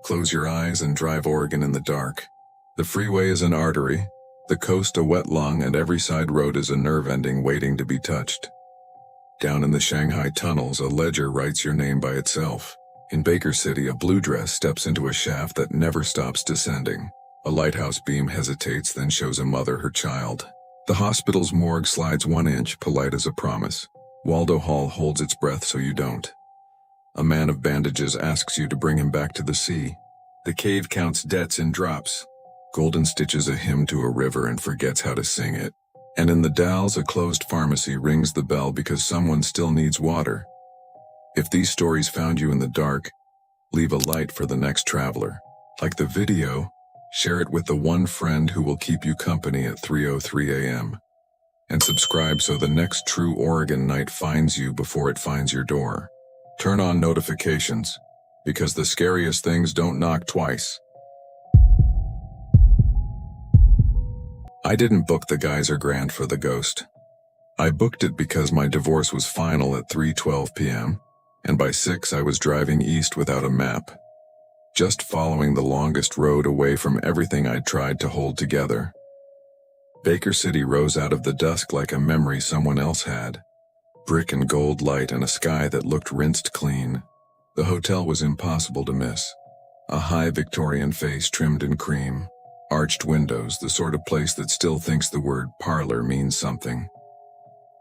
Close your eyes and drive Oregon in the dark. The freeway is an artery, the coast a wet lung, and every side road is a nerve ending waiting to be touched. Down in the Shanghai tunnels, a ledger writes your name by itself. In Baker City, a blue dress steps into a shaft that never stops descending. A lighthouse beam hesitates, then shows a mother her child. The hospital's morgue slides 1 inch, polite as a promise. Waldo Hall holds its breath so you don't. A man of bandages asks you to bring him back to the sea. The cave counts debts in drops. Golden stitches a hymn to a river and forgets how to sing it. And in the Dalles, a closed pharmacy rings the bell because someone still needs water. If these stories found you in the dark, leave a light for the next traveler. Like the video, share it with the one friend who will keep you company at 3:03 a.m. And subscribe so the next true Oregon night finds you before it finds your door. Turn on notifications, because the scariest things don't knock twice. I didn't book the Geyser Grand for the ghost. I booked it because my divorce was final at 3:12 p.m., and by 6 I was driving east without a map. Just following the longest road away from everything I'd tried to hold together. Baker City rose out of the dusk like a memory someone else had. Brick and gold light and a sky that looked rinsed clean. The hotel was impossible to miss. A high Victorian face trimmed in cream. Arched windows, the sort of place that still thinks the word parlor means something.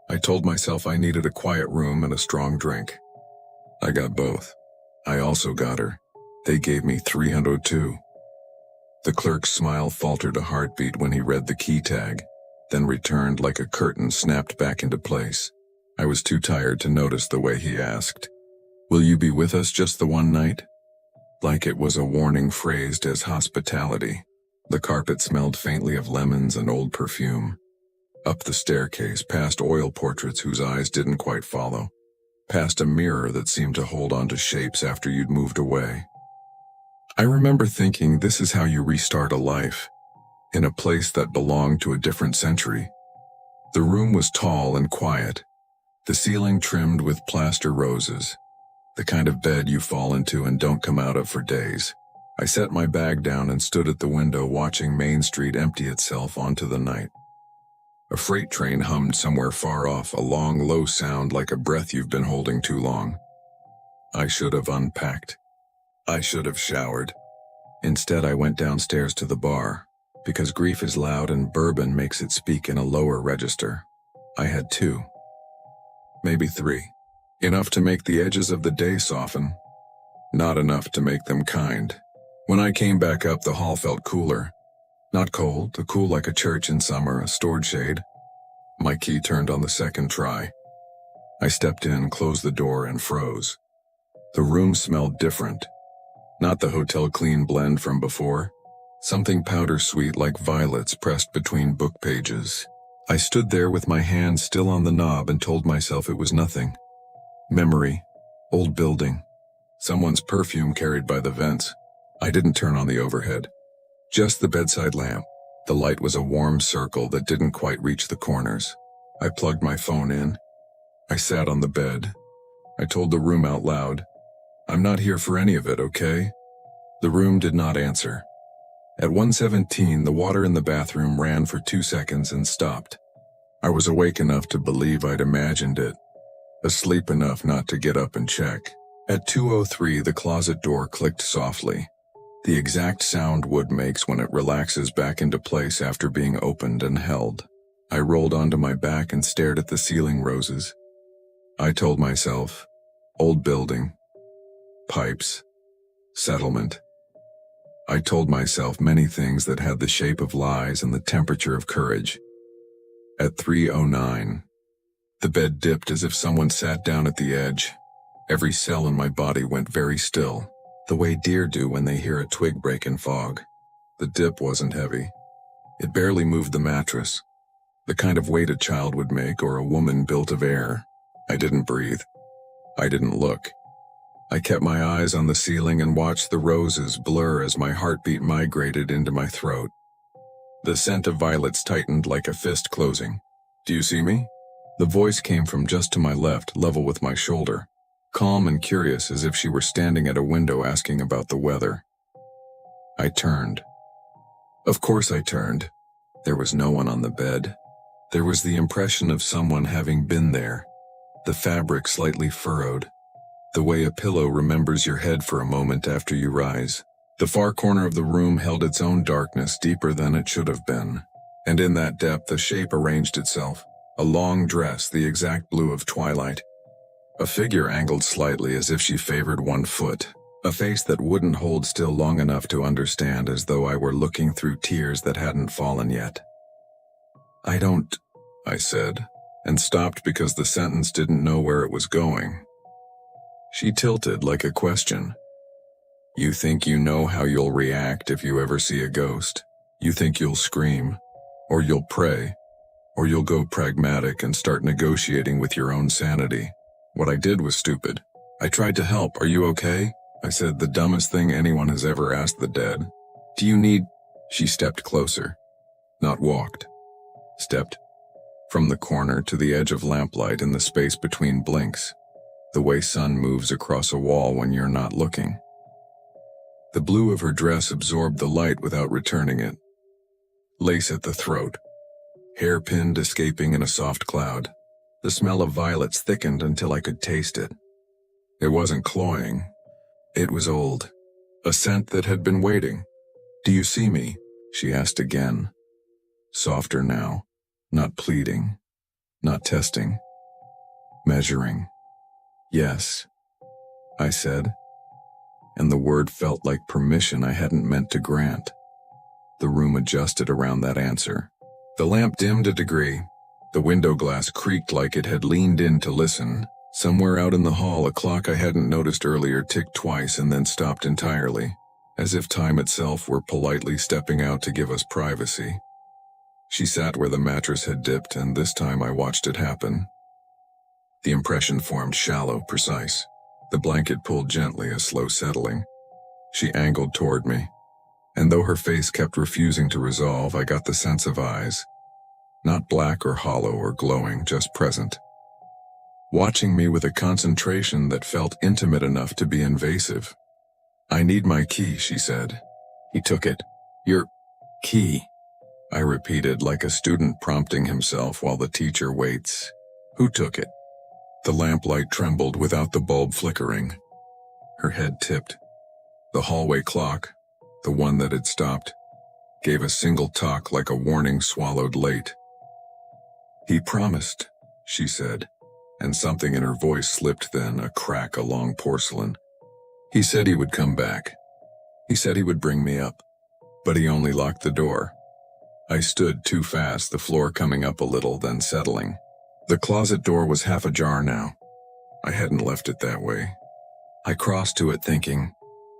I told myself I needed a quiet room and a strong drink. I got both. I also got her. They gave me 302. The clerk's smile faltered a heartbeat when he read the key tag, then returned like a curtain snapped back into place. I was too tired to notice the way he asked, "Will you be with us just the one night?" Like it was a warning phrased as hospitality. The carpet smelled faintly of lemons and old perfume. Up the staircase, past oil portraits whose eyes didn't quite follow. Past a mirror that seemed to hold on to shapes after you'd moved away. I remember thinking, this is how you restart a life. In a place that belonged to a different century. The room was tall and quiet. The ceiling trimmed with plaster roses. The kind of bed you fall into and don't come out of for days. I set my bag down and stood at the window watching Main Street empty itself onto the night. A freight train hummed somewhere far off, a long, low sound like a breath you've been holding too long. I should have unpacked. I should have showered. Instead, I went downstairs to the bar, because grief is loud and bourbon makes it speak in a lower register. I had 2. Maybe 3. Enough to make the edges of the day soften. Not enough to make them kind. When I came back up, the hall felt cooler. Not cold, a cool like a church in summer, a stored shade. My key turned on the second try. I stepped in, closed the door, and froze. The room smelled different. Not the hotel clean blend from before. Something powder sweet like violets pressed between book pages. I stood there with my hand still on the knob and told myself it was nothing. Memory. Old building. Someone's perfume carried by the vents. I didn't turn on the overhead. Just the bedside lamp. The light was a warm circle that didn't quite reach the corners. I plugged my phone in. I sat on the bed. I told the room out loud, "I'm not here for any of it, okay?" The room did not answer. At 1:17, the water in the bathroom ran for 2 seconds and stopped. I was awake enough to believe I'd imagined it. Asleep enough not to get up and check. At 2:03, the closet door clicked softly. The exact sound wood makes when it relaxes back into place after being opened and held. I rolled onto my back and stared at the ceiling roses. I told myself, old building, pipes, settlement. I told myself many things that had the shape of lies and the temperature of courage. At 3:09, the bed dipped as if someone sat down at the edge. Every cell in my body went very still. The way deer do when they hear a twig break in fog. The dip wasn't heavy. It barely moved the mattress. The kind of weight a child would make or a woman built of air. I didn't breathe. I didn't look. I kept my eyes on the ceiling and watched the roses blur as my heartbeat migrated into my throat. The scent of violets tightened like a fist closing. "Do you see me?" The voice came from just to my left, level with my shoulder. Calm and curious, as if she were standing at a window asking about the weather. I turned. Of course I turned. There was no one on the bed. There was the impression of someone having been there. The fabric slightly furrowed. The way a pillow remembers your head for a moment after you rise. The far corner of the room held its own darkness deeper than it should have been. And in that depth a shape arranged itself. A long dress, the exact blue of twilight. A figure angled slightly as if she favored one foot. A face that wouldn't hold still long enough to understand, as though I were looking through tears that hadn't fallen yet. I said, and stopped because the sentence didn't know where it was going. She tilted like a question. You think you know how you'll react if you ever see a ghost? You think you'll scream, or you'll pray, or you'll go pragmatic and start negotiating with your own sanity. What I did was stupid. I tried to help. Are you okay? I said, the dumbest thing anyone has ever asked the dead. Do you need... She stepped closer. Not walked. Stepped. From the corner to the edge of lamplight in the space between blinks. The way sun moves across a wall when you're not looking. The blue of her dress absorbed the light without returning it. Lace at the throat. Hair pinned escaping in a soft cloud. The smell of violets thickened until I could taste it. It wasn't cloying. It was old. A scent that had been waiting. Do you see me? She asked again. Softer now. Not pleading. Not testing. Measuring. Yes, I said. And the word felt like permission I hadn't meant to grant. The room adjusted around that answer. The lamp dimmed a degree. The window glass creaked like it had leaned in to listen. Somewhere out in the hall, a clock I hadn't noticed earlier ticked twice and then stopped entirely, as if time itself were politely stepping out to give us privacy. She sat where the mattress had dipped, and this time I watched it happen. The impression formed shallow, precise. The blanket pulled gently, a slow settling. She angled toward me, and though her face kept refusing to resolve, I got the sense of eyes. Not black or hollow or glowing, just present. Watching me with a concentration that felt intimate enough to be invasive. I need my key, she said. He took it. Your key, I repeated like a student prompting himself while the teacher waits. Who took it? The lamplight trembled without the bulb flickering. Her head tipped. The hallway clock, the one that had stopped, gave a single talk like a warning swallowed late. He promised, she said, and something in her voice slipped then, a crack along porcelain. He said he would come back. He said he would bring me up, but he only locked the door. I stood too fast, the floor coming up a little, then settling. The closet door was half ajar now. I hadn't left it that way. I crossed to it thinking,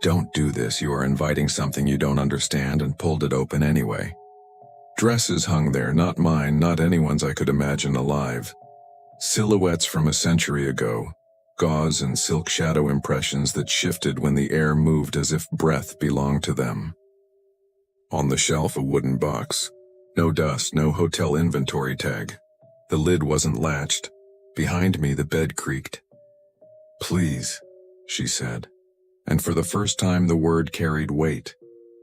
don't do this, you are inviting something you don't understand, and pulled it open anyway. Dresses hung there, not mine, not anyone's I could imagine alive. Silhouettes from a century ago, gauze and silk shadow impressions that shifted when the air moved as if breath belonged to them. On the shelf, a wooden box. No dust, no hotel inventory tag. The lid wasn't latched. Behind me, the bed creaked. Please, she said. And for the first time, the word carried weight,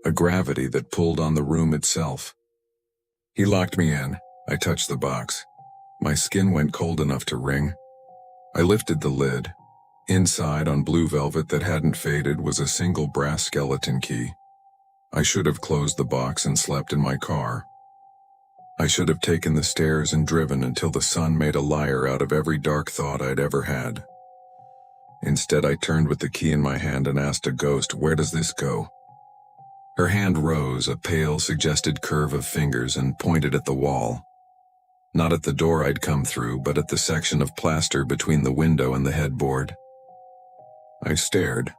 a gravity that pulled on the room itself. He locked me in. I touched the box. My skin went cold enough to wring. I lifted the lid. Inside, on blue velvet that hadn't faded, was a single brass skeleton key. I should have closed the box and slept in my car. I should have taken the stairs and driven until the sun made a liar out of every dark thought I'd ever had. Instead, I turned with the key in my hand and asked a ghost, where does this go? Her hand rose, a pale, suggested curve of fingers, and pointed at the wall. Not at the door I'd come through, but at the section of plaster between the window and the headboard. I stared.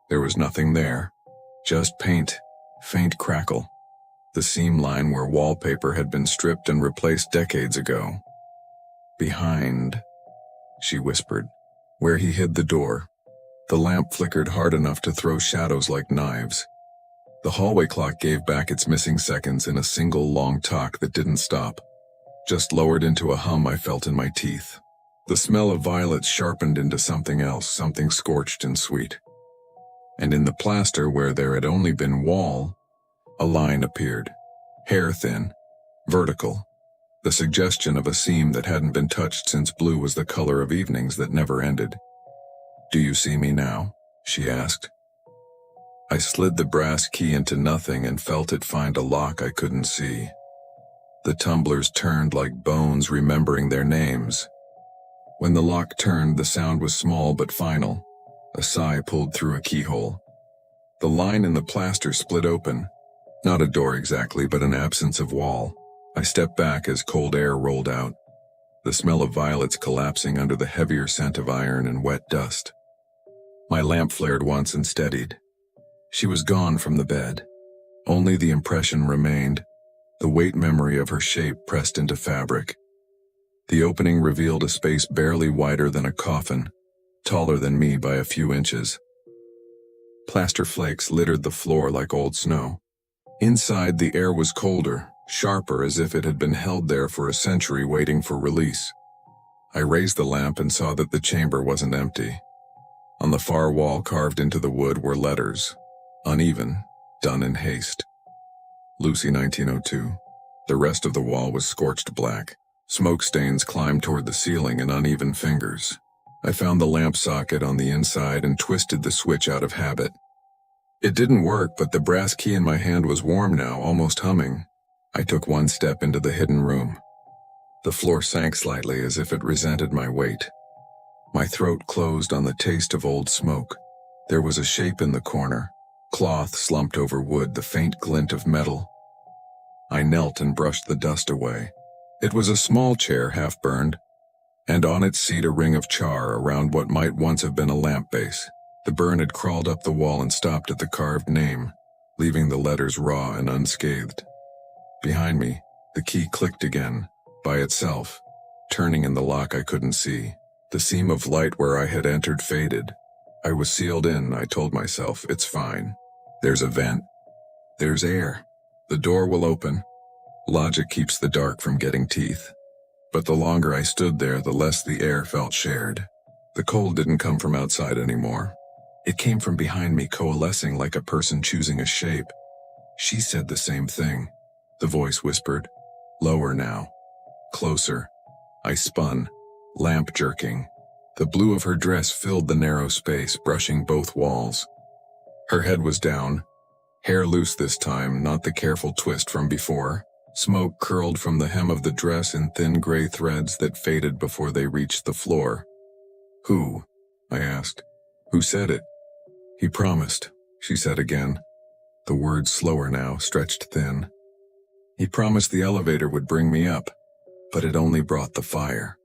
There was nothing there. Just paint, faint crackle. The seam line where wallpaper had been stripped and replaced decades ago. Behind, she whispered, where he hid the door. The lamp flickered hard enough to throw shadows like knives. The hallway clock gave back its missing seconds in a single long talk that didn't stop. Just lowered into a hum I felt in my teeth. The smell of violets sharpened into something else, something scorched and sweet. And in the plaster where there had only been wall, A line appeared. Hair-thin. Vertical. The suggestion of a seam that hadn't been touched since blue was the color of evenings that never ended. "Do you see me now?" she asked. I slid the brass key into nothing and felt it find a lock I couldn't see. The tumblers turned like bones remembering their names. When the lock turned, the sound was small but final. A sigh pulled through a keyhole. The line in the plaster split open. Not a door exactly, but an absence of wall. I stepped back as cold air rolled out. The smell of violets collapsing under the heavier scent of iron and wet dust. My lamp flared once and steadied. She was gone from the bed. Only the impression remained, the weight memory of her shape pressed into fabric. The opening revealed a space barely wider than a coffin, taller than me by a few inches. Plaster flakes littered the floor like old snow. Inside, the air was colder, sharper, as if it had been held there for a century waiting for release. I raised the lamp and saw that the chamber wasn't empty. On the far wall carved into the wood were letters, uneven, done in haste. Lucy 1902. The rest of the wall was scorched black. Smoke stains climbed toward the ceiling in uneven fingers. I found the lamp socket on the inside and twisted the switch out of habit. It didn't work, but the brass key in my hand was warm now, almost humming. I took one step into the hidden room. The floor sank slightly as if it resented my weight. My throat closed on the taste of old smoke. There was a shape in the corner. Cloth slumped over wood, the faint glint of metal. I knelt and brushed the dust away. It was a small chair, half burned, and on its seat a ring of char around what might once have been a lamp base. The burn had crawled up the wall and stopped at the carved name, leaving the letters raw and unscathed. Behind me, the key clicked again, by itself, turning in the lock I couldn't see. The seam of light where I had entered faded. I was sealed in, I told myself. It's fine. There's a vent. There's air. The door will open. Logic keeps the dark from getting teeth. But the longer I stood there, the less the air felt shared. The cold didn't come from outside anymore. It came from behind me, coalescing like a person choosing a shape. She said the same thing. The voice whispered. Lower now. Closer. I spun, lamp jerking. The blue of her dress filled the narrow space, brushing both walls. Her head was down, hair loose this time, not the careful twist from before. Smoke curled from the hem of the dress in thin gray threads that faded before they reached the floor. Who? I asked. Who said it? He promised, she said again. The words slower now, stretched thin. He promised the elevator would bring me up, but it only brought the fire.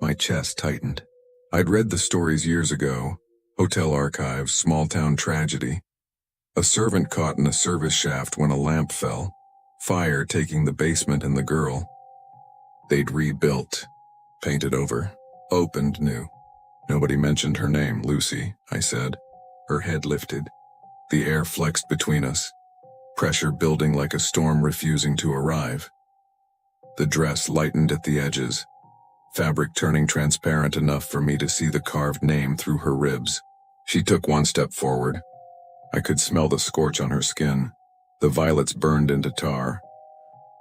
My chest tightened. I'd read the stories years ago, hotel archives, small-town tragedy. A servant caught in a service shaft when a lamp fell, fire taking the basement and the girl. They'd rebuilt, painted over, opened new. Nobody mentioned her name, Lucy, I said. Her head lifted. The air flexed between us, pressure building like a storm refusing to arrive. The dress lightened at the edges, fabric turning transparent enough for me to see the carved name through her ribs. She took one step forward. I could smell the scorch on her skin. The violets burned into tar.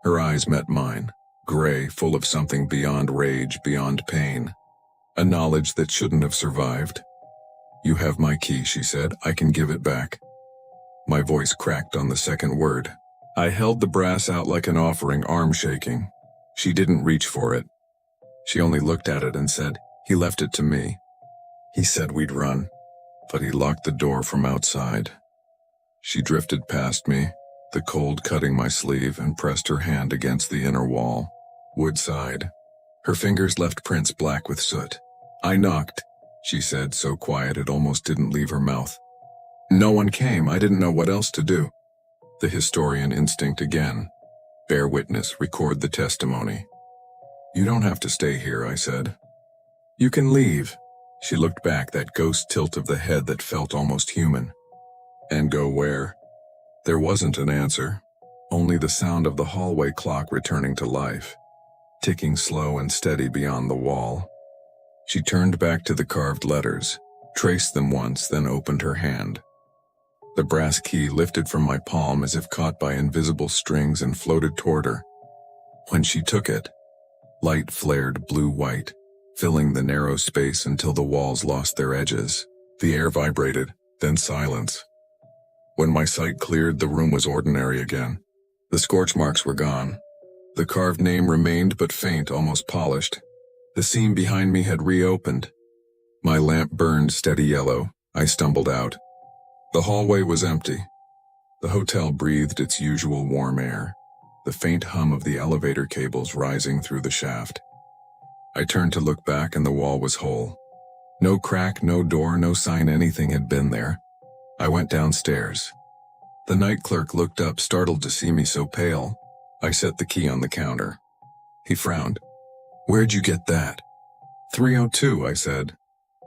Her eyes met mine, gray, full of something beyond rage, beyond pain. A knowledge that shouldn't have survived. You have my key, she said. I can give it back. My voice cracked on the second word. I held the brass out like an offering, arm shaking. She didn't reach for it. She only looked at it and said, he left it to me. He said we'd run, but he locked the door from outside. She drifted past me, the cold cutting my sleeve, and pressed her hand against the inner wall. Wood side. Her fingers left prints black with soot. I knocked, she said, so quiet it almost didn't leave her mouth. No one came. I didn't know what else to do. The historian instinct again. Bear witness, record the testimony. You don't have to stay here, I said. You can leave. She looked back, that ghost tilt of the head that felt almost human. And go where? There wasn't an answer, only the sound of the hallway clock returning to life, ticking slow and steady beyond the wall. She turned back to the carved letters, traced them once, then opened her hand. The brass key lifted from my palm as if caught by invisible strings and floated toward her. When she took it, light flared blue-white, filling the narrow space until the walls lost their edges. The air vibrated, then silence. When my sight cleared, the room was ordinary again. The scorch marks were gone. The carved name remained but faint, almost polished. The seam behind me had reopened. My lamp burned steady yellow. I stumbled out. The hallway was empty. The hotel breathed its usual warm air, the faint hum of the elevator cables rising through the shaft. I turned to look back and the wall was whole. No crack, no door, no sign anything had been there. I went downstairs. The night clerk looked up, startled to see me so pale. I set the key on the counter. He frowned. "Where'd you get that?" 302, I said.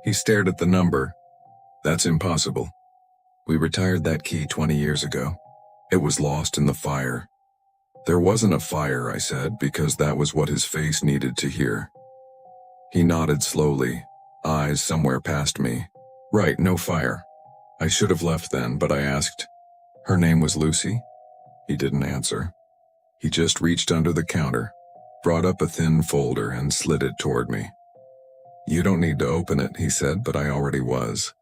He stared at the number. "That's impossible. We retired that key 20 years ago. It was lost in the fire." "There wasn't a fire," I said, because that was what his face needed to hear. He nodded slowly, eyes somewhere past me. "Right, no fire. I should have left then, but I asked, 'Her name was Lucy?'" He didn't answer. He just reached under the counter, brought up a thin folder and slid it toward me. "You don't need to open it," he said, but I already was.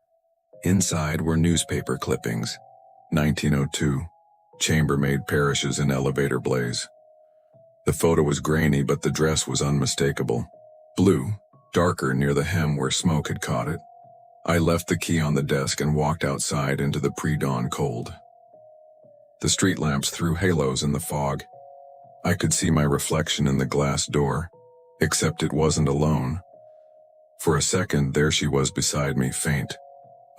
Inside were newspaper clippings. 1902. Chambermaid perishes in elevator blaze. The photo was grainy, but the dress was unmistakable. Blue, darker near the hem where smoke had caught it. I left the key on the desk and walked outside into the pre-dawn cold. The street lamps threw halos in the fog. I could see my reflection in the glass door, except it wasn't alone. For a second, there she was beside me, faint.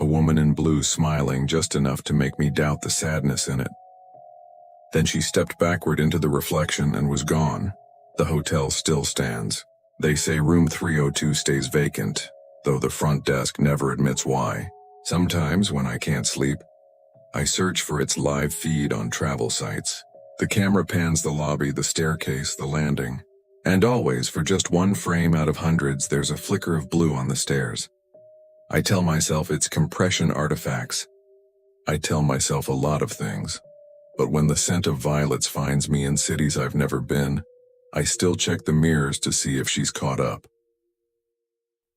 A woman in blue, smiling just enough to make me doubt the sadness in it. Then she stepped backward into the reflection and was gone. The hotel still stands. They say room 302 stays vacant, though the front desk never admits why. Sometimes, when I can't sleep, I search for its live feed on travel sites. The camera pans the lobby, the staircase, the landing. And always, for just one frame out of hundreds, there's a flicker of blue on the stairs. I tell myself it's compression artifacts. I tell myself a lot of things. But when the scent of violets finds me in cities I've never been, I still check the mirrors to see if she's caught up.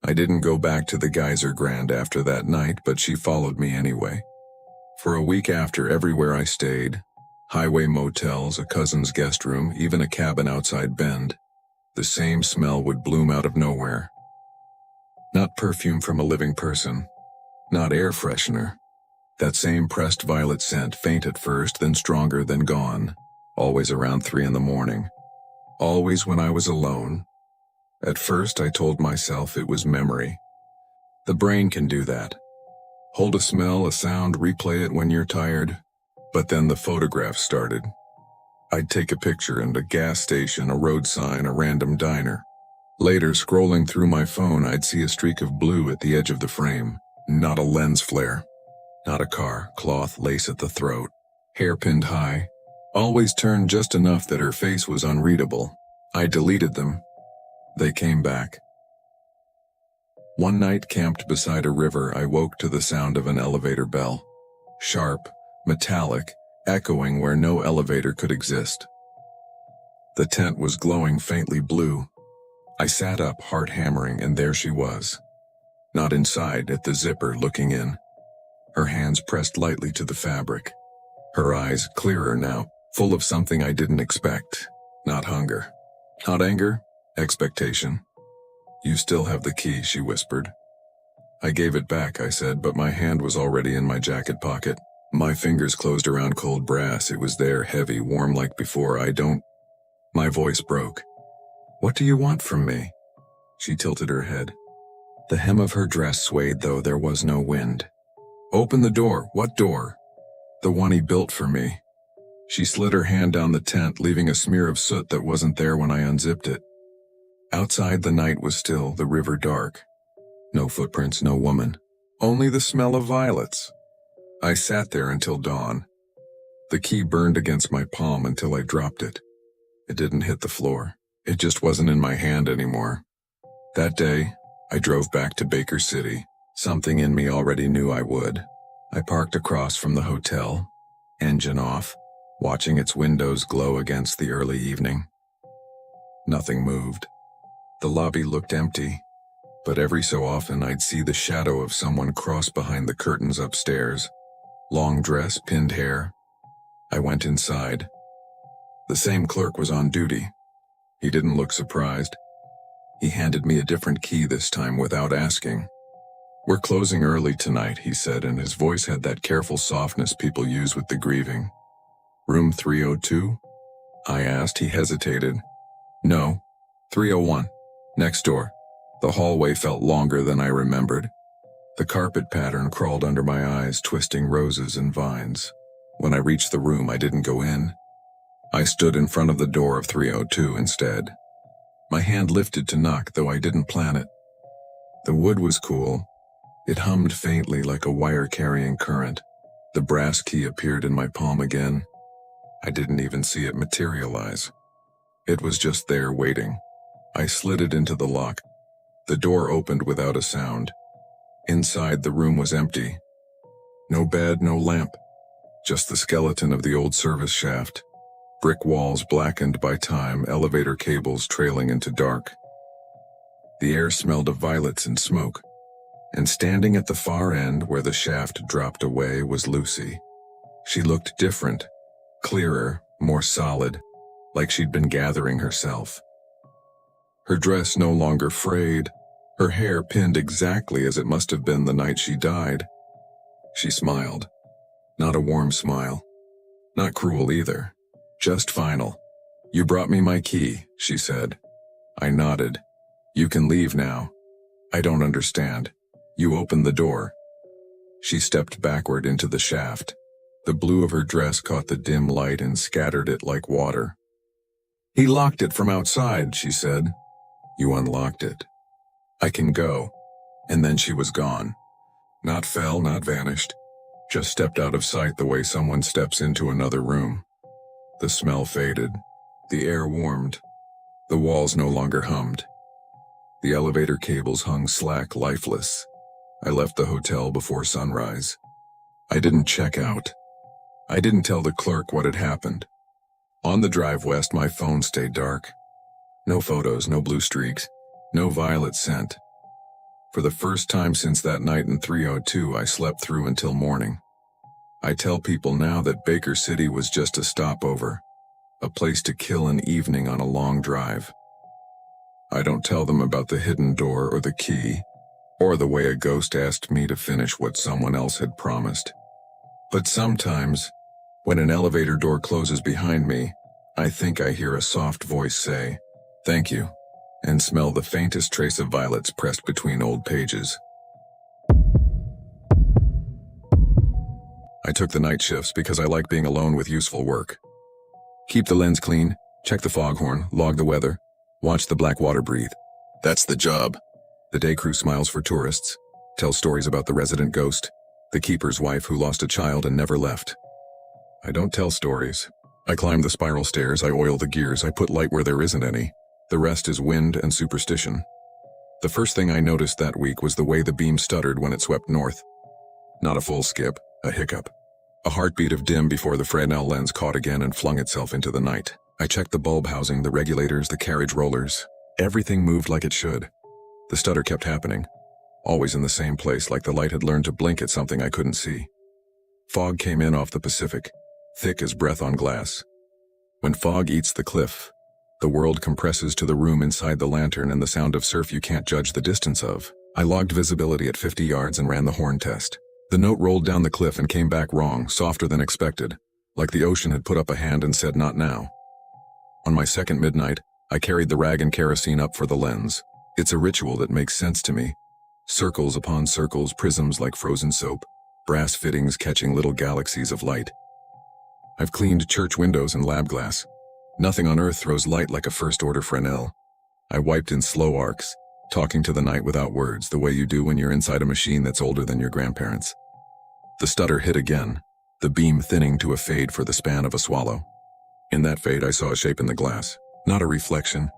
I didn't go back to the Geyser Grand after that night, but she followed me anyway. For a week after, everywhere I stayed, highway motels, a cousin's guest room, even a cabin outside Bend, the same smell would bloom out of nowhere. Not perfume from a living person, not air freshener. That same pressed violet scent, faint at first, then stronger, then gone, always around 3 in the morning. Always when I was alone. At first I told myself it was memory. The brain can do that. Hold a smell, a sound, replay it when you're tired. But then the photographs started. I'd take a picture and a gas station, a road sign, a random diner. Later, scrolling through my phone, I'd see a streak of blue at the edge of the frame. Not a lens flare. Not a car, cloth, lace at the throat. Hair pinned high. Always turned just enough that her face was unreadable. I deleted them. They came back. One night, camped beside a river, I woke to the sound of an elevator bell. Sharp, metallic, echoing where no elevator could exist. The tent was glowing faintly blue. I sat up, heart hammering, and there she was. Not inside, at the zipper, looking in. Her hands pressed lightly to the fabric. Her eyes, clearer now, full of something I didn't expect. Not hunger. Not anger. Expectation. "You still have the key," she whispered. I gave it back, I said, but my hand was already in my jacket pocket. My fingers closed around cold brass. It was there, heavy, warm like before. My voice broke. "What do you want from me?" She tilted her head. The hem of her dress swayed, though there was no wind. "Open the door." "What door?" "The one he built for me." She slid her hand down the tent, leaving a smear of soot that wasn't there when I unzipped it. Outside, the night was still, the river dark. No footprints, no woman. Only the smell of violets. I sat there until dawn. The key burned against my palm until I dropped it. It didn't hit the floor. It just wasn't in my hand anymore. That day, I drove back to Baker City. Something in me already knew I would. I parked across from the hotel, engine off, watching its windows glow against the early evening. Nothing moved. The lobby looked empty, but every so often I'd see the shadow of someone cross behind the curtains upstairs. Long dress, pinned hair. I went inside. The same clerk was on duty. He didn't look surprised. He handed me a different key this time without asking. "We're closing early tonight," he said, and his voice had that careful softness people use with the grieving. "Room 302? I asked. He hesitated. "No, 301. Next door." The hallway felt longer than I remembered. The carpet pattern crawled under my eyes, twisting roses and vines. When I reached the room, I didn't go in. I stood in front of the door of 302 instead. My hand lifted to knock, though I didn't plan it. The wood was cool. It hummed faintly like a wire-carrying current. The brass key appeared in my palm again. I didn't even see it materialize. It was just there waiting. I slid it into the lock. The door opened without a sound. Inside, the room was empty. No bed, no lamp. Just the skeleton of the old service shaft. Brick walls blackened by time, elevator cables trailing into dark. The air smelled of violets and smoke. And standing at the far end where the shaft dropped away was Lucy. She looked different, clearer, more solid, like she'd been gathering herself. Her dress no longer frayed, her hair pinned exactly as it must have been the night she died. She smiled. Not a warm smile. Not cruel either. Just final. "You brought me my key," she said. I nodded. "You can leave now." "I don't understand." "You opened the door." She stepped backward into the shaft. The blue of her dress caught the dim light and scattered it like water. "He locked it from outside," she said. "You unlocked it. I can go." And then she was gone. Not fell, not vanished. Just stepped out of sight the way someone steps into another room. The smell faded. The air warmed. The walls no longer hummed. The elevator cables hung slack, lifeless. I left the hotel before sunrise. I didn't check out. I didn't tell the clerk what had happened. On the drive west, my phone stayed dark. No photos, no blue streaks, no violet scent. For the first time since that night in 302, I slept through until morning. I tell people now that Baker City was just a stopover, a place to kill an evening on a long drive. I don't tell them about the hidden door or the key, or the way a ghost asked me to finish what someone else had promised. But sometimes, when an elevator door closes behind me, I think I hear a soft voice say, "Thank you," and smell the faintest trace of violets pressed between old pages. I took the night shifts because I like being alone with useful work. Keep the lens clean, check the foghorn, log the weather, watch the black water breathe. That's the job. The day crew smiles for tourists, tells stories about the resident ghost, the keeper's wife who lost a child and never left. I don't tell stories. I climb the spiral stairs, I oil the gears, I put light where there isn't any. The rest is wind and superstition. The first thing I noticed that week was the way the beam stuttered when it swept north. Not a full skip, a hiccup. A heartbeat of dim before the Fresnel lens caught again and flung itself into the night. I checked the bulb housing, the regulators, the carriage rollers. Everything moved like it should. The stutter kept happening. Always in the same place, like the light had learned to blink at something I couldn't see. Fog came in off the Pacific, thick as breath on glass. When fog eats the cliff, the world compresses to the room inside the lantern and the sound of surf you can't judge the distance of. I logged visibility at 50 yards and ran the horn test. The note rolled down the cliff and came back wrong, softer than expected, like the ocean had put up a hand and said not now. On my second midnight, I carried the rag and kerosene up for the lens. It's a ritual that makes sense to me. Circles upon circles, prisms like frozen soap, brass fittings catching little galaxies of light. I've cleaned church windows and lab glass. Nothing on earth throws light like a first-order Fresnel. I wiped in slow arcs, talking to the night without words, the way you do when you're inside a machine that's older than your grandparents. The stutter hit again, the beam thinning to a fade for the span of a swallow. In that fade, I saw a shape in the glass. Not a reflection,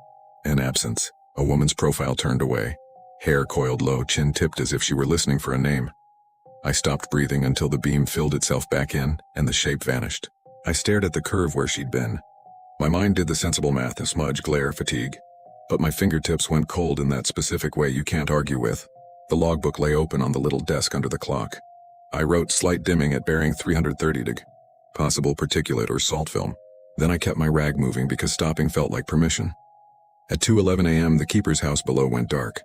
an absence. A woman's profile turned away. Hair coiled low, chin tipped as if she were listening for a name. I stopped breathing until the beam filled itself back in and the shape vanished. I stared at the curve where she'd been. My mind did the sensible math of smudge, glare, fatigue. But my fingertips went cold in that specific way you can't argue with. The logbook lay open on the little desk under the clock. I wrote slight dimming at bearing 330 dig. Possible particulate or salt film. Then I kept my rag moving because stopping felt like permission. At 2:11 a.m. the keeper's house below went dark.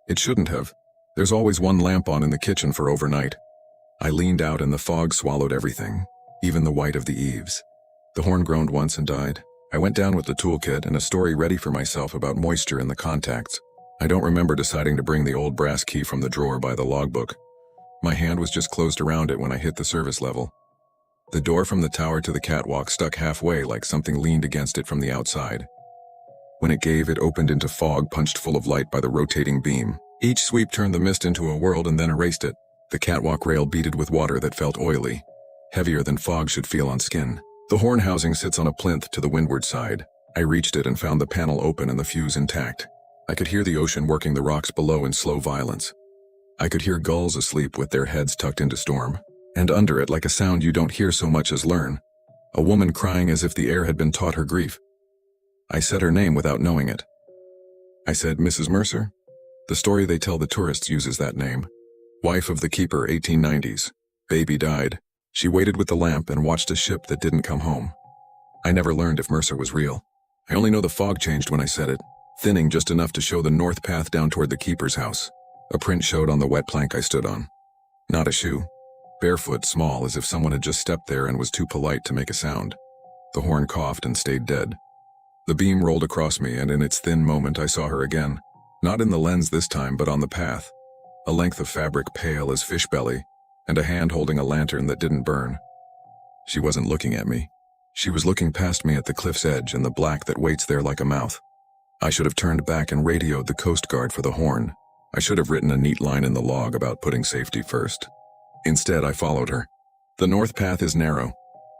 It shouldn't have. There's always one lamp on in the kitchen for overnight. I leaned out and the fog swallowed everything, even the white of the eaves. The horn groaned once and died. I went down with the toolkit and a story ready for myself about moisture in the contacts. I don't remember deciding to bring the old brass key from the drawer by the logbook. My hand was just closed around it when I hit the service level. The door from the tower to the catwalk stuck halfway like something leaned against it from the outside. When it gave, it opened into fog punched full of light by the rotating beam. Each sweep turned the mist into a world and then erased it. The catwalk rail beaded with water that felt oily, heavier than fog should feel on skin. The horn housing sits on a plinth to the windward side. I reached it and found the panel open and the fuse intact. I could hear the ocean working the rocks below in slow violence. I could hear gulls asleep with their heads tucked into storm. And under it, like a sound you don't hear so much as learn, a woman crying as if the air had been taught her grief. I said her name without knowing it. I said, Mrs. Mercer? The story they tell the tourists uses that name. Wife of the keeper, 1890s. Baby died. She waited with the lamp and watched a ship that didn't come home. I never learned if Mercer was real. I only know the fog changed when I said it, thinning just enough to show the north path down toward the keeper's house. A print showed on the wet plank I stood on. Not a shoe. Barefoot, small, as if someone had just stepped there and was too polite to make a sound. The horn coughed and stayed dead. The beam rolled across me, and in its thin moment I saw her again. Not in the lens this time, but on the path. A length of fabric pale as fish belly, and a hand holding a lantern that didn't burn. She wasn't looking at me. She was looking past me at the cliff's edge and the black that waits there like a mouth. I should have turned back and radioed the Coast Guard for the horn. I should have written a neat line in the log about putting safety first. Instead, I followed her. The north path is narrow.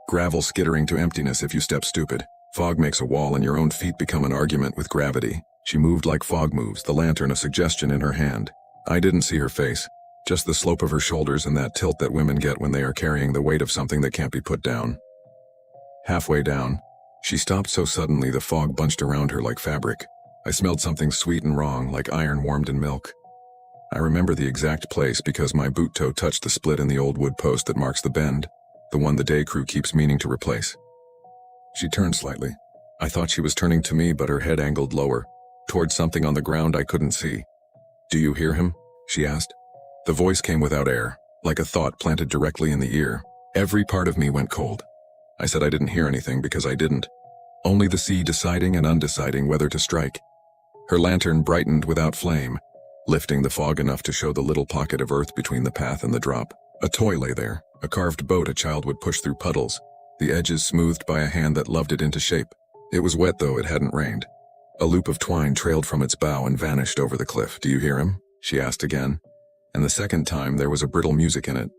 Gravel skittering to emptiness if you step stupid. Fog makes a wall and your own feet become an argument with gravity. She moved like fog moves, the lantern a suggestion in her hand. I didn't see her face, just the slope of her shoulders and that tilt that women get when they are carrying the weight of something that can't be put down. Halfway down, she stopped so suddenly the fog bunched around her like fabric. I smelled something sweet and wrong, like iron warmed in milk. I remember the exact place because my boot toe touched the split in the old wood post that marks the bend, the one the day crew keeps meaning to replace. She turned slightly. I thought she was turning to me, but her head angled lower, towards something on the ground I couldn't see. "Do you hear him?" she asked. The voice came without air, like a thought planted directly in the ear. Every part of me went cold. I said I didn't hear anything because I didn't. Only the sea deciding and undeciding whether to strike. Her lantern brightened without flame, lifting the fog enough to show the little pocket of earth between the path and the drop. A toy lay there, a carved boat a child would push through puddles, the edges smoothed by a hand that loved it into shape. It was wet though it hadn't rained. A loop of twine trailed from its bow and vanished over the cliff. "Do you hear him?" she asked again. And the second time there was a brittle music in it.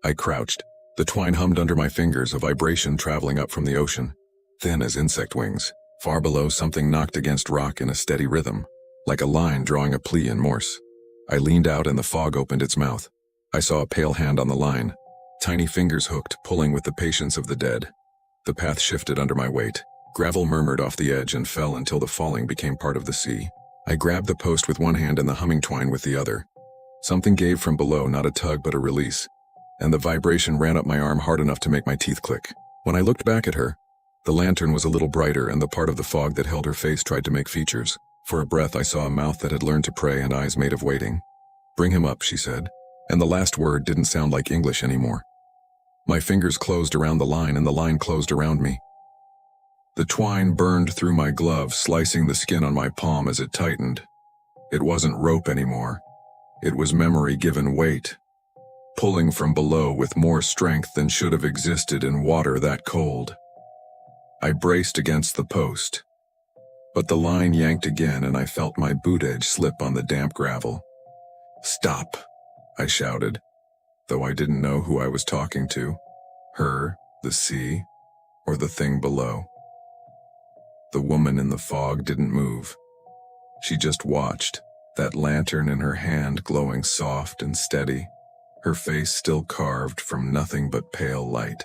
I crouched. The twine hummed under my fingers, a vibration traveling up from the ocean, thin as insect wings. Far below, something knocked against rock in a steady rhythm, like a line drawing a plea in Morse. I leaned out and the fog opened its mouth. I saw a pale hand on the line, tiny fingers hooked, pulling with the patience of the dead. The path shifted under my weight. Gravel murmured off the edge and fell until the falling became part of the sea. I grabbed the post with one hand and the humming twine with the other. Something gave from below, not a tug but a release, and the vibration ran up my arm hard enough to make my teeth click. When I looked back at her, the lantern was a little brighter and the part of the fog that held her face tried to make features. For a breath I saw a mouth that had learned to pray and eyes made of waiting. "Bring him up," she said, and the last word didn't sound like English anymore. My fingers closed around the line and the line closed around me. The twine burned through my glove, slicing the skin on my palm as it tightened. It wasn't rope anymore. It was memory given weight, pulling from below with more strength than should have existed in water that cold. I braced against the post, but the line yanked again and I felt my boot edge slip on the damp gravel. "Stop," I shouted, though I didn't know who I was talking to, her, the sea, or the thing below. The woman in the fog didn't move. She just watched, that lantern in her hand glowing soft and steady. her face still carved from nothing but pale light.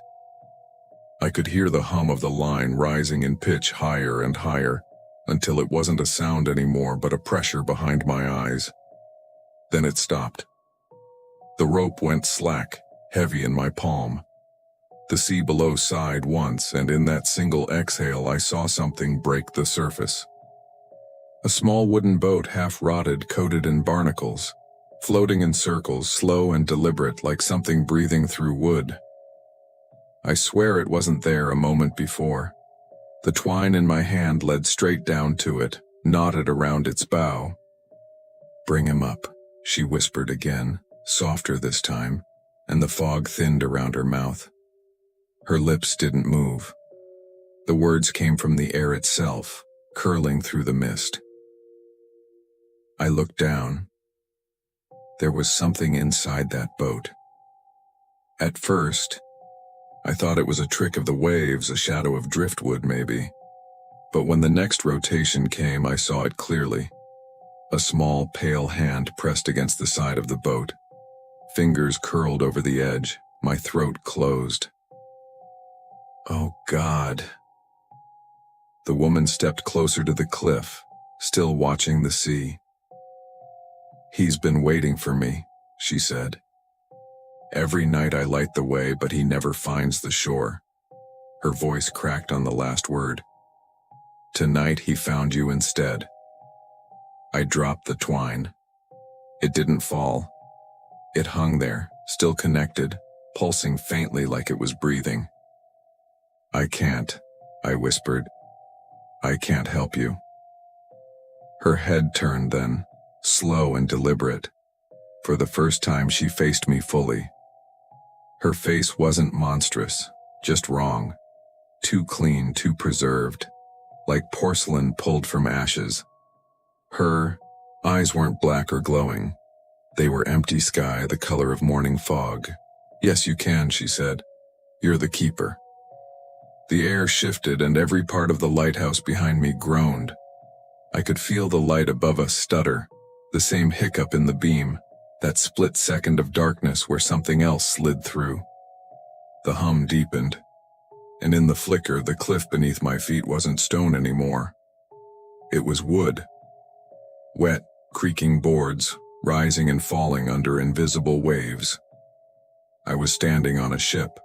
I could hear the hum of the line rising in pitch higher and higher, until it wasn't a sound anymore but a pressure behind my eyes. Then it stopped. The rope went slack, heavy in my palm. The sea below sighed once, and in that single exhale I saw something break the surface. A small wooden boat, half-rotted, coated in barnacles, floating in circles, slow and deliberate, like something breathing through wood. I swear it wasn't there a moment before. The twine in my hand led straight down to it, knotted around its bow. "Bring him up," she whispered again, softer this time, and the fog thinned around her mouth. Her lips didn't move. The words came from the air itself, curling through the mist. I looked down. There was something inside that boat. At first, I thought it was a trick of the waves, a shadow of driftwood maybe. But when the next rotation came, I saw it clearly. A small, pale hand pressed against the side of the boat. Fingers curled over the edge, my throat closed. Oh God. The woman stepped closer to the cliff, still watching the sea. "He's been waiting for me," she said. "Every night I light the way, but he never finds the shore." Her voice cracked on the last word. "Tonight he found you instead." I dropped the twine. It didn't fall. It hung there, still connected, pulsing faintly like it was breathing. "I can't," I whispered. "I can't help you." Her head turned then, slow and deliberate. For the first time she faced me fully. Her face wasn't monstrous, just wrong. Too clean, too preserved. Like porcelain pulled from ashes. Her eyes weren't black or glowing. They were empty sky, the color of morning fog. "Yes, you can," she said. "You're the keeper." The air shifted and every part of the lighthouse behind me groaned. I could feel the light above us stutter, the same hiccup in the beam, that split second of darkness where something else slid through. The hum deepened, and in the flicker, the cliff beneath my feet wasn't stone anymore. It was wood. Wet, creaking boards, rising and falling under invisible waves. I was standing on a ship.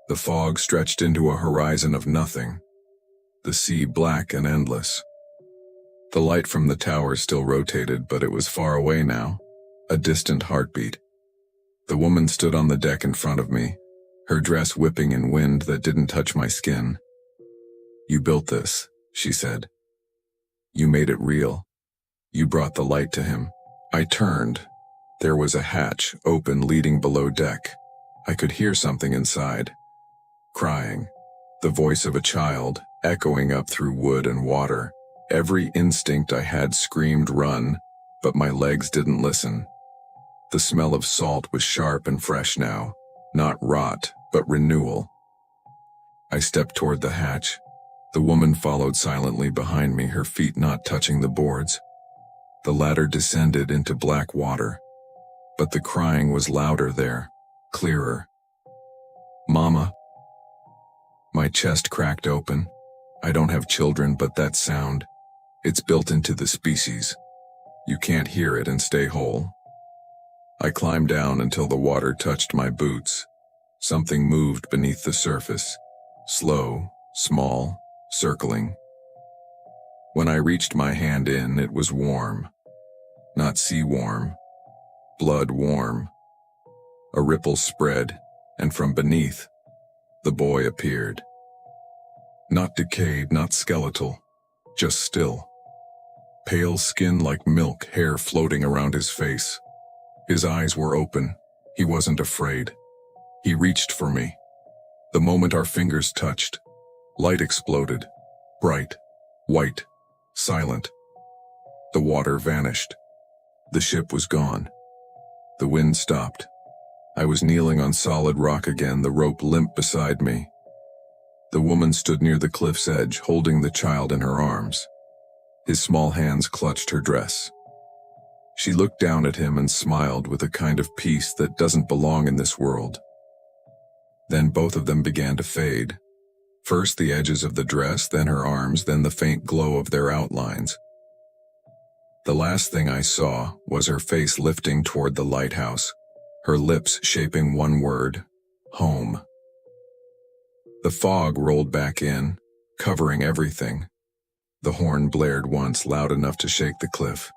The fog stretched into a horizon of nothing, the sea black and endless. The light from the tower still rotated, but it was far away now, a distant heartbeat. The woman stood on the deck in front of me, her dress whipping in wind that didn't touch my skin. "You built this," she said. "You made it real. You brought the light to him." I turned. There was a hatch, open, leading below deck. I could hear something inside. Crying. The voice of a child, echoing up through wood and water. Every instinct I had screamed run, but my legs didn't listen. The smell of salt was sharp and fresh now, not rot, but renewal. I stepped toward the hatch. The woman followed silently behind me, her feet not touching the boards. The ladder descended into black water, but the crying was louder there, clearer. "Mama." My chest cracked open. I don't have children, but that sound, it's built into the species. You can't hear it and stay whole. I climbed down until the water touched my boots. Something moved beneath the surface, slow, small, circling. When I reached my hand in, it was warm. Not sea warm, blood warm. A ripple spread, and from beneath, the boy appeared. Not decayed, not skeletal, just still. Pale skin like milk, hair floating around his face. His eyes were open. He wasn't afraid. He reached for me. The moment our fingers touched, light exploded. Bright, white, silent. The water vanished. The ship was gone. The wind stopped. I was kneeling on solid rock again, the rope limp beside me. The woman stood near the cliff's edge, holding the child in her arms. His small hands clutched her dress. She looked down at him and smiled with a kind of peace that doesn't belong in this world. Then both of them began to fade. First the edges of the dress, then her arms, then the faint glow of their outlines. The last thing I saw was her face lifting toward the lighthouse, her lips shaping one word: home. The fog rolled back in, covering everything. The horn blared once, loud enough to shake the cliff.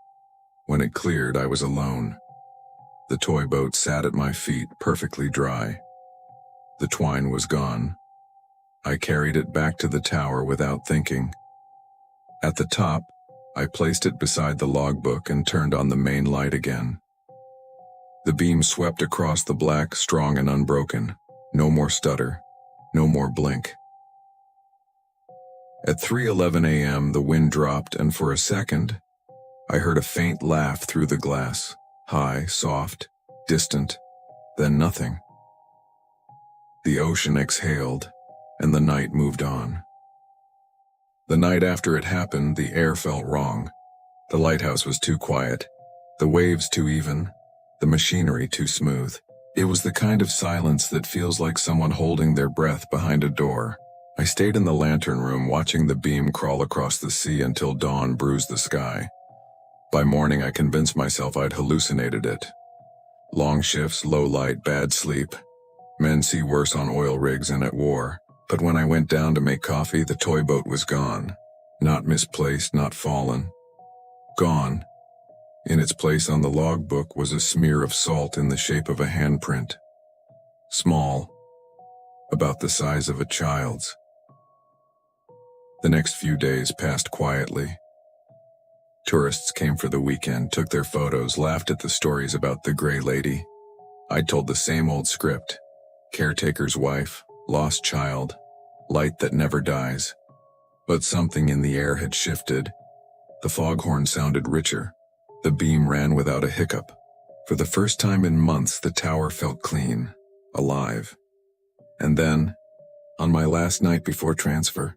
When it cleared, I was alone. The toy boat sat at my feet, perfectly dry. The twine was gone. I carried it back to the tower without thinking. At the top, I placed it beside the logbook and turned on the main light again. The beam swept across the black, strong and unbroken. No more stutter. No more blink. At 3:11 a.m., the wind dropped, and for a second, I heard a faint laugh through the glass. High, soft, distant, then nothing. The ocean exhaled, and the night moved on. The night after it happened, the air felt wrong. The lighthouse was too quiet, the waves too even, the machinery too smooth. It was the kind of silence that feels like someone holding their breath behind a door. I stayed in the lantern room watching the beam crawl across the sea until dawn bruised the sky. By morning, I convinced myself I'd hallucinated it. Long shifts, low light, bad sleep. Men see worse on oil rigs and at war. But when I went down to make coffee, the toy boat was gone. Not misplaced, not fallen. Gone. In its place on the logbook was a smear of salt in the shape of a handprint. Small. About the size of a child's. The next few days passed quietly. Tourists came for the weekend, took their photos, laughed at the stories about the gray lady. I told the same old script. Caretaker's wife, lost child, light that never dies. But something in the air had shifted. The foghorn sounded richer. The beam ran without a hiccup. For the first time in months, the tower felt clean, alive. And then, on my last night before transfer,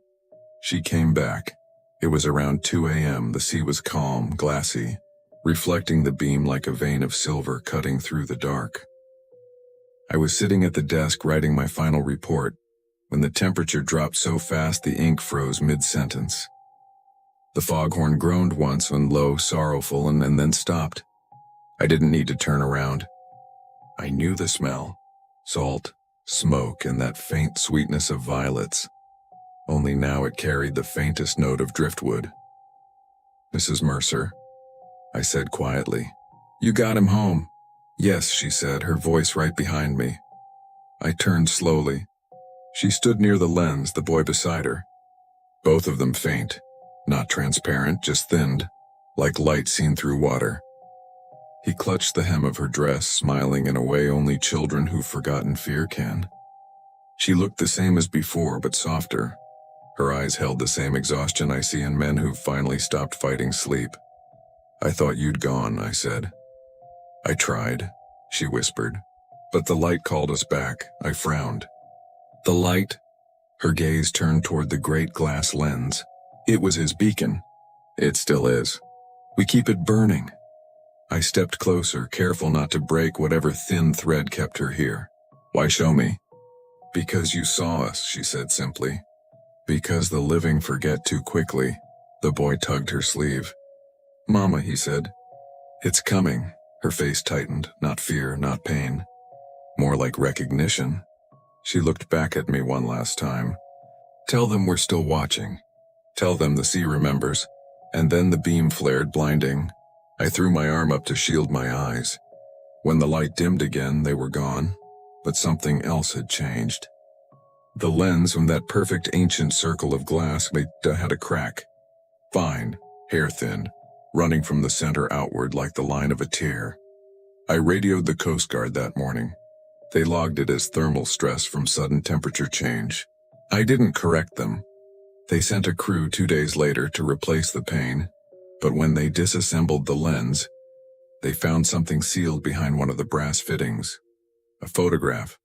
she came back. It was around 2 a.m. The sea was calm, glassy, reflecting the beam like a vein of silver cutting through the dark. I was sitting at the desk writing my final report when the temperature dropped so fast the ink froze mid-sentence. The foghorn groaned once, and low, sorrowful, and then stopped. I didn't need to turn around. I knew the smell. Salt, smoke, and that faint sweetness of violets. Only now it carried the faintest note of driftwood. "Mrs. Mercer," I said quietly. "You got him home." "Yes," she said, her voice right behind me. I turned slowly. She stood near the lens, the boy beside her. Both of them faint. Not transparent, just thinned, like light seen through water. He clutched the hem of her dress, smiling in a way only children who've forgotten fear can. She looked the same as before, but softer. Her eyes held the same exhaustion I see in men who've finally stopped fighting sleep. "I thought you'd gone," I said. "I tried," she whispered. "But the light called us back." I frowned. "The light?" Her gaze turned toward the great glass lens. "It was his beacon. It still is. We keep it burning." I stepped closer, careful not to break whatever thin thread kept her here. "Why show me?" "Because you saw us," she said simply. "Because the living forget too quickly." The boy tugged her sleeve. "Mama," he said. "It's coming." Her face tightened, not fear, not pain. More like recognition. She looked back at me one last time. "Tell them we're still watching. Tell them the sea remembers." And then the beam flared, blinding. I threw my arm up to shield my eyes. When the light dimmed again, they were gone, but something else had changed. The lens from that perfect ancient circle of glass had a crack. Fine, hair-thin, running from the center outward like the line of a tear. I radioed the Coast Guard that morning. They logged it as thermal stress from sudden temperature change. I didn't correct them. They sent a crew 2 days later to replace the pane, but when they disassembled the lens, they found something sealed behind one of the brass fittings. A photograph.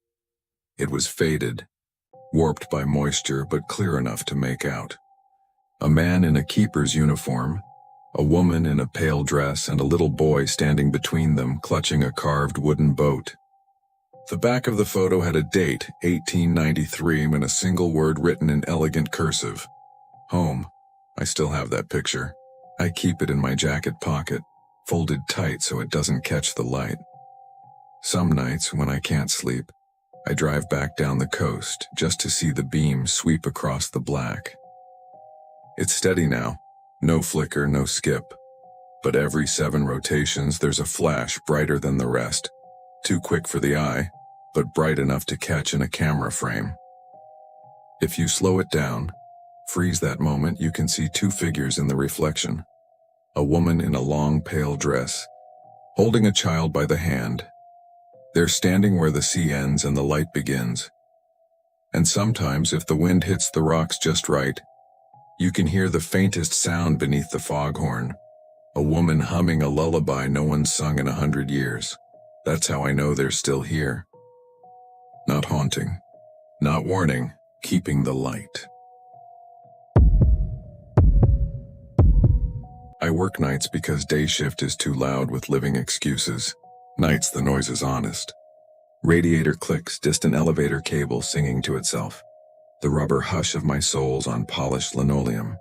It was faded, warped by moisture but clear enough to make out. A man in a keeper's uniform, A woman in a pale dress and a little boy standing between them, clutching a carved wooden boat. The back of the photo had a date, 1893, and a single word written in elegant cursive. Home. I still have that picture. I keep it in my jacket pocket, folded tight so it doesn't catch the light. Some nights, when I can't sleep, I drive back down the coast just to see the beam sweep across the black. It's steady now. No flicker, no skip. But every 7 rotations there's a flash brighter than the rest. Too quick for the eye, but bright enough to catch in a camera frame. If you slow it down, freeze that moment, you can see 2 figures in the reflection. A woman in a long pale dress, holding a child by the hand. They're standing where the sea ends and the light begins. And sometimes, if the wind hits the rocks just right, you can hear the faintest sound beneath the foghorn. A woman humming a lullaby no one's sung in 100 years. That's how I know they're still here. Not haunting, not warning, keeping the light. I work nights because day shift is too loud with living excuses. Nights the noise is honest. Radiator clicks, distant elevator cable singing to itself. The rubber hush of my soles on polished linoleum.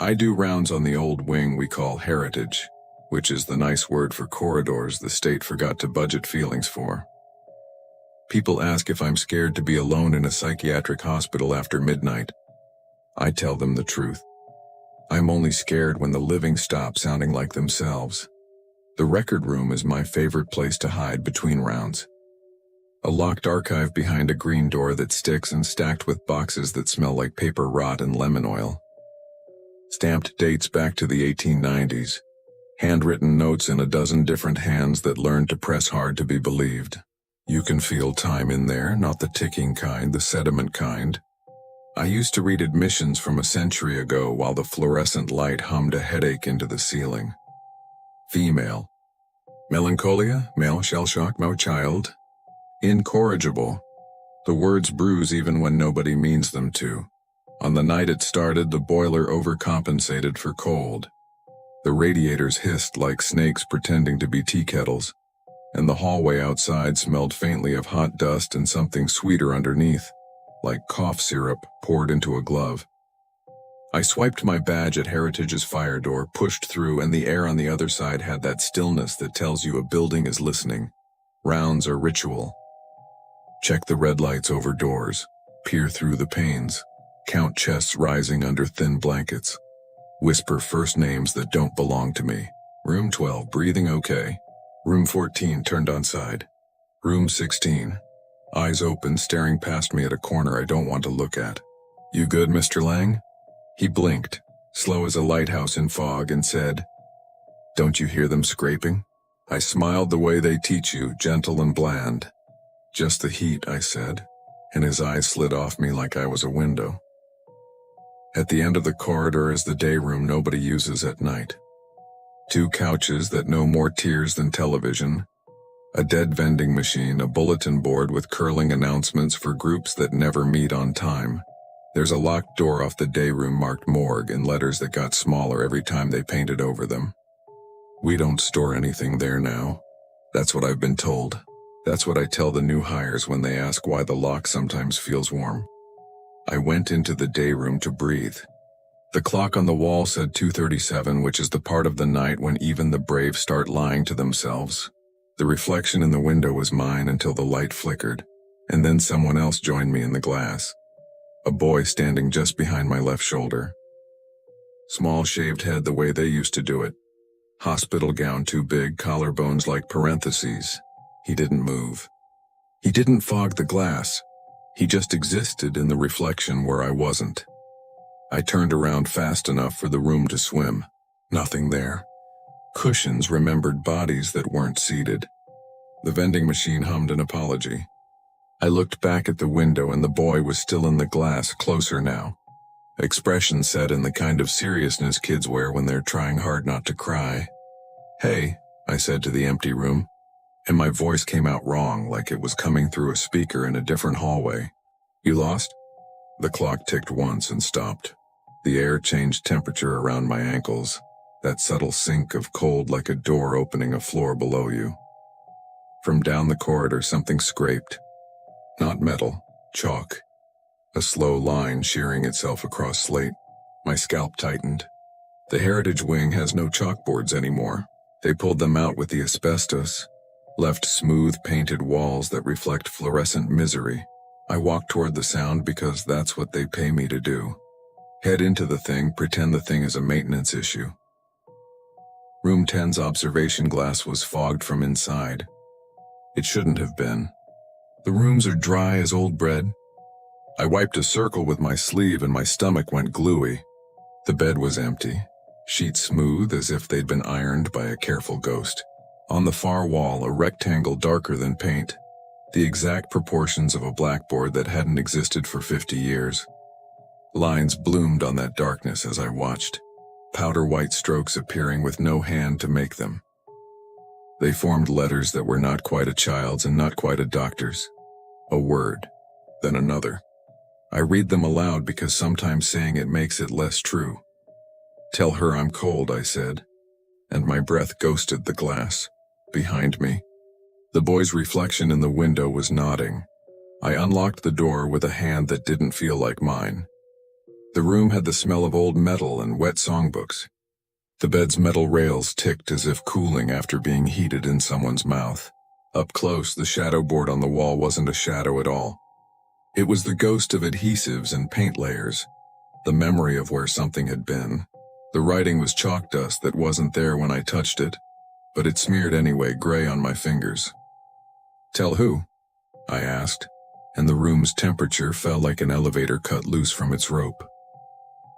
I do rounds on the old wing we call heritage, which is the nice word for corridors the state forgot to budget feelings for. People ask if I'm scared to be alone in a psychiatric hospital after midnight. I tell them the truth. I'm only scared when the living stop sounding like themselves. The record room is my favorite place to hide between rounds. A locked archive behind a green door that sticks and stacked with boxes that smell like paper rot and lemon oil. Stamped dates back to the 1890s. Handwritten notes in a dozen different hands that learned to press hard to be believed. You can feel time in there, not the ticking kind, the sediment kind. I used to read admissions from a century ago while the fluorescent light hummed a headache into the ceiling. Female. Melancholia, male shell shock, no child. Incorrigible. The words bruise even when nobody means them to. On the night it started, the boiler overcompensated for cold. The radiators hissed like snakes pretending to be tea kettles, and the hallway outside smelled faintly of hot dust and something sweeter underneath, like cough syrup poured into a glove. I swiped my badge at Heritage's fire door, pushed through, and the air on the other side had that stillness that tells you a building is listening. Rounds are ritual. Check the red lights over doors, peer through the panes, count chests rising under thin blankets, whisper first names that don't belong to me. Room 12, breathing okay. Room 14, turned on side. Room 16, eyes open, staring past me at a corner I don't want to look at. You good, Mr. Lang? He blinked, slow as a lighthouse in fog, and said, "Don't you hear them scraping?" I smiled the way they teach you, gentle and bland. "Just the heat," I said, and his eyes slid off me like I was a window. At the end of the corridor is the day room nobody uses at night. 2 couches that know more tears than television, a dead vending machine, a bulletin board with curling announcements for groups that never meet on time. There's a locked door off the day room marked morgue in letters that got smaller every time they painted over them. We don't store anything there now. That's what I've been told. That's what I tell the new hires when they ask why the lock sometimes feels warm. I went into the day room to breathe. The clock on the wall said 2:37, which is the part of the night when even the brave start lying to themselves. The reflection in the window was mine until the light flickered, and then someone else joined me in the glass. A boy standing just behind my left shoulder. Small shaved head the way they used to do it. Hospital gown too big, collarbones like parentheses. He didn't move. He didn't fog the glass. He just existed in the reflection where I wasn't. I turned around fast enough for the room to swim. Nothing there. Cushions remembered bodies that weren't seated. The vending machine hummed an apology. I looked back at the window and the boy was still in the glass, closer now. Expression set in the kind of seriousness kids wear when they're trying hard not to cry. "Hey," I said to the empty room, and my voice came out wrong, like it was coming through a speaker in a different hallway. "You lost?" The clock ticked once and stopped. The air changed temperature around my ankles. that subtle sink of cold like a door opening a floor below you. From down the corridor something scraped. Not metal, chalk. A slow line shearing itself across slate. My scalp tightened. The Heritage Wing has no chalkboards anymore. They pulled them out with the asbestos, left smooth painted walls that reflect fluorescent misery. I walk toward the sound because that's what they pay me to do. Head into the thing, pretend the thing is a maintenance issue. Room 10's observation glass was fogged from inside. It shouldn't have been. The rooms are dry as old bread. I wiped a circle with my sleeve and my stomach went gluey. The bed was empty, sheets smooth as if they'd been ironed by a careful ghost. On the far wall, a rectangle darker than paint, the exact proportions of a blackboard that hadn't existed for 50 years. Lines bloomed on that darkness as I watched, powder white strokes appearing with no hand to make them. They formed letters that were not quite a child's and not quite a doctor's. A word, then another. I read them aloud because sometimes saying it makes it less true. "Tell her I'm cold," I said, and my breath ghosted the glass. Behind me, the boy's reflection in the window was nodding. I unlocked the door with a hand that didn't feel like mine. The room had the smell of old metal and wet songbooks. The bed's metal rails ticked as if cooling after being heated in someone's mouth. Up close, the shadow board on the wall wasn't a shadow at all. It was the ghost of adhesives and paint layers, the memory of where something had been. The writing was chalk dust that wasn't there when I touched it, but it smeared anyway, gray on my fingers. "Tell who?" I asked, and the room's temperature felt like an elevator cut loose from its rope.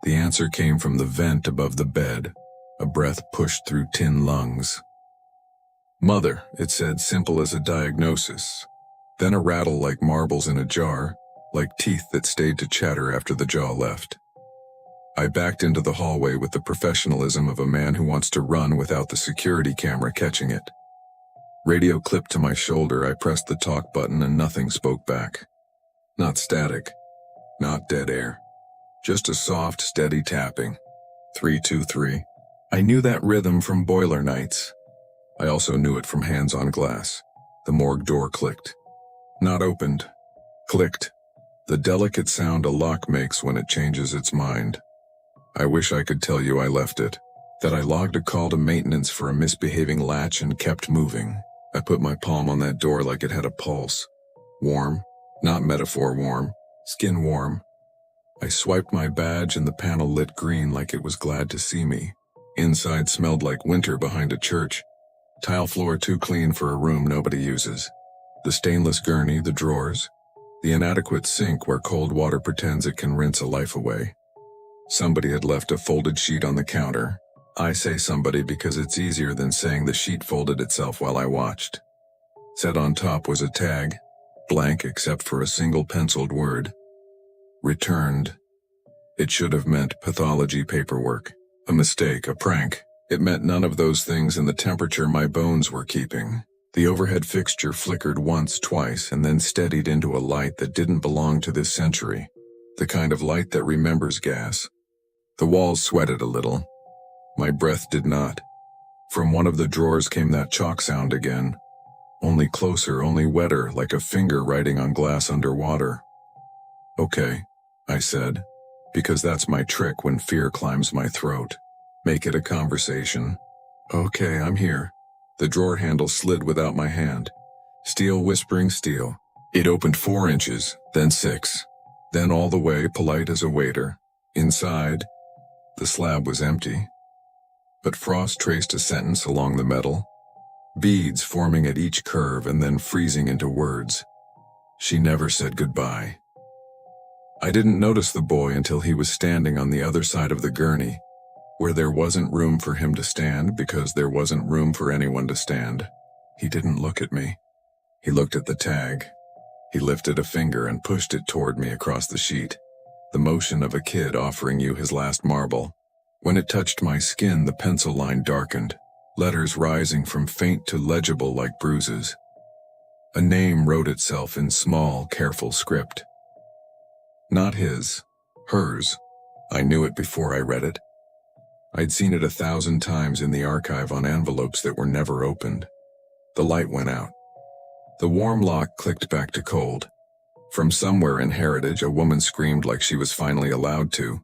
The answer came from the vent above the bed, a breath pushed through tin lungs. "Mother," it said, simple as a diagnosis. Then a rattle like marbles in a jar, like teeth that stayed to chatter after the jaw left. I backed into the hallway with the professionalism of a man who wants to run without the security camera catching it. Radio clipped to my shoulder. I pressed the talk button and nothing spoke back. Not static, not dead air. Just a soft, steady tapping. 323. I knew that rhythm from boiler nights. I also knew it from hands on glass. The morgue door clicked. Not opened. Clicked. The delicate sound a lock makes when it changes its mind. I wish I could tell you I left it, that I logged a call to maintenance for a misbehaving latch and kept moving. I put my palm on that door like it had a pulse. Warm, not metaphor warm, skin warm. I swiped my badge and the panel lit green like it was glad to see me. Inside smelled like winter behind a church. Tile floor too clean for a room nobody uses. The stainless gurney, the drawers. The inadequate sink where cold water pretends it can rinse a life away. Somebody had left a folded sheet on the counter. I say somebody because it's easier than saying the sheet folded itself while I watched. Set on top was a tag, blank except for a single penciled word. Returned. It should have meant pathology paperwork. A mistake, a prank. It meant none of those things in the temperature my bones were keeping. The overhead fixture flickered once, twice, and then steadied into a light that didn't belong to this century. The kind of light that remembers gas. The walls sweated a little. My breath did not. From one of the drawers came that chalk sound again. Only closer, only wetter, like a finger writing on glass underwater. "Okay," I said, because that's my trick when fear climbs my throat. Make it a conversation. "Okay, I'm here." The drawer handle slid without my hand. Steel whispering steel. It opened 4 inches, then 6. Then all the way, polite as a waiter. Inside, the slab was empty. But frost traced a sentence along the metal. Beads forming at each curve and then freezing into words. She never said goodbye. I didn't notice the boy until he was standing on the other side of the gurney, where there wasn't room for him to stand because there wasn't room for anyone to stand. He didn't look at me. He looked at the tag. He lifted a finger and pushed it toward me across the sheet. The motion of a kid offering you his last marble. When it touched my skin, the pencil line darkened, letters rising from faint to legible like bruises. A name wrote itself in small, careful script. Not his, hers. I knew it before I read it. I'd seen it 1,000 times in the archive on envelopes that were never opened. The light went out. The warm lock clicked back to cold. From somewhere in Heritage, a woman screamed like she was finally allowed to.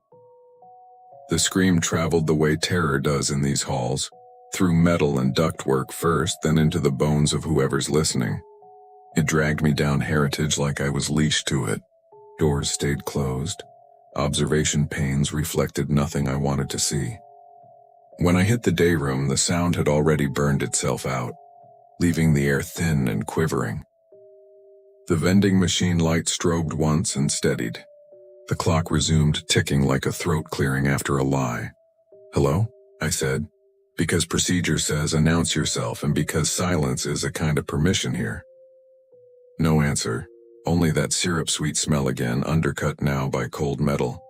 The scream traveled the way terror does in these halls, through metal and ductwork first, then into the bones of whoever's listening. It dragged me down Heritage like I was leashed to it. Doors stayed closed. Observation panes reflected nothing I wanted to see. When I hit the day room, the sound had already burned itself out, leaving the air thin and quivering. The vending machine light strobed once and steadied. The clock resumed ticking like a throat clearing after a lie. "Hello?" I said, because procedure says announce yourself and because silence is a kind of permission here. No answer, only that syrup-sweet smell again, undercut now by cold metal.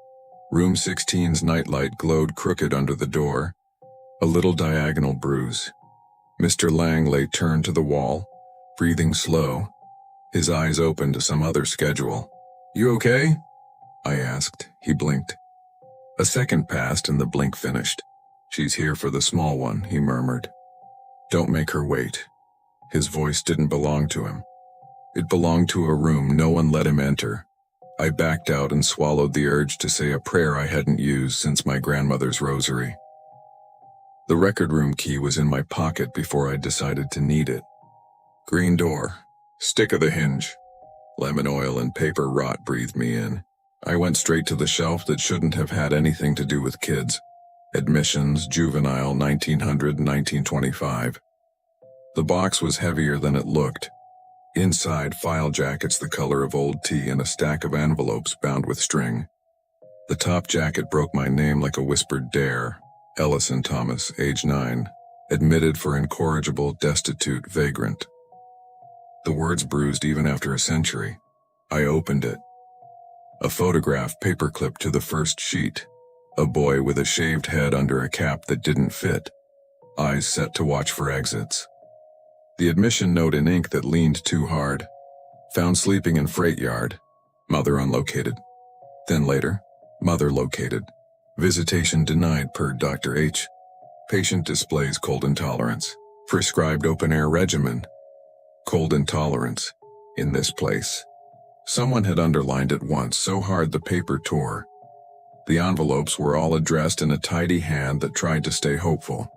Room 16's nightlight glowed crooked under the door, a little diagonal bruise. Mr. Lang lay turned to the wall, breathing slow, his eyes open to some other schedule. "You okay?" I asked. He blinked. A second passed and the blink finished. "She's here for the small one," he murmured. "Don't make her wait." His voice didn't belong to him. It belonged to a room no one let him enter. I backed out and swallowed the urge to say a prayer I hadn't used since my grandmother's rosary. The record room key was in my pocket before I decided to need it. Green door. Stick of the hinge. Lemon oil and paper rot breathed me in. I went straight to the shelf that shouldn't have had anything to do with kids. Admissions, juvenile, 1900-1925. The box was heavier than it looked. Inside, file jackets the color of old tea and a stack of envelopes bound with string. The top jacket broke my name like a whispered dare. Ellison Thomas, age 9. Admitted for incorrigible, destitute, vagrant. The words bruised even after a century. I opened it. A photograph paperclipped to the first sheet. A boy with a shaved head under a cap that didn't fit. Eyes set to watch for exits. The admission note in ink that leaned too hard. Found sleeping in freight yard. Mother unlocated. Then later, mother located. Visitation denied per Dr. H. Patient displays cold intolerance. Prescribed open-air regimen. Cold intolerance. In this place. Someone had underlined it once so hard the paper tore. The envelopes were all addressed in a tidy hand that tried to stay hopeful.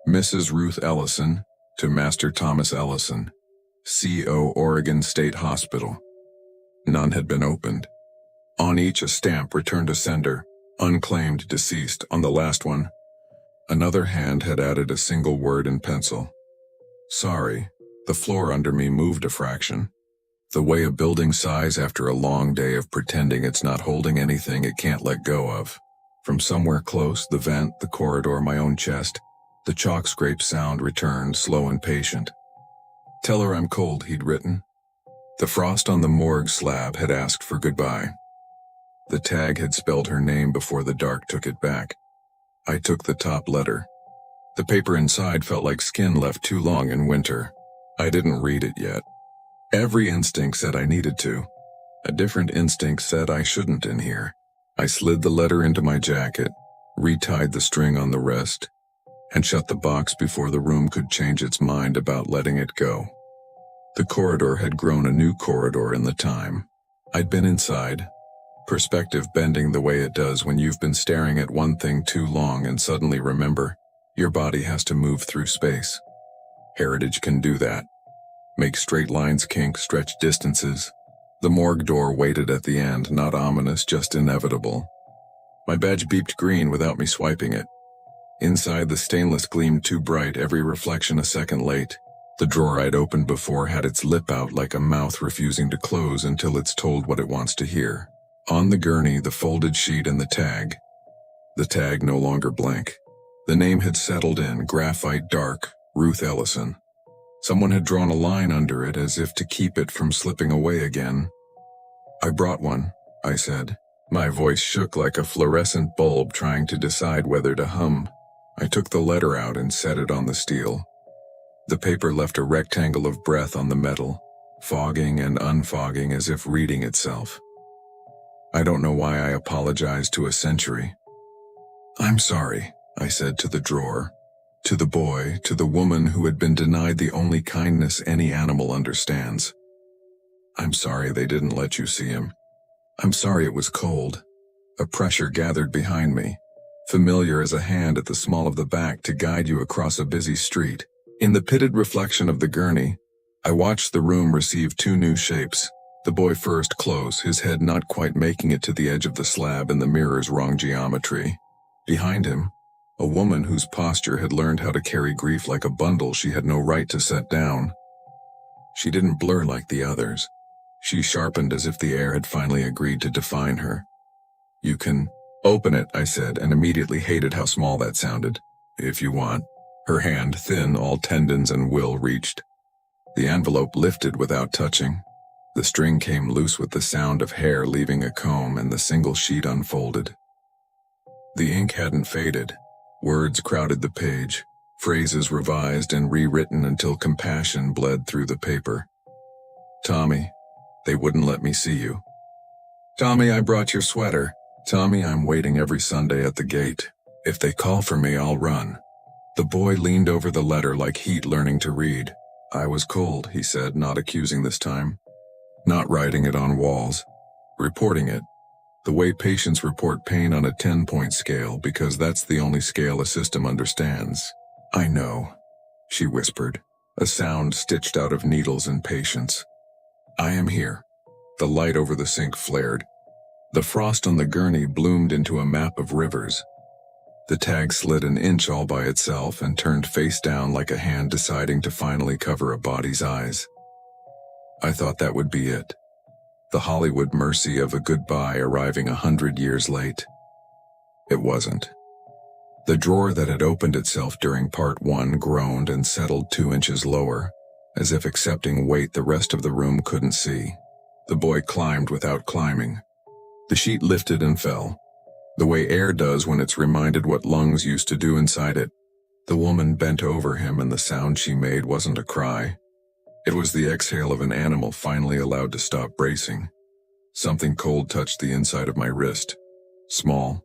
Mrs. Ruth Ellison to Master Thomas Ellison, CO Oregon State Hospital. None had been opened. On each a stamp returned to sender, unclaimed deceased on the last one. Another hand had added a single word in pencil. Sorry, the floor under me moved a fraction. The way a building sighs after a long day of pretending it's not holding anything it can't let go of. From somewhere close, the vent, the corridor, my own chest, the chalk scrape sound returned, slow and patient. Tell her I'm cold, he'd written. The frost on the morgue slab had asked for goodbye. The tag had spelled her name before the dark took it back. I took the top letter. The paper inside felt like skin left too long in winter. I didn't read it yet. Every instinct said I needed to. A different instinct said I shouldn't in here. I slid the letter into my jacket, retied the string on the wrist, and shut the box before the room could change its mind about letting it go. The corridor had grown a new corridor in the time. I'd been inside, perspective bending the way it does when you've been staring at one thing too long and suddenly remember, your body has to move through space. Heritage can do that. Make straight lines kink, stretch distances. The morgue door waited at the end, not ominous, just inevitable. My badge beeped green without me swiping it. Inside, the stainless gleamed too bright, every reflection a second late. The drawer I'd opened before had its lip out like a mouth refusing to close until it's told what it wants to hear. On the gurney, the folded sheet and the tag. The tag no longer blank. The name had settled in, graphite dark, Ruth Ellison. Someone had drawn a line under it as if to keep it from slipping away again. I brought one, I said. My voice shook like a fluorescent bulb trying to decide whether to hum. I took the letter out and set it on the steel. The paper left a rectangle of breath on the metal, fogging and unfogging as if reading itself. I don't know why I apologized to a century. I'm sorry, I said to the drawer, to the boy, to the woman who had been denied the only kindness any animal understands. I'm sorry they didn't let you see him. I'm sorry it was cold. A pressure gathered behind me, familiar as a hand at the small of the back to guide you across a busy street. In the pitted reflection of the gurney, I watched the room receive two new shapes. The boy first close, his head not quite making it to the edge of the slab in the mirror's wrong geometry. Behind him, a woman whose posture had learned how to carry grief like a bundle she had no right to set down. She didn't blur like the others. She sharpened as if the air had finally agreed to define her. You can open it, I said, and immediately hated how small that sounded. If you want. Her hand, thin, all tendons and will, reached. The envelope lifted without touching. The string came loose with the sound of hair leaving a comb, and the single sheet unfolded. The ink hadn't faded. Words crowded the page, phrases revised and rewritten until compassion bled through the paper. Tommy, they wouldn't let me see you. Tommy, I brought your sweater. Tommy, I'm waiting every Sunday at the gate. If they call for me, I'll run. The boy leaned over the letter like heat learning to read. I was cold, he said, not accusing this time. Not writing it on walls. Reporting it. The way patients report pain on a 10-point scale, because that's the only scale a system understands. I know, she whispered, a sound stitched out of needles and patience. I am here. The light over the sink flared. The frost on the gurney bloomed into a map of rivers. The tag slid an inch all by itself and turned face down like a hand deciding to finally cover a body's eyes. I thought that would be it. The Hollywood mercy of a goodbye arriving 100 years late. It wasn't. The drawer that had opened itself during part 1 groaned and settled 2 inches lower, as if accepting weight the rest of the room couldn't see. The boy climbed without climbing. The sheet lifted and fell, the way air does when it's reminded what lungs used to do inside it. The woman bent over him, and the sound she made wasn't a cry. It was the exhale of an animal finally allowed to stop bracing. Something cold touched the inside of my wrist. Small.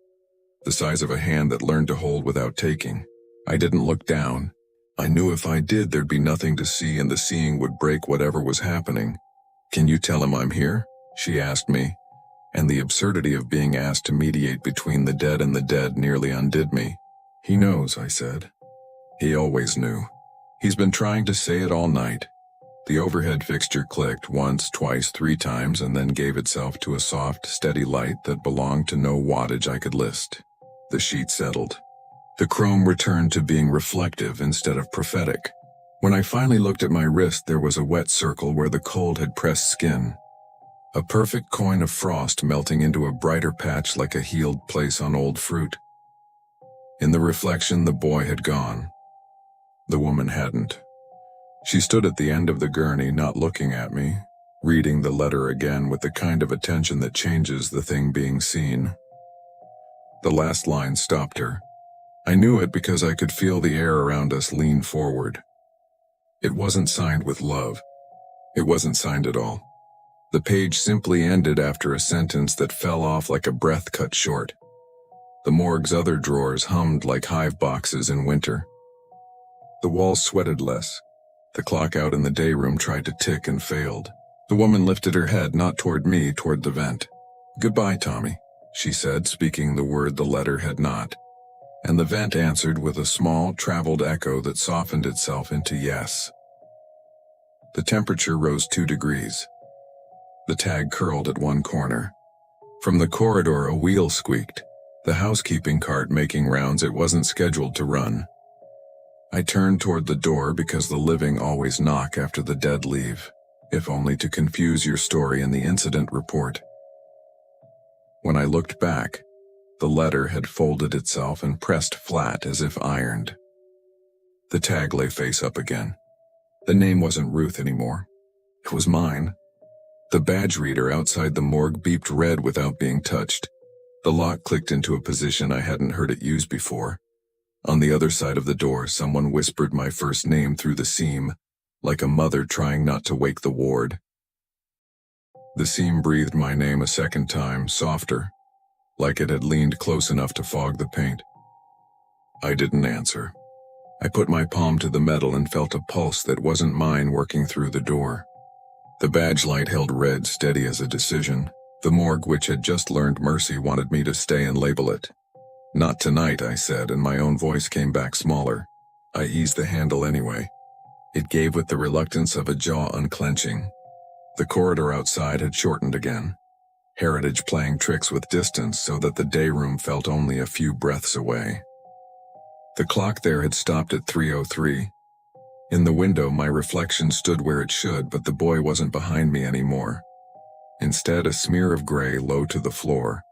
The size of a hand that learned to hold without taking. I didn't look down. I knew if I did, there'd be nothing to see, and the seeing would break whatever was happening. Can you tell him I'm here? She asked me, and the absurdity of being asked to mediate between the dead and the dead nearly undid me. He knows, I said. He always knew. He's been trying to say it all night. The overhead fixture clicked once, twice, 3 times, and then gave itself to a soft, steady light that belonged to no wattage I could list. The sheet settled. The chrome returned to being reflective instead of prophetic. When I finally looked at my wrist, there was a wet circle where the cold had pressed skin. A perfect coin of frost melting into a brighter patch like a healed place on old fruit. In the reflection, the boy had gone. The woman hadn't. She stood at the end of the gurney, not looking at me, reading the letter again with the kind of attention that changes the thing being seen. The last line stopped her. I knew it because I could feel the air around us lean forward. It wasn't signed with love. It wasn't signed at all. The page simply ended after a sentence that fell off like a breath cut short. The morgue's other drawers hummed like hive boxes in winter. The walls sweated less. The clock out in the day room tried to tick and failed. The woman lifted her head, not toward me, toward the vent. Goodbye, Tommy, she said, speaking the word the letter had not. And the vent answered with a small, traveled echo that softened itself into yes. The temperature rose 2 degrees. The tag curled at one corner. From the corridor, a wheel squeaked, the housekeeping cart making rounds it wasn't scheduled to run. I turned toward the door because the living always knock after the dead leave, if only to confuse your story in the incident report. When I looked back, the letter had folded itself and pressed flat as if ironed. The tag lay face up again. The name wasn't Ruth anymore. It was mine. The badge reader outside the morgue beeped red without being touched. The lock clicked into a position I hadn't heard it used before. On the other side of the door, someone whispered my first name through the seam, like a mother trying not to wake the ward. The seam breathed my name a second time, softer, like it had leaned close enough to fog the paint. I didn't answer. I put my palm to the metal and felt a pulse that wasn't mine working through the door. The badge light held red, steady as a decision. The morgue, which had just learned mercy, wanted me to stay and label it. "Not tonight," I said, and my own voice came back smaller. I eased the handle anyway. It gave with the reluctance of a jaw unclenching. The corridor outside had shortened again. Heritage playing tricks with distance so that the day room felt only a few breaths away. The clock there had stopped at 3:03. In the window, my reflection stood where it should, but the boy wasn't behind me anymore. Instead, a smear of gray low to the floor,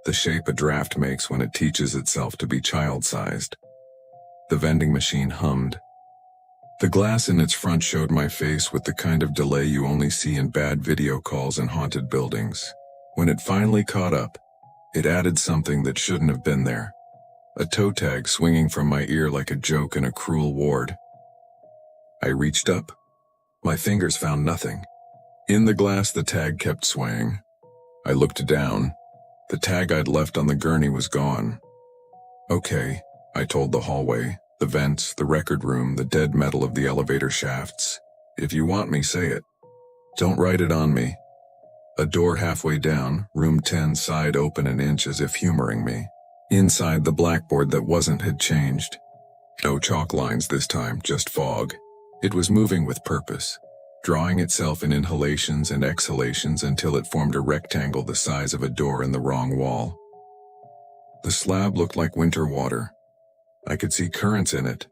the shape a draft makes when it teaches itself to be child-sized. The vending machine hummed. The glass in its front showed my face with the kind of delay you only see in bad video calls in haunted buildings. When it finally caught up, it added something that shouldn't have been there. A toe tag swinging from my ear like a joke in a cruel ward. I reached up. My fingers found nothing. In the glass, the tag kept swaying. I looked down. The tag I'd left on the gurney was gone. "Okay," I told the hallway, the vents, the record room, the dead metal of the elevator shafts. "If you want me, say it. Don't write it on me." A door halfway down, room 10, sighed open an inch as if humoring me. Inside, the blackboard that wasn't had changed. No chalk lines this time, just fog. It was moving with purpose, drawing itself in inhalations and exhalations until it formed a rectangle the size of a door in the wrong wall. The slab looked like winter water. I could see currents in it.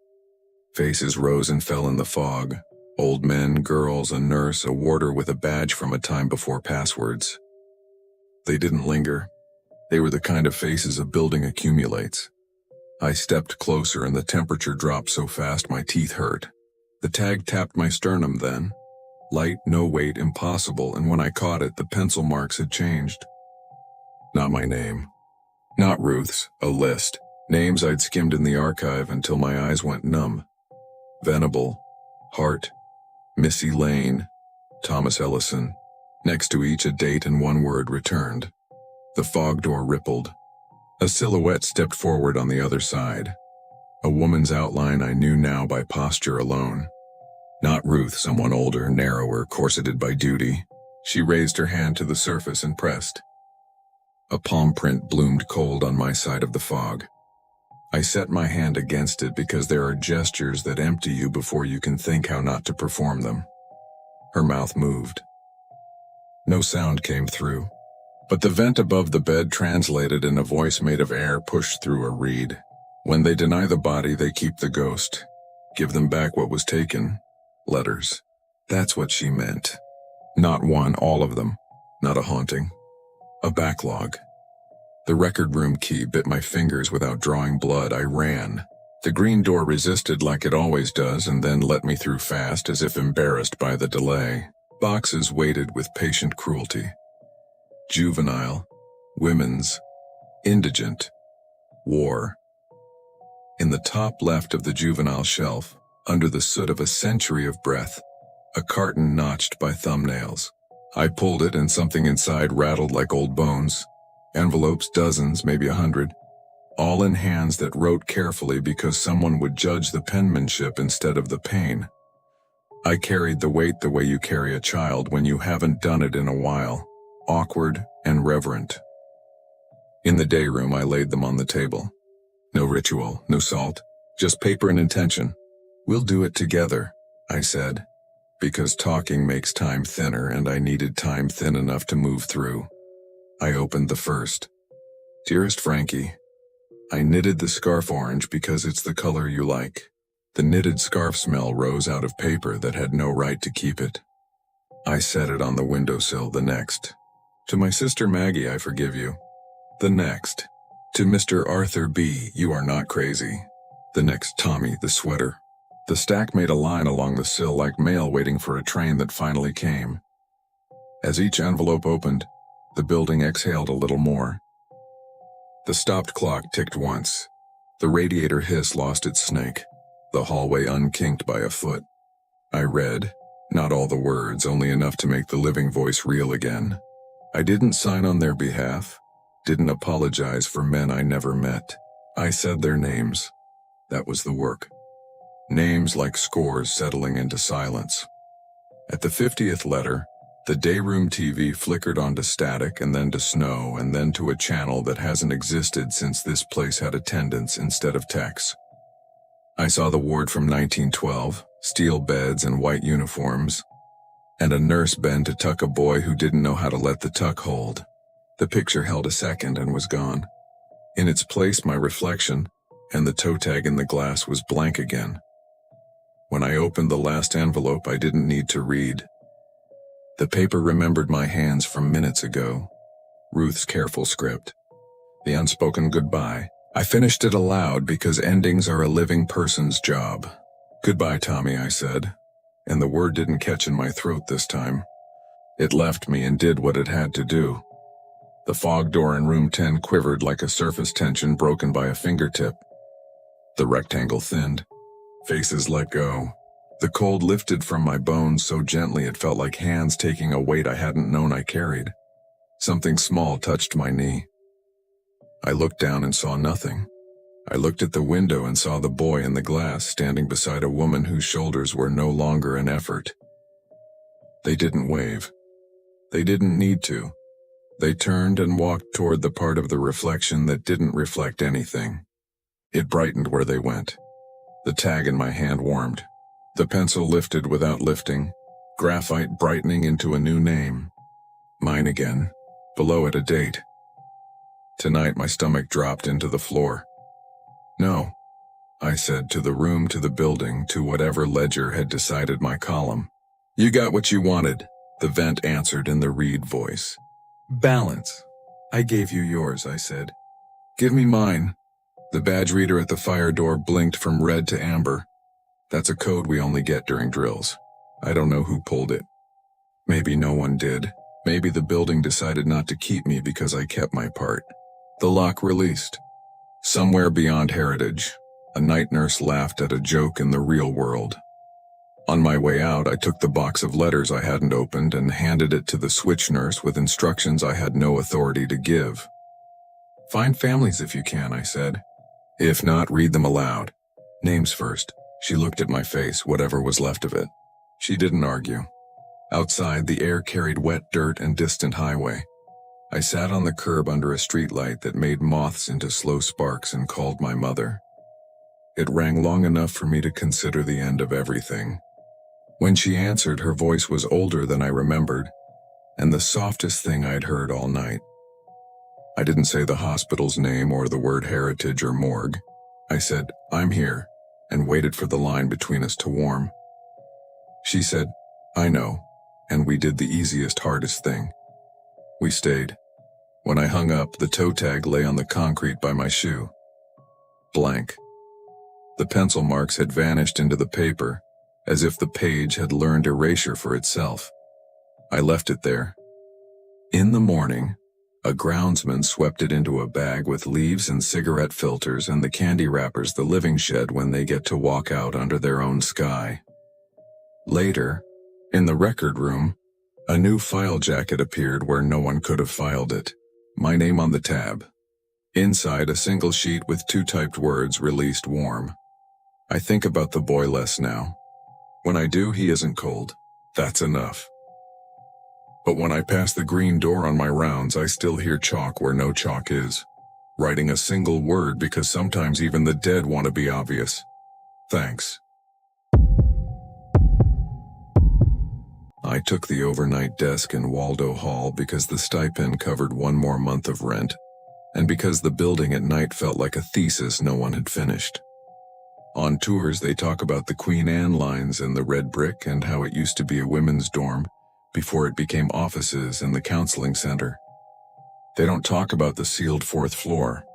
Faces rose and fell in the fog. Old men, girls, a nurse, a warder with a badge from a time before passwords. They didn't linger. They were the kind of faces a building accumulates. I stepped closer and the temperature dropped so fast my teeth hurt. The tag tapped my sternum then. Light, no weight, impossible, and when I caught it, the pencil marks had changed. Not my name. Not Ruth's, a list. Names I'd skimmed in the archive until my eyes went numb. Venable, Hart, Missy Lane, Thomas Ellison. Next to each a date and one word returned. The fog door rippled. A silhouette stepped forward on the other side. A woman's outline I knew now by posture alone. Not Ruth, someone older, narrower, corseted by duty. She raised her hand to the surface and pressed. A palm print bloomed cold on my side of the fog. I set my hand against it because there are gestures that empty you before you can think how not to perform them. Her mouth moved. No sound came through, but the vent above the bed translated in a voice made of air pushed through a reed. "When they deny the body, they keep the ghost. Give them back what was taken. Letters." That's what she meant. Not one, all of them. Not a haunting. A backlog. The record room key bit my fingers without drawing blood. I ran. The green door resisted like it always does and then let me through fast as if embarrassed by the delay. Boxes waited with patient cruelty. Juvenile, women's, indigent, war. In the top left of the juvenile shelf, under the soot of a century of breath, a carton notched by thumbnails. I pulled it and something inside rattled like old bones. Envelopes, dozens, maybe 100. All in hands that wrote carefully because someone would judge the penmanship instead of the pain. I carried the weight the way you carry a child when you haven't done it in a while. Awkward and reverent. In the day room, I laid them on the table. No ritual, no salt, just paper and intention. "We'll do it together," I said, because talking makes time thinner and I needed time thin enough to move through. I opened the first. "Dearest Frankie, I knitted the scarf orange because it's the color you like." The knitted scarf smell rose out of paper that had no right to keep it. I set it on the windowsill. The next. "To my sister Maggie, I forgive you." The next. "To Mr. Arthur B., you are not crazy." The next. "Tommy, the sweater." The stack made a line along the sill like mail waiting for a train that finally came. As each envelope opened, the building exhaled a little more. The stopped clock ticked once. The radiator hiss lost its snake. The hallway unkinked by a foot. I read, not all the words, only enough to make the living voice real again. I didn't sign on their behalf, didn't apologize for men I never met. I said their names. That was the work. Names like scores settling into silence. At the 50th letter, the dayroom TV flickered onto static and then to snow and then to a channel that hasn't existed since this place had attendants instead of techs. I saw the ward from 1912, steel beds and white uniforms, and a nurse bend to tuck a boy who didn't know how to let the tuck hold. The picture held a second and was gone. In its place, my reflection, and the toe tag in the glass was blank again. When I opened the last envelope, I didn't need to read. The paper remembered my hands from minutes ago. Ruth's careful script. The unspoken goodbye. I finished it aloud because endings are a living person's job. "Goodbye, Tommy," I said, and the word didn't catch in my throat this time. It left me and did what it had to do. The fog door in room 10 quivered like a surface tension broken by a fingertip. The rectangle thinned. Faces let go. The cold lifted from my bones so gently it felt like hands taking a weight I hadn't known I carried. Something small touched my knee. I looked down and saw nothing. I looked at the window and saw the boy in the glass standing beside a woman whose shoulders were no longer an effort. They didn't wave. They didn't need to. They turned and walked toward the part of the reflection that didn't reflect anything. It brightened where they went. The tag in my hand warmed. The pencil lifted without lifting, graphite brightening into a new name. Mine again. Below it a date. Tonight my stomach dropped into the floor. "No," I said, to the room, to the building, to whatever ledger had decided my column. "You got what you wanted," the vent answered in the reed voice. "Balance. I gave you yours," I said. "Give me mine." The badge reader at the fire door blinked from red to amber. That's a code we only get during drills. I don't know who pulled it. Maybe no one did. Maybe the building decided not to keep me because I kept my part. The lock released. Somewhere beyond Heritage, a night nurse laughed at a joke in the real world. On my way out, I took the box of letters I hadn't opened and handed it to the switch nurse with instructions I had no authority to give. "Find families if you can," I said. "If not, read them aloud. Names first." She looked at my face, whatever was left of it. She didn't argue. Outside, the air carried wet dirt and distant highway. I sat on the curb under a streetlight that made moths into slow sparks and called my mother. It rang long enough for me to consider the end of everything. When she answered, her voice was older than I remembered, and the softest thing I'd heard all night. I didn't say the hospital's name or the word heritage or morgue. I said, "I'm here," and waited for the line between us to warm. She said, "I know," and we did the easiest, hardest thing. We stayed. When I hung up, the toe tag lay on the concrete by my shoe. Blank. The pencil marks had vanished into the paper, as if the page had learned erasure for itself. I left it there. In the morning, a groundsman swept it into a bag with leaves and cigarette filters and the candy wrappers the living shed when they get to walk out under their own sky. Later, in the record room, a new file jacket appeared where no one could have filed it. My name on the tab. Inside, a single sheet with 2 typed words, "Released warm." I think about the boy less now. When I do, he isn't cold. That's enough. But when I pass the green door on my rounds, I still hear chalk where no chalk is. Writing a single word because sometimes even the dead want to be obvious. Thanks. I took the overnight desk in Waldo Hall because the stipend covered 1 more month of rent, and because the building at night felt like a thesis no one had finished. On tours, they talk about the Queen Anne lines and the red brick and how it used to be a women's dorm before it became offices and the counseling center. They don't talk about the sealed 4th floor,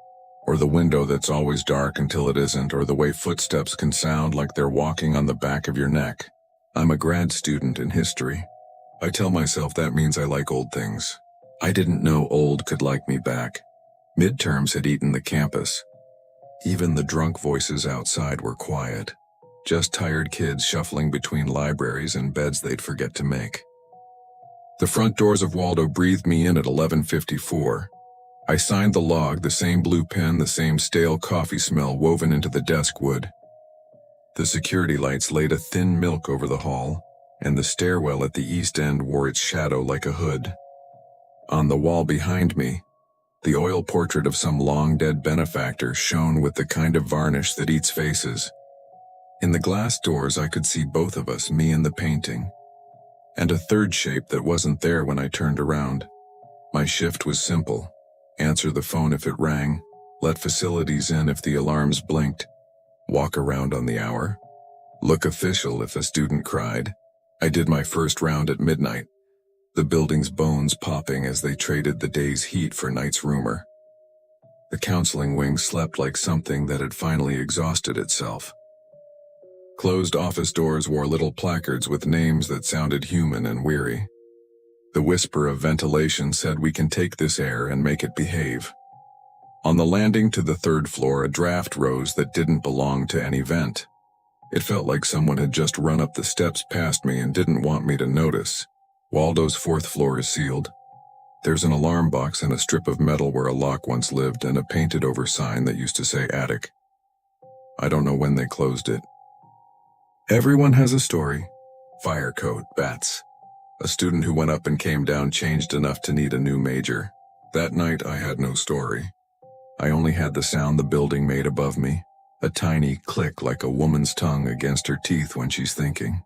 or the window that's always dark until it isn't, or the way footsteps can sound like they're walking on the back of your neck. I'm a grad student in history. I tell myself that means I like old things. I didn't know old could like me back. Midterms had eaten the campus. Even the drunk voices outside were quiet. Just tired kids shuffling between libraries and beds they'd forget to make. The front doors of Waldo breathed me in at 11:54. I signed the log, the same blue pen, the same stale coffee smell woven into the desk wood. The security lights laid a thin milk over the hall, and the stairwell at the east end wore its shadow like a hood. On the wall behind me, the oil portrait of some long-dead benefactor shone with the kind of varnish that eats faces. In the glass doors I could see both of us, me and the painting, and a third shape that wasn't there when I turned around. My shift was simple: answer the phone if it rang, let facilities in if the alarms blinked, walk around on the hour, look official if a student cried. I did my first round at midnight, the building's bones popping as they traded the day's heat for night's rumor. The counseling wing slept like something that had finally exhausted itself. Closed office doors wore little placards with names that sounded human and weary. The whisper of ventilation said, "We can take this air and make it behave." On the landing to the third floor, a draft rose that didn't belong to any vent. It felt like someone had just run up the steps past me and didn't want me to notice. Waldo's fourth floor is sealed. There's an alarm box and a strip of metal where a lock once lived and a painted-over sign that used to say attic. I don't know when they closed it. Everyone has a story. Fire code, bats. A student who went up and came down changed enough to need a new major. That night I had no story. I only had the sound the building made above me, a tiny click like a woman's tongue against her teeth when she's thinking.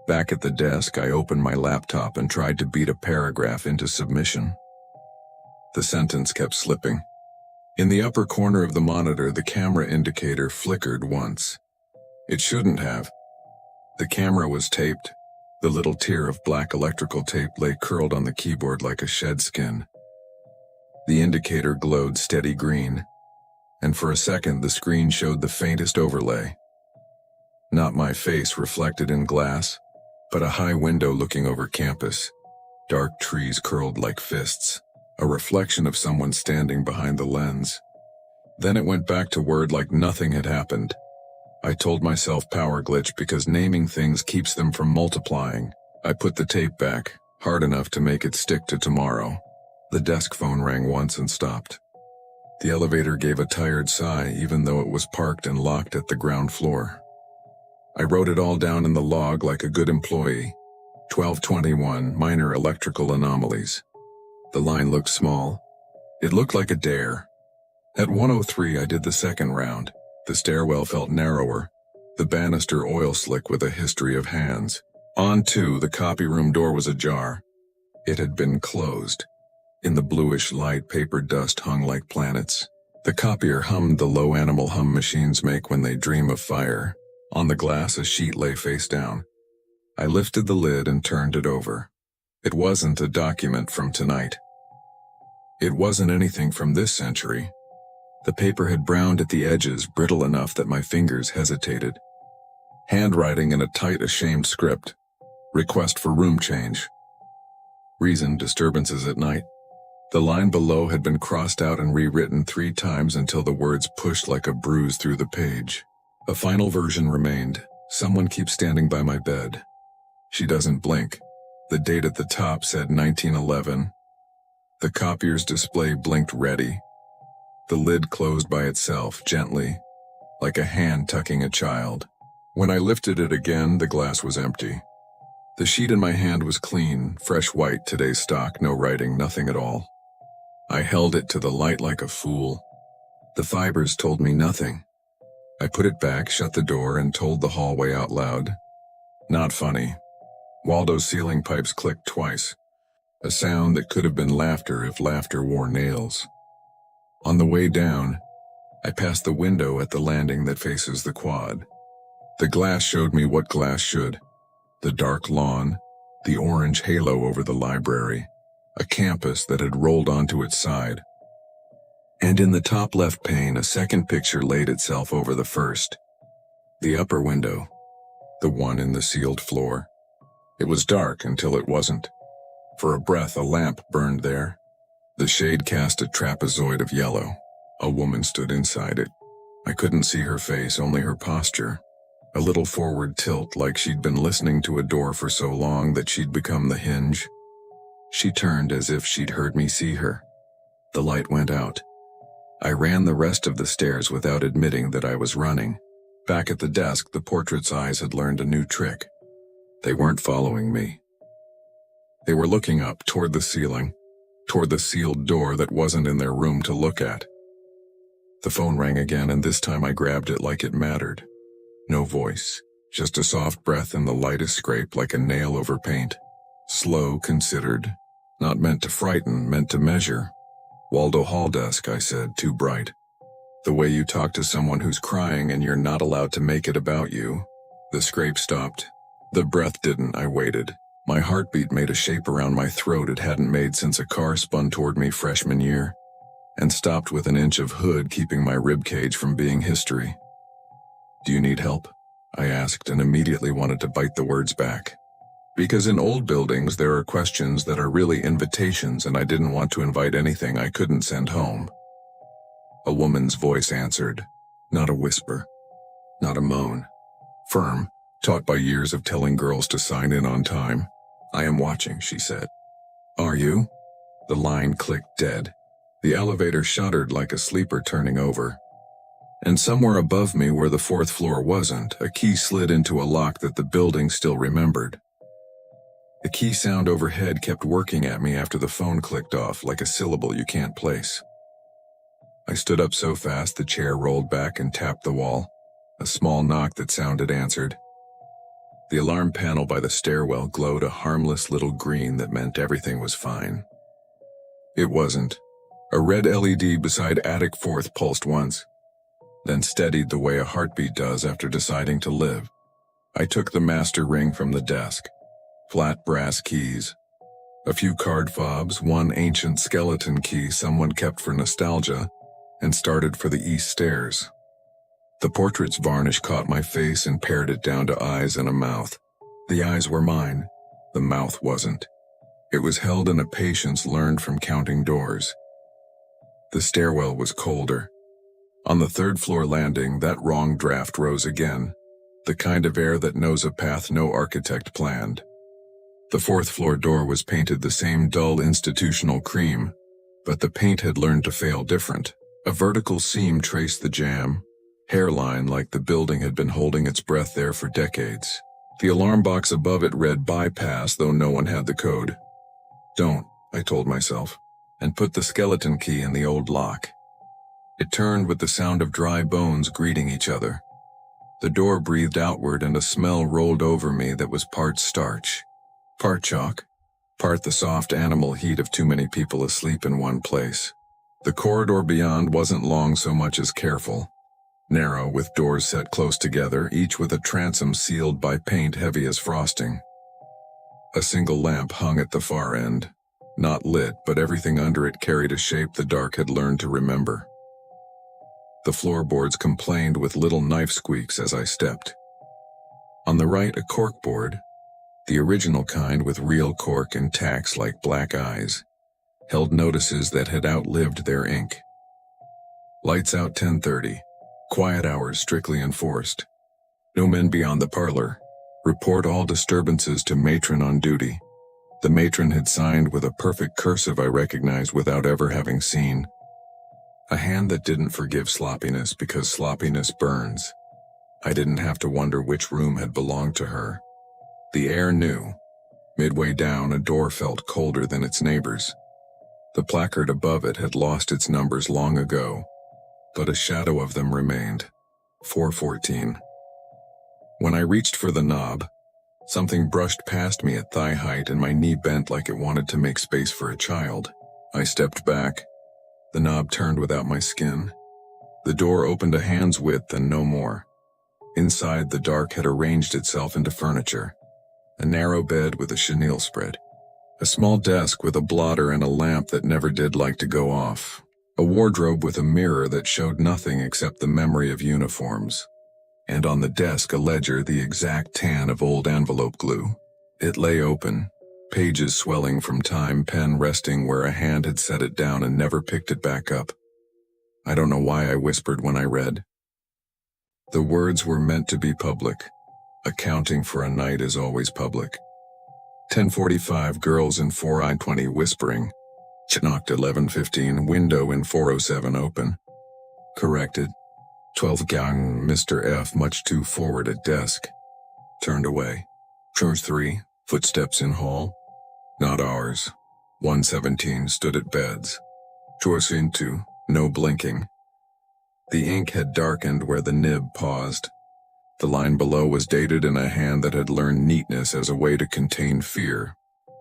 Back at the desk, I opened my laptop and tried to beat a paragraph into submission. The sentence kept slipping. In the upper corner of the monitor, the camera indicator flickered once. It shouldn't have. The camera was taped. The little tear of black electrical tape lay curled on the keyboard like a shed skin. The indicator glowed steady green, and for a second the screen showed the faintest overlay. Not my face reflected in glass, but a high window looking over campus, dark trees curled like fists, a reflection of someone standing behind the lens. Then it went back to Word like nothing had happened. I told myself power glitch because naming things keeps them from multiplying. I put the tape back, hard enough to make it stick to tomorrow. The desk phone rang once and stopped. The elevator gave a tired sigh even though it was parked and locked at the ground floor. I wrote it all down in the log like a good employee. 1221, minor electrical anomalies. The line looked small. It looked like a dare. At 103 I did the second round. The stairwell felt narrower, the banister oil slick with a history of hands. On 2, the copy room door was ajar. It had been closed. In the bluish light, paper dust hung like planets. The copier hummed the low animal hum machines make when they dream of fire. On the glass, a sheet lay face down. I lifted the lid and turned it over. It wasn't a document from tonight. It wasn't anything from this century. The paper had browned at the edges, brittle enough that my fingers hesitated. Handwriting in a tight, ashamed script. Request for room change. Reason, disturbances at night. The line below had been crossed out and rewritten 3 times until the words pushed like a bruise through the page. A final version remained. Someone keeps standing by my bed. She doesn't blink. The date at the top said 1911. The copier's display blinked ready. The lid closed by itself, gently, like a hand tucking a child. When I lifted it again, the glass was empty. The sheet in my hand was clean, fresh white, today's stock, no writing, nothing at all. I held it to the light like a fool. The fibers told me nothing. I put it back, shut the door, and told the hallway out loud. Not funny. Waldo's ceiling pipes clicked twice, a sound that could have been laughter if laughter wore nails. On the way down, I passed the window at the landing that faces the quad. The glass showed me what glass should. The dark lawn, the orange halo over the library, a campus that had rolled onto its side. And in the top left pane, a second picture laid itself over the first. The upper window, the one in the sealed floor. It was dark until it wasn't. For a breath, a lamp burned there. The shade cast a trapezoid of yellow. A woman stood inside it. I couldn't see her face, only her posture. A little forward tilt, like she'd been listening to a door for so long that she'd become the hinge. She turned as if she'd heard me see her. The light went out. I ran the rest of the stairs without admitting that I was running. Back at the desk, the portrait's eyes had learned a new trick. They weren't following me. They were looking up toward the ceiling, toward the sealed door that wasn't in their room to look at. The phone rang again, and this time I grabbed it like it mattered. No voice, just a soft breath and the lightest scrape like a nail over paint. Slow, considered, not meant to frighten, meant to measure. Waldo Hall desk, I said, too bright. The way you talk to someone who's crying and you're not allowed to make it about you. The scrape stopped. The breath didn't. I waited. My heartbeat made a shape around my throat it hadn't made since a car spun toward me freshman year, and stopped with an inch of hood keeping my ribcage from being history. Do you need help? I asked, and immediately wanted to bite the words back. Because in old buildings there are questions that are really invitations, and I didn't want to invite anything I couldn't send home. A woman's voice answered, not a whisper, not a moan. Firm, taught by years of telling girls to sign in on time. I am watching, she said. Are you? The line clicked dead. The elevator shuddered like a sleeper turning over. And somewhere above me, where the fourth floor wasn't, a key slid into a lock that the building still remembered. The key sound overhead kept working at me after the phone clicked off, like a syllable you can't place. I stood up so fast the chair rolled back and tapped the wall. A small knock that sounded answered. The alarm panel by the stairwell glowed a harmless little green that meant everything was fine. It wasn't. A red LED beside attic fourth pulsed once, then steadied the way a heartbeat does after deciding to live. I took the master ring from the desk. Flat brass keys. A few card fobs, one ancient skeleton key someone kept for nostalgia, and started for the east stairs. The portrait's varnish caught my face and pared it down to eyes and a mouth. The eyes were mine. The mouth wasn't. It was held in a patience learned from counting doors. The stairwell was colder. On the third floor landing, that wrong draft rose again, the kind of air that knows a path no architect planned. The fourth floor door was painted the same dull institutional cream, but the paint had learned to fail different. A vertical seam traced the jamb, hairline like the building had been holding its breath there for decades. The alarm box above it read bypass, though no one had the code. Don't, I told myself, and put the skeleton key in the old lock. It turned with the sound of dry bones greeting each other. The door breathed outward and a smell rolled over me that was part starch, part chalk, part the soft animal heat of too many people asleep in one place. The corridor beyond wasn't long so much as careful. Narrow, with doors set close together, each with a transom sealed by paint heavy as frosting. A single lamp hung at the far end, not lit, but everything under it carried a shape the dark had learned to remember. The floorboards complained with little knife squeaks as I stepped. On the right, a corkboard, the original kind with real cork and tacks like black eyes, held notices that had outlived their ink. Lights out 10:30. Quiet hours strictly enforced. No men beyond the parlor. Report all disturbances to matron on duty. The matron had signed with a perfect cursive I recognized without ever having seen. A hand that didn't forgive sloppiness because sloppiness burns. I didn't have to wonder which room had belonged to her. The air knew. Midway down, a door felt colder than its neighbors. The placard above it had lost its numbers long ago, but a shadow of them remained. 414. When I reached for the knob, something brushed past me at thigh height and my knee bent like it wanted to make space for a child. I stepped back. The knob turned without my skin. The door opened a hand's width and no more. Inside, the dark had arranged itself into furniture. A narrow bed with a chenille spread. A small desk with a blotter and a lamp that never did like to go off. A wardrobe with a mirror that showed nothing except the memory of uniforms. And on the desk a ledger the exact tan of old envelope glue. It lay open, pages swelling from time, pen resting where a hand had set it down and never picked it back up. I don't know why I whispered when I read. The words were meant to be public. Accounting for a night is always public. 10:45 girls in 4I-20 whispering. Knocked 11:15, window in 407 open. Corrected. 12 gang, Mr. F much too forward at desk. Turned away. Chores 3, footsteps in hall. Not ours. 117 stood at beds. Chores in 2, no blinking. The ink had darkened where the nib paused. The line below was dated in a hand that had learned neatness as a way to contain fear.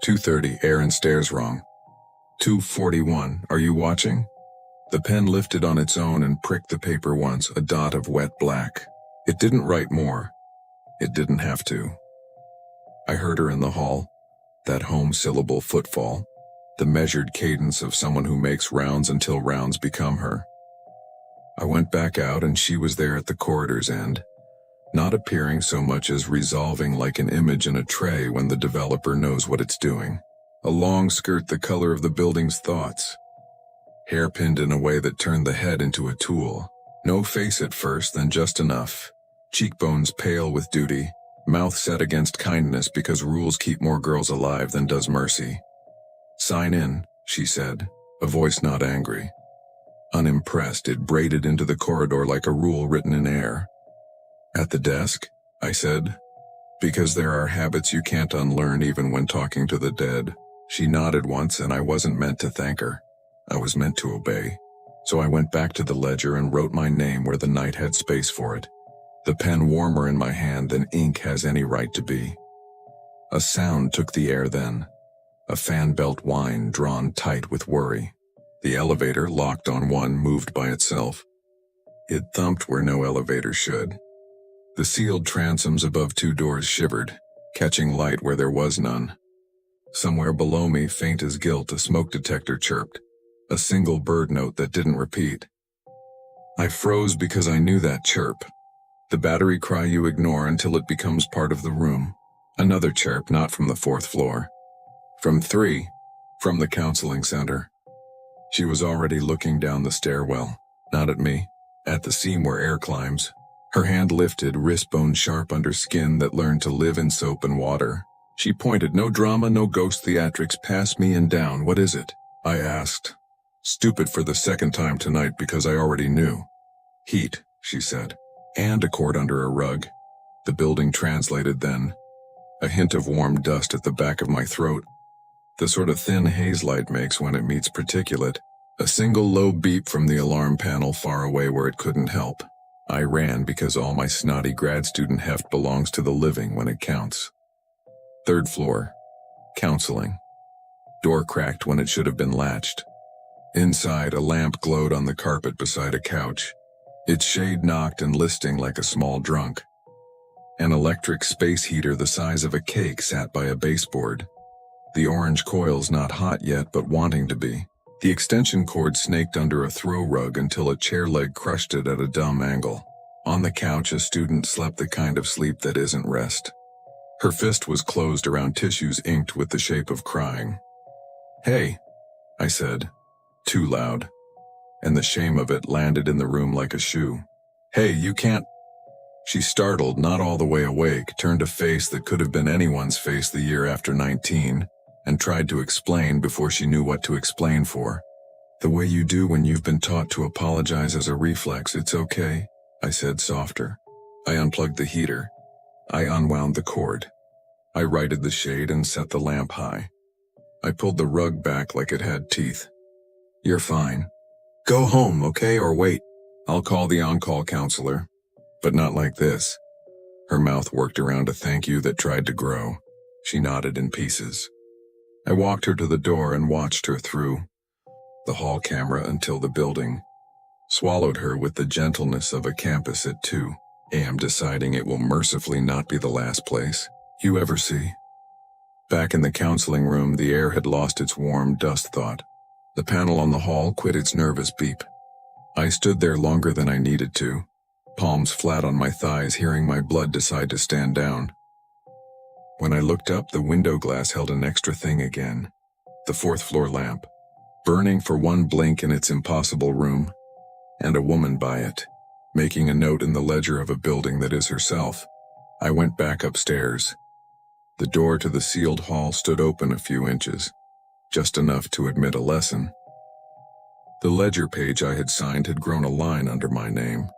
2:30, air and stairs wrong. 2:41, are you watching? The pen lifted on its own and pricked the paper once, a dot of wet black. It didn't write more. It didn't have to. I heard her in the hall, that home syllable footfall, the measured cadence of someone who makes rounds until rounds become her. I went back out and she was there at the corridor's end, not appearing so much as resolving like an image in a tray when the developer knows what it's doing. A long skirt the color of the building's thoughts. Hair pinned in a way that turned the head into a tool. No face at first, then just enough. Cheekbones pale with duty, mouth set against kindness because rules keep more girls alive than does mercy. Sign in, she said, a voice not angry. Unimpressed, it braided into the corridor like a rule written in air. At the desk, I said, because there are habits you can't unlearn even when talking to the dead. She nodded once and I wasn't meant to thank her. I was meant to obey. So I went back to the ledger and wrote my name where the night had space for it. The pen warmer in my hand than ink has any right to be. A sound took the air then. A fan belt whine drawn tight with worry. The elevator, locked on one, moved by itself. It thumped where no elevator should. The sealed transoms above 2 doors shivered, catching light where there was none. Somewhere below me, faint as guilt, a smoke detector chirped. A single bird note that didn't repeat. I froze because I knew that chirp. The battery cry you ignore until it becomes part of the room. Another chirp, not from the 4th floor. From 3, from the counseling center. She was already looking down the stairwell, not at me, at the seam where air climbs. Her hand lifted, wrist bone sharp under skin that learned to live in soap and water. She pointed, no drama, no ghost theatrics, past me and down. What is it? I asked. Stupid for the 2nd time tonight because I already knew. Heat, she said, and a cord under a rug. The building translated then. A hint of warm dust at the back of my throat. The sort of thin haze light makes when it meets particulate. A single low beep from the alarm panel far away where it couldn't help. I ran because all my snotty grad student heft belongs to the living when it counts. 3rd floor. Counseling. Door cracked when it should have been latched. Inside, a lamp glowed on the carpet beside a couch. Its shade knocked and listing like a small drunk. An electric space heater the size of a cake sat by a baseboard. The orange coils not hot yet but wanting to be. The extension cord snaked under a throw rug until a chair leg crushed it at a dumb angle. On the couch, a student slept the kind of sleep that isn't rest. Her fist was closed around tissues inked with the shape of crying. Hey, I said, too loud, and the shame of it landed in the room like a shoe. Hey, you can't. She startled, not all the way awake, turned a face that could have been anyone's face the year after 19, and tried to explain before she knew what to explain for. The way you do when you've been taught to apologize as a reflex. It's okay, I said softer. I unplugged the heater. I unwound the cord. I righted the shade and set the lamp high. I pulled the rug back like it had teeth. You're fine. Go home, okay, or wait. I'll call the on-call counselor. But not like this. Her mouth worked around a thank you that tried to grow. She nodded in pieces. I walked her to the door and watched her through the hall camera until the building swallowed her with the gentleness of a campus at 2 a.m. deciding it will mercifully not be the last place you ever see. Back in the counseling room, the air had lost its warm dust thought. The panel on the hall quit its nervous beep. I stood there longer than I needed to, palms flat on my thighs, hearing my blood decide to stand down. When I looked up, the window glass held an extra thing again. The 4th floor lamp, burning for one blink in its impossible room, and a woman by it, making a note in the ledger of a building that is herself. I went back upstairs. The door to the sealed hall stood open a few inches. just enough to admit a lesson. The ledger page I had signed had grown a line under my name.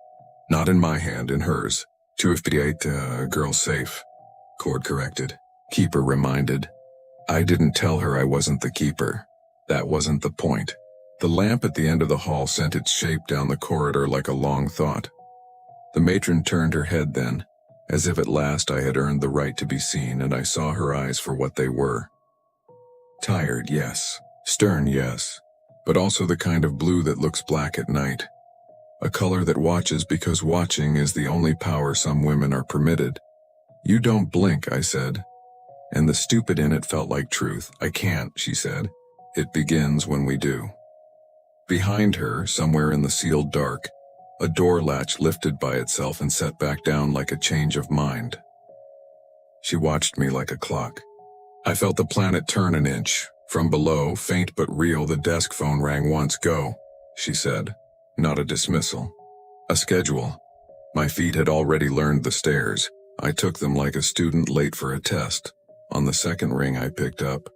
Not in my hand, in hers. 258, girl safe. Cord corrected. Keeper reminded. I didn't tell her I wasn't the keeper. That wasn't the point. The lamp at the end of the hall sent its shape down the corridor like a long thought. The matron turned her head then, as if at last I had earned the right to be seen, and I saw her eyes for what they were. Tired, yes. Stern, yes. But also the kind of blue that looks black at night. A color that watches because watching is the only power some women are permitted. You don't blink, I said. And the stupid in it felt like truth. I can't, she said. It begins when we do. Behind her, somewhere in the sealed dark, a door latch lifted by itself and set back down like a change of mind. She watched me like a clock. I felt the planet turn an inch. From below, faint but real, the desk phone rang once. Go, she said. Not a dismissal. A schedule. My feet had already learned the stairs. I took them like a student late for a test. On the second ring I picked up,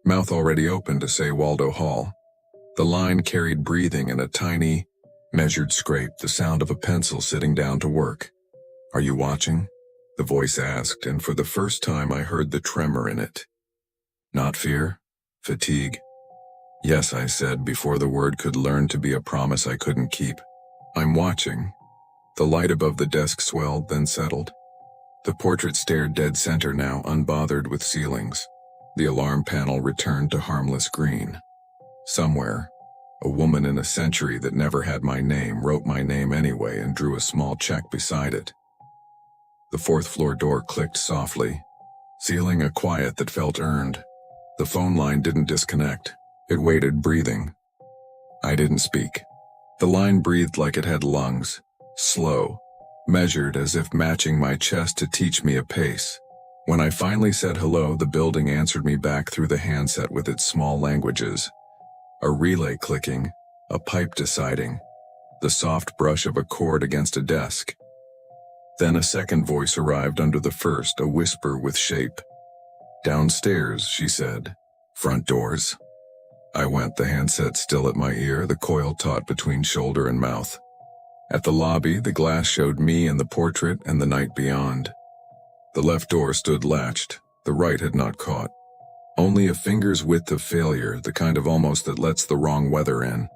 mouth already open to say Waldo Hall. The line carried breathing and a tiny, measured scrape, the sound of a pencil sitting down to work. Are you watching? The voice asked, and for the first time I heard the tremor in it. Not fear? Fatigue? Yes, I said, before the word could learn to be a promise I couldn't keep. I'm watching. The light above the desk swelled, then settled. The portrait stared dead center now, unbothered with ceilings. The alarm panel returned to harmless green. Somewhere, a woman in a century that never had my name wrote my name anyway and drew a small check beside it. The fourth floor door clicked softly, sealing a quiet that felt earned. The phone line didn't disconnect. It waited, breathing. I didn't speak. The line breathed like it had lungs, slow, measured as if matching my chest to teach me a pace. When I finally said hello, the building answered me back through the handset with its small languages. A relay clicking, a pipe deciding, the soft brush of a cord against a desk. Then a second voice arrived under the first, a whisper with shape. Downstairs, she said. Front doors. I went, the handset still at my ear, the coil taut between shoulder and mouth. At the lobby, the glass showed me and the portrait and the night beyond. The left door stood latched, the right had not caught. Only a finger's width of failure, the kind of almost that lets the wrong weather in.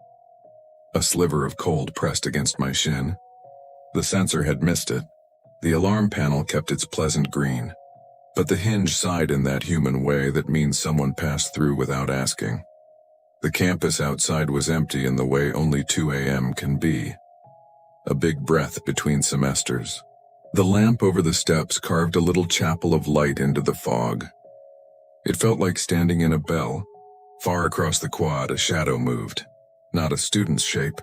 A sliver of cold pressed against my shin. The sensor had missed it. The alarm panel kept its pleasant green. But the hinge sighed in that human way that means someone passed through without asking. The campus outside was empty in the way only 2 a.m. can be. A big breath between semesters. The lamp over the steps carved a little chapel of light into the fog. It felt like standing in a bell. Far across the quad, a shadow moved. Not a student's shape.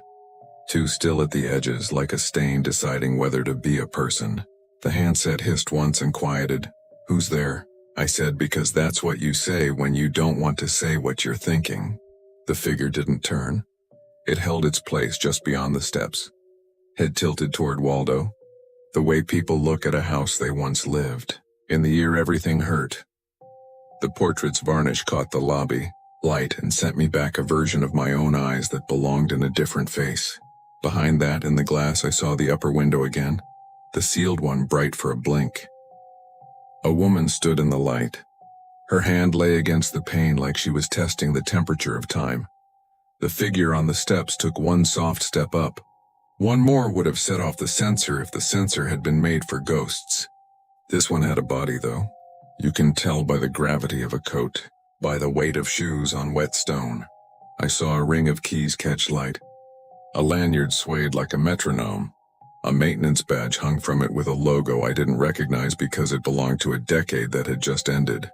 Too still at the edges, like a stain deciding whether to be a person. The handset hissed once and quieted. Who's there? I said, because that's what you say when you don't want to say what you're thinking. The figure didn't turn. It held its place just beyond the steps. Head tilted toward Waldo. The way people look at a house they once lived. In the year everything hurt. The portrait's varnish caught the lobby light and sent me back a version of my own eyes that belonged in a different face. Behind that, in the glass, I saw the upper window again, the sealed one bright for a blink. A woman stood in the light. Her hand lay against the pane like she was testing the temperature of time. The figure on the steps took one soft step up. One more would have set off the sensor if the sensor had been made for ghosts. This one had a body, though. You can tell by the gravity of a coat, by the weight of shoes on wet stone. I saw a ring of keys catch light. A lanyard swayed like a metronome. A maintenance badge hung from it with a logo I didn't recognize because it belonged to a decade that had just ended.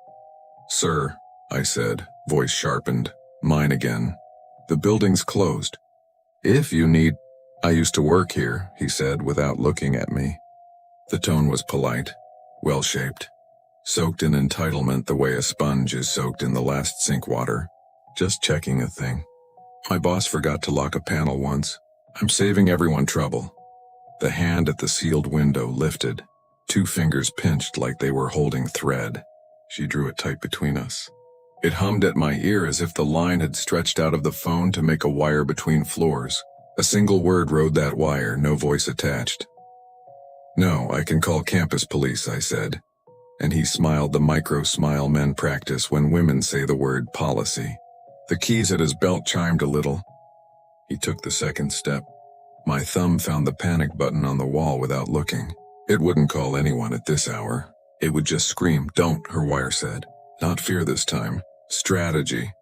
Sir, I said, voice sharpened. Mine again. The building's closed. If you need... I used to work here, he said without looking at me. The tone was polite, well-shaped, soaked in entitlement the way a sponge is soaked in the last sink water. Just checking a thing. My boss forgot to lock a panel once. I'm saving everyone trouble. The hand at the sealed window lifted. 2 fingers pinched like they were holding thread. She drew it tight between us. It hummed at my ear as if the line had stretched out of the phone to make a wire between floors. A single word rode that wire, no voice attached. "No, I can call campus police," I said. And he smiled the micro-smile men practice when women say the word policy. The keys at his belt chimed a little. He took the second step. My thumb found the panic button on the wall without looking. It wouldn't call anyone at this hour. It would just scream, "Don't," her wire said. Not fear this time. Strategy.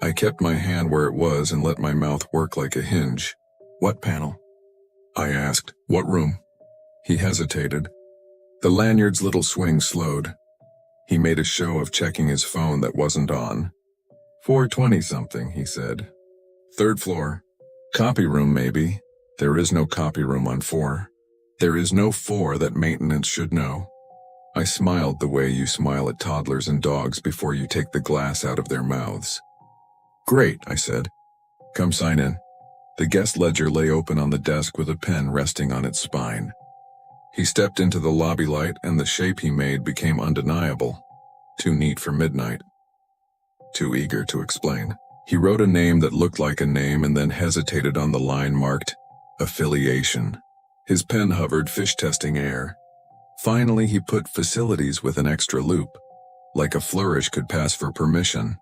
I kept my hand where it was and let my mouth work like a hinge. "What panel?" I asked. "What room?" He hesitated. The lanyard's little swing slowed. He made a show of checking his phone that wasn't on. 420-something, he said. "Third floor. Copy room, maybe." "There is no copy room on 4. There is no 4 that maintenance should know." I smiled the way you smile at toddlers and dogs before you take the glass out of their mouths. "Great," I said. "Come sign in." The guest ledger lay open on the desk with a pen resting on its spine. He stepped into the lobby light and the shape he made became undeniable. Too neat for midnight. Too eager to explain. He wrote a name that looked like a name and then hesitated on the line marked affiliation. His pen hovered, fish-testing air. Finally, he put facilities with an extra loop, like a flourish could pass for permission.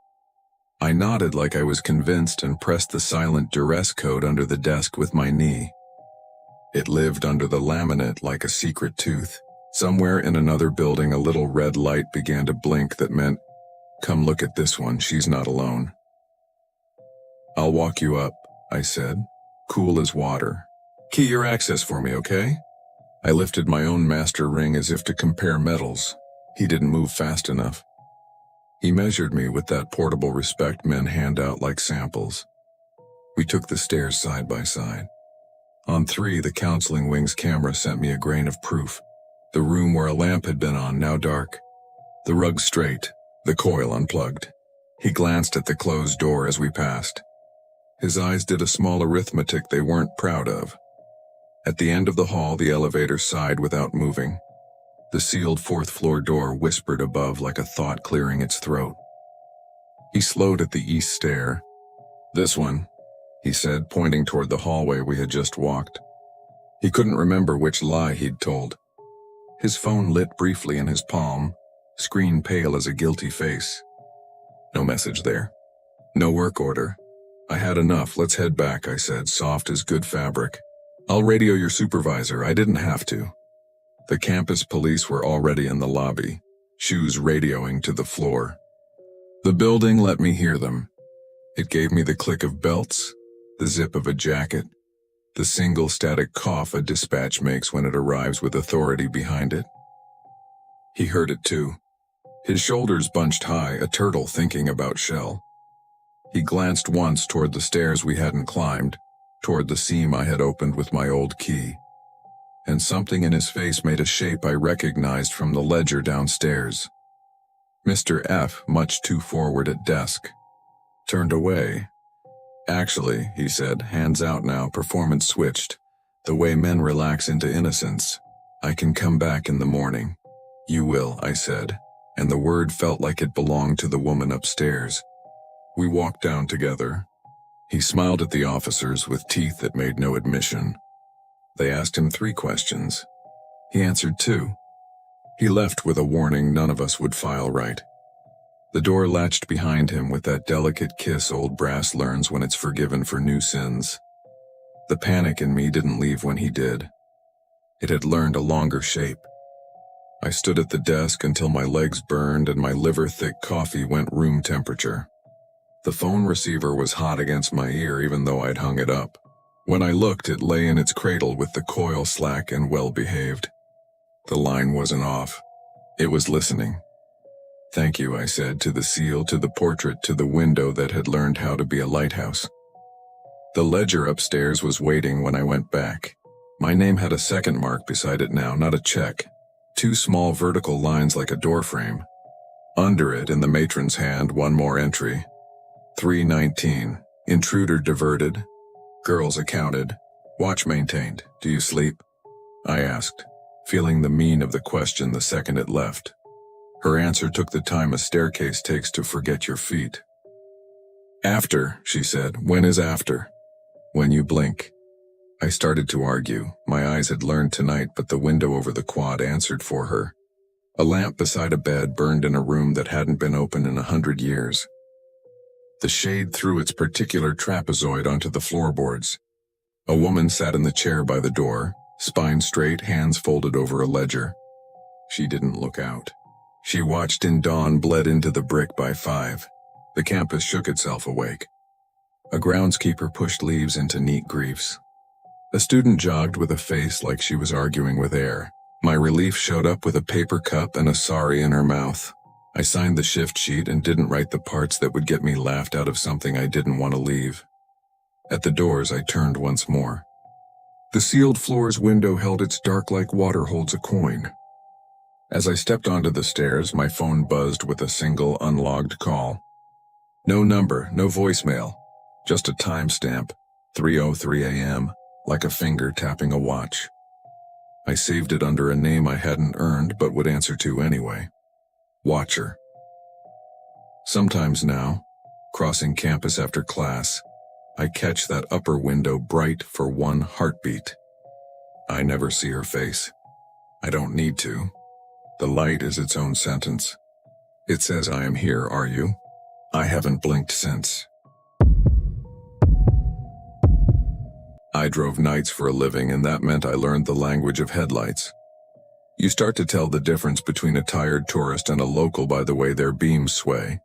I nodded like I was convinced and pressed the silent duress code under the desk with my knee. It lived under the laminate like a secret tooth. Somewhere in another building, a little red light began to blink that meant, "Come look at this one, she's not alone." "I'll walk you up," I said, cool as water. "Key your access for me, okay?" I lifted my own master ring as if to compare metals. He didn't move fast enough. He measured me with that portable respect men hand out like samples. We took the stairs side by side. On 3, the counseling wing's camera sent me a grain of proof. The room where a lamp had been on, now dark. The rug straight, the coil unplugged. He glanced at the closed door as we passed. His eyes did a small arithmetic they weren't proud of. At the end of the hall, the elevator sighed without moving. The sealed 4th-floor door whispered above like a thought clearing its throat. He slowed at the east stair. "This one," he said, pointing toward the hallway we had just walked. He couldn't remember which lie he'd told. His phone lit briefly in his palm, screen pale as a guilty face. No message there. No work order. "I had enough, let's head back," I said, soft as good fabric. "I'll radio your supervisor, I didn't have to." The campus police were already in the lobby, shoes radioing to the floor. The building let me hear them. It gave me the click of belts, the zip of a jacket, the single static cough a dispatch makes when it arrives with authority behind it. He heard it too. His shoulders bunched high, a turtle thinking about shell. He glanced once toward the stairs we hadn't climbed, toward the seam I had opened with my old key. And something in his face made a shape I recognized from the ledger downstairs. Mr. F, much too forward at desk, turned away. "Actually," he said, hands out now, performance switched. "The way men relax into innocence. I can come back in the morning." "You will," I said, and the word felt like it belonged to the woman upstairs. We walked down together. He smiled at the officers with teeth that made no admission. They asked him 3 questions. He answered 2. He left with a warning none of us would file right. The door latched behind him with that delicate kiss old brass learns when it's forgiven for new sins. The panic in me didn't leave when he did. It had learned a longer shape. I stood at the desk until my legs burned and my liver-thick coffee went room temperature. The phone receiver was hot against my ear even though I'd hung it up. When I looked, it lay in its cradle with the coil slack and well-behaved. The line wasn't off. It was listening. "Thank you," I said, to the seal, to the portrait, to the window that had learned how to be a lighthouse. The ledger upstairs was waiting when I went back. My name had a second mark beside it now, not a check. 2 small vertical lines like a doorframe. Under it, in the matron's hand, one more entry. 319. Intruder diverted. Girls accounted. Watch maintained. Do you sleep? I asked, feeling the mean of the question the second it left. Her answer took the time a staircase takes to forget your feet. After, she said. When is after? When you blink. I started to argue. My eyes had learned tonight, but the window over the quad answered for her. A lamp beside a bed burned in a room that hadn't been open in 100 years. The shade threw its particular trapezoid onto the floorboards. A woman sat in the chair by the door, spine straight, hands folded over a ledger. She didn't look out. She watched in dawn bled into the brick by 5. The campus shook itself awake. A groundskeeper pushed leaves into neat griefs. A student jogged with a face like she was arguing with air. My relief showed up with a paper cup and a sorry in her mouth. I signed the shift sheet and didn't write the parts that would get me laughed out of something I didn't want to leave. At the doors, I turned once more. The sealed floor's window held its dark like water holds a coin. As I stepped onto the stairs, my phone buzzed with a single unlogged call. No number, no voicemail, just a timestamp, 3:03 a.m., like a finger tapping a watch. I saved it under a name I hadn't earned but would answer to anyway. Watcher. Sometimes now, crossing campus after class, I catch that upper window bright for one heartbeat. I never see her face. I don't need to. The light is its own sentence. It says, "I am here, are you?" I haven't blinked since. I drove nights for a living, and that meant I learned the language of headlights. You start to tell the difference between a tired tourist and a local by the way their beams sway.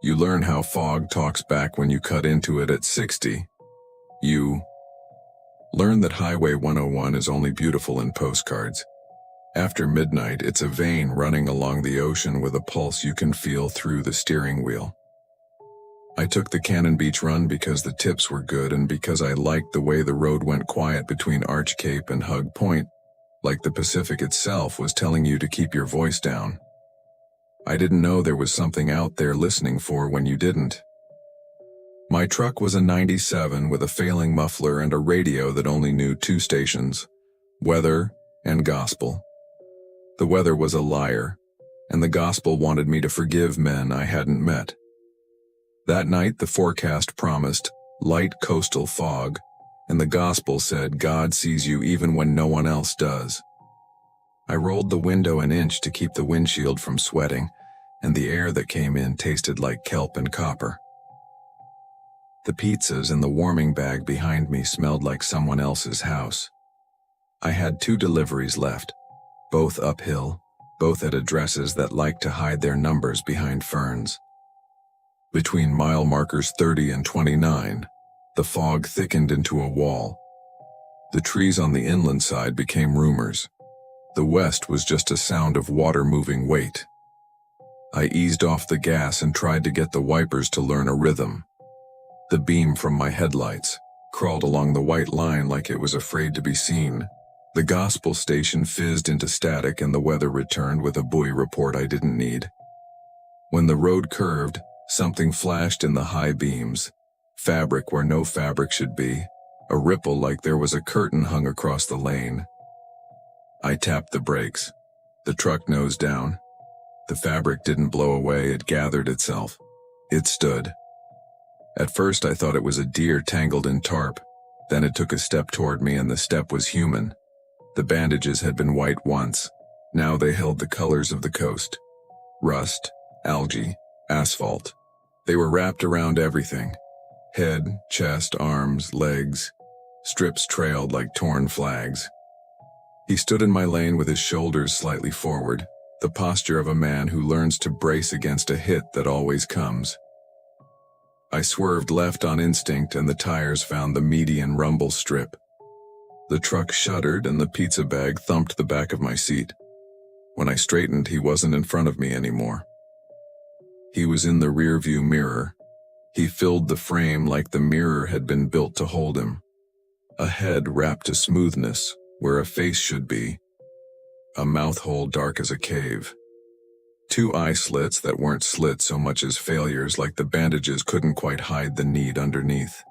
You learn how fog talks back when you cut into it at 60. You learn that Highway 101 is only beautiful in postcards. After midnight, it's a vein running along the ocean with a pulse you can feel through the steering wheel. I took the Cannon Beach run because the tips were good and because I liked the way the road went quiet between Arch Cape and Hug Point, like the Pacific itself was telling you to keep your voice down. I didn't know there was something out there listening for when you didn't. My truck was a 97 with a failing muffler and a radio that only knew 2 stations, weather and gospel. The weather was a liar, and the gospel wanted me to forgive men I hadn't met. That night the forecast promised light coastal fog, and the gospel said God sees you even when no one else does. I rolled the window an inch to keep the windshield from sweating, and the air that came in tasted like kelp and copper. The pizzas in the warming bag behind me smelled like someone else's house. I had 2 deliveries left, both uphill, both at addresses that like to hide their numbers behind ferns. Between mile markers 30 and 29, the fog thickened into a wall. The trees on the inland side became rumors. The west was just a sound of water moving weight. I eased off the gas and tried to get the wipers to learn a rhythm. The beam from my headlights crawled along the white line like it was afraid to be seen. The gospel station fizzed into static and the weather returned with a buoy report I didn't need. When the road curved, something flashed in the high beams. Fabric where no fabric should be. A ripple like there was a curtain hung across the lane. I tapped the brakes. The truck nosed down. The fabric didn't blow away, it gathered itself. It stood. At first I thought it was a deer tangled in tarp. Then it took a step toward me and the step was human. The bandages had been white once. Now they held the colors of the coast. Rust, algae, asphalt. They were wrapped around everything. Head, chest, arms, legs. Strips trailed like torn flags. He stood in my lane with his shoulders slightly forward, the posture of a man who learns to brace against a hit that always comes. I swerved left on instinct and the tires found the median rumble strip. The truck shuddered and the pizza bag thumped the back of my seat. When I straightened, he wasn't in front of me anymore. He was in the rearview mirror. He filled the frame like the mirror had been built to hold him. A head wrapped to smoothness, where a face should be. A mouth hole dark as a cave. 2 eye slits that weren't slits so much as failures, like the bandages couldn't quite hide the need underneath.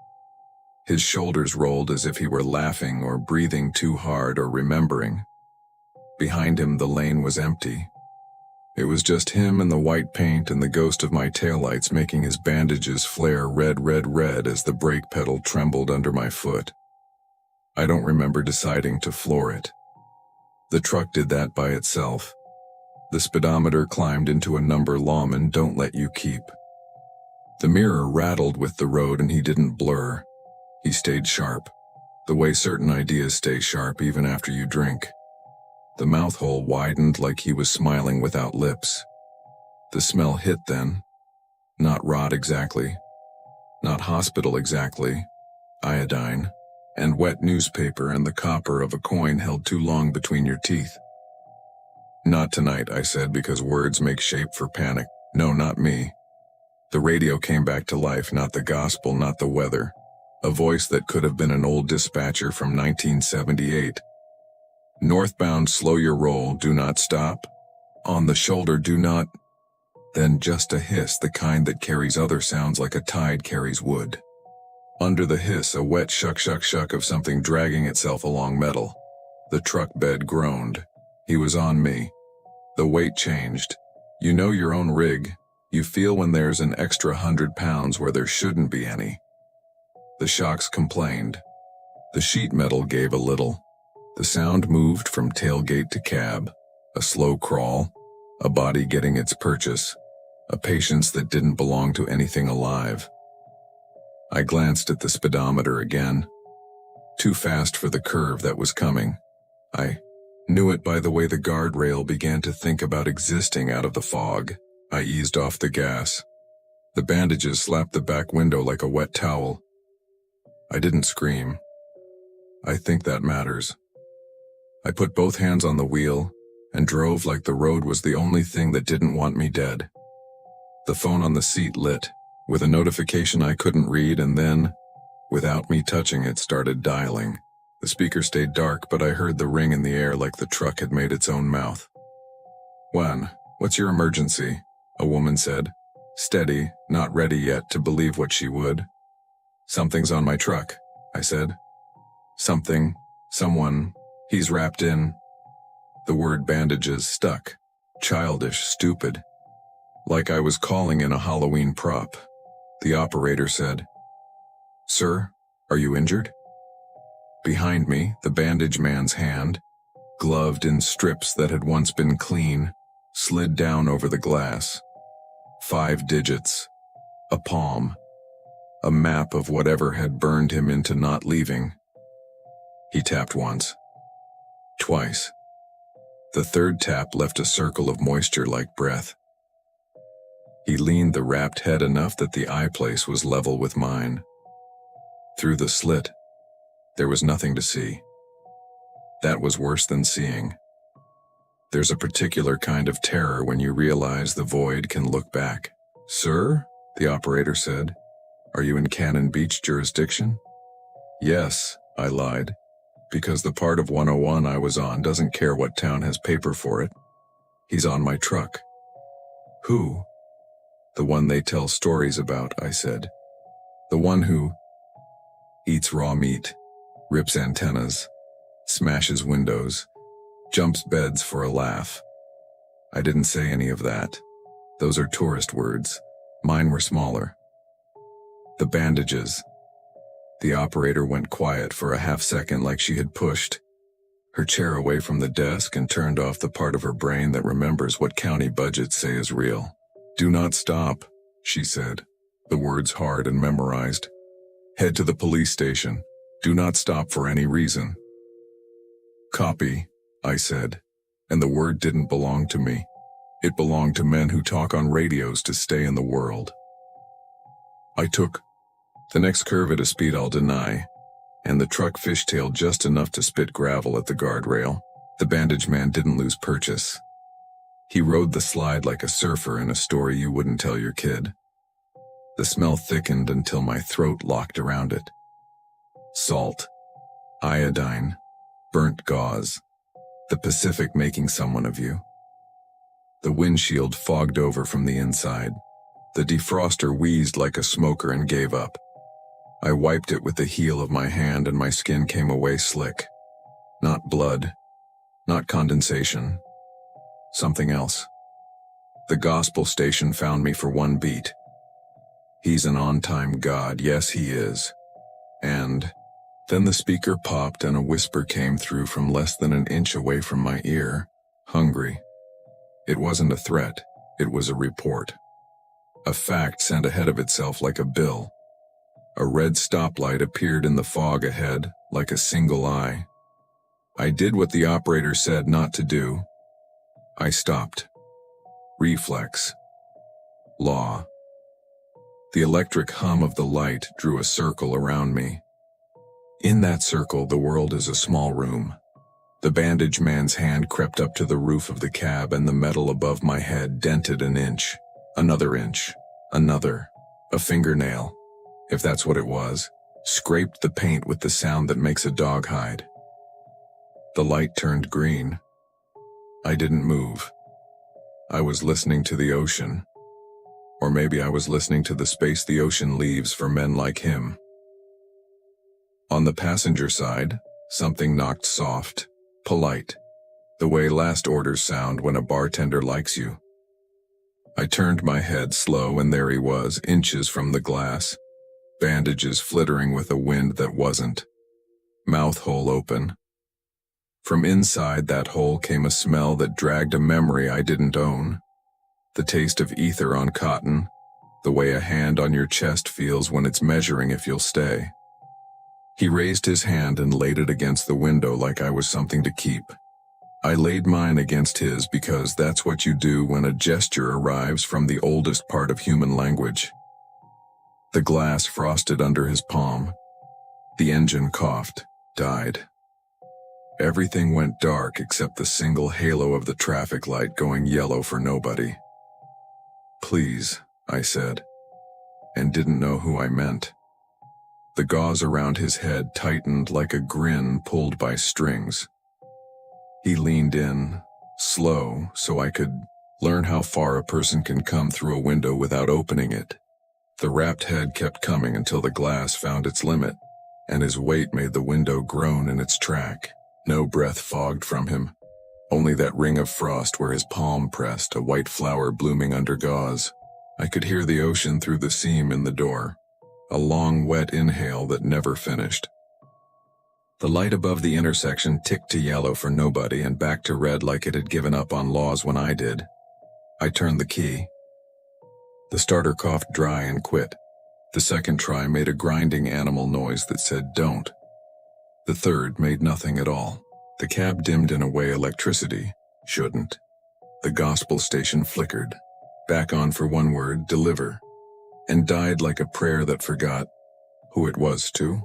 His shoulders rolled as if he were laughing or breathing too hard or remembering. Behind him the lane was empty. It was just him and the white paint and the ghost of my taillights making his bandages flare red, red, red as the brake pedal trembled under my foot. I don't remember deciding to floor it. The truck did that by itself. The speedometer climbed into a number lawmen don't let you keep. The mirror rattled with the road and he didn't blur. He stayed sharp, the way certain ideas stay sharp even after you drink. The mouth hole widened like he was smiling without lips. The smell hit then. Not rot exactly. Not hospital exactly. Iodine. And wet newspaper and the copper of a coin held too long between your teeth. Not tonight, I said, because words make shape for panic. No, not me. The radio came back to life, not the gospel, not the weather. A voice that could have been an old dispatcher from 1978. Northbound, slow your roll, do not stop. On the shoulder, do not. Then just a hiss, the kind that carries other sounds like a tide carries wood. Under the hiss, a wet shuck shuck shuck of something dragging itself along metal. The truck bed groaned. He was on me. The weight changed. You know your own rig. You feel when there's an extra 100 pounds where there shouldn't be any. The shocks complained. The sheet metal gave a little. The sound moved from tailgate to cab, a slow crawl, a body getting its purchase, a patience that didn't belong to anything alive. I glanced at the speedometer again. Too fast for the curve that was coming. I knew it by the way the guardrail began to think about existing out of the fog. I eased off the gas. The bandages slapped the back window like a wet towel. I didn't scream. I think that matters. I put both hands on the wheel and drove like the road was the only thing that didn't want me dead. The phone on the seat lit, with a notification I couldn't read, and then, without me touching it, started dialing. The speaker stayed dark, but I heard the ring in the air like the truck had made its own mouth. "Juan, what's your emergency?" a woman said, steady, not ready yet to believe what she would. "Something's on my truck," I said. "Something, someone, he's wrapped in." The word bandages stuck. Childish, stupid. Like I was calling in a Halloween prop. The operator said, "Sir, are you injured?" Behind me, the bandage man's hand, gloved in strips that had once been clean, slid down over the glass. 5 digits. A palm. A map of whatever had burned him into not leaving. He tapped once. Twice. The third tap left a circle of moisture like breath. He leaned the wrapped head enough that the eye place was level with mine. Through the slit, there was nothing to see. That was worse than seeing. There's a particular kind of terror when you realize the void can look back. "Sir?" the operator said. "Are you in Cannon Beach jurisdiction?" "Yes," I lied, because the part of 101 I was on doesn't care what town has paper for it. "He's on my truck." "Who?" "The one they tell stories about," I said. "The one who eats raw meat, rips antennas, smashes windows, jumps beds for a laugh." I didn't say any of that. Those are tourist words. Mine were smaller. "The bandages." The operator went quiet for a half second, like she had pushed her chair away from the desk and turned off the part of her brain that remembers what county budgets say is real. "Do not stop," she said, the words hard and memorized. "Head to the police station. Do not stop for any reason." "Copy," I said, and the word didn't belong to me. It belonged to men who talk on radios to stay in the world. I took the next curve at a speed I'll deny, and the truck fishtailed just enough to spit gravel at the guardrail. The bandage man didn't lose purchase. He rode the slide like a surfer in a story you wouldn't tell your kid. The smell thickened until my throat locked around it. Salt, iodine, burnt gauze, the Pacific making someone of you. The windshield fogged over from the inside. The defroster wheezed like a smoker and gave up. I wiped it with the heel of my hand and my skin came away slick. Not blood, not condensation. Something else. The gospel station found me for one beat. He's an on-time God, yes he is. And then the speaker popped and a whisper came through from less than an inch away from my ear. Hungry. It wasn't a threat, it was a report. A fact sent ahead of itself like a bill. A red stoplight appeared in the fog ahead, like a single eye. I did what the operator said not to do. I stopped. Reflex. Law. The electric hum of the light drew a circle around me. In that circle, the world is a small room. The bandage man's hand crept up to the roof of the cab and the metal above my head dented an inch. Another inch. Another. A fingernail, if that's what it was, scraped the paint with the sound that makes a dog hide. The light turned green. I didn't move. I was listening to the ocean. Or maybe I was listening to the space the ocean leaves for men like him. On the passenger side, something knocked soft, polite, the way last orders sound when a bartender likes you. I turned my head slow and there he was, inches from the glass, bandages flittering with a wind that wasn't, mouth hole open. From inside that hole came a smell that dragged a memory I didn't own. The taste of ether on cotton, the way a hand on your chest feels when it's measuring if you'll stay. He raised his hand and laid it against the window like I was something to keep. I laid mine against his because that's what you do when a gesture arrives from the oldest part of human language. The glass frosted under his palm. The engine coughed, died. Everything went dark except the single halo of the traffic light going yellow for nobody. Please, I said, and didn't know who I meant. The gauze around his head tightened like a grin pulled by strings. He leaned in, slow, so I could learn how far a person can come through a window without opening it. The wrapped head kept coming until the glass found its limit, and his weight made the window groan in its track. No breath fogged from him, only that ring of frost where his palm pressed, a white flower blooming under gauze. I could hear the ocean through the seam in the door, a long wet inhale that never finished. The light above the intersection ticked to yellow for nobody and back to red like it had given up on laws when I did. I turned the key. The starter coughed dry and quit. The second try made a grinding animal noise that said don't. The third made nothing at all. The cab dimmed in a way electricity shouldn't. The gospel station flickered, back on for one word, deliver, and died like a prayer that forgot who it was to.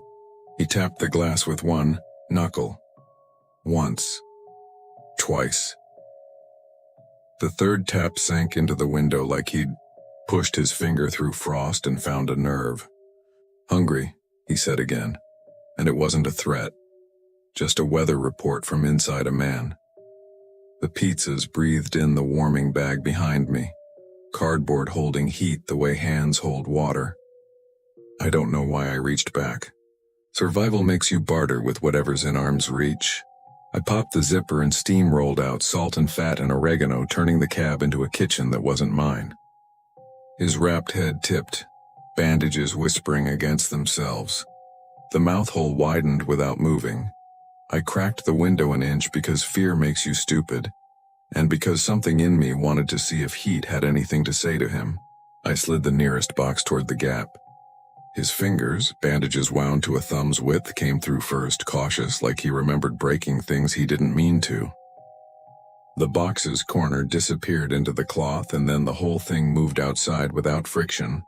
He tapped the glass with one knuckle. Once. Twice. The third tap sank into the window like he'd pushed his finger through frost and found a nerve. Hungry, he said again, and it wasn't a threat, just a weather report from inside a man. The pizzas breathed in the warming bag behind me, cardboard holding heat the way hands hold water. I don't know why I reached back. Survival makes you barter with whatever's in arm's reach. I popped the zipper and steam rolled out salt and fat and oregano, turning the cab into a kitchen that wasn't mine. His wrapped head tipped, bandages whispering against themselves. The mouth hole widened without moving. I cracked the window an inch because fear makes you stupid, and because something in me wanted to see if heat had anything to say to him. I slid the nearest box toward the gap. His fingers, bandages wound to a thumb's width, came through first, cautious, like he remembered breaking things he didn't mean to. The box's corner disappeared into the cloth, and then the whole thing moved outside without friction,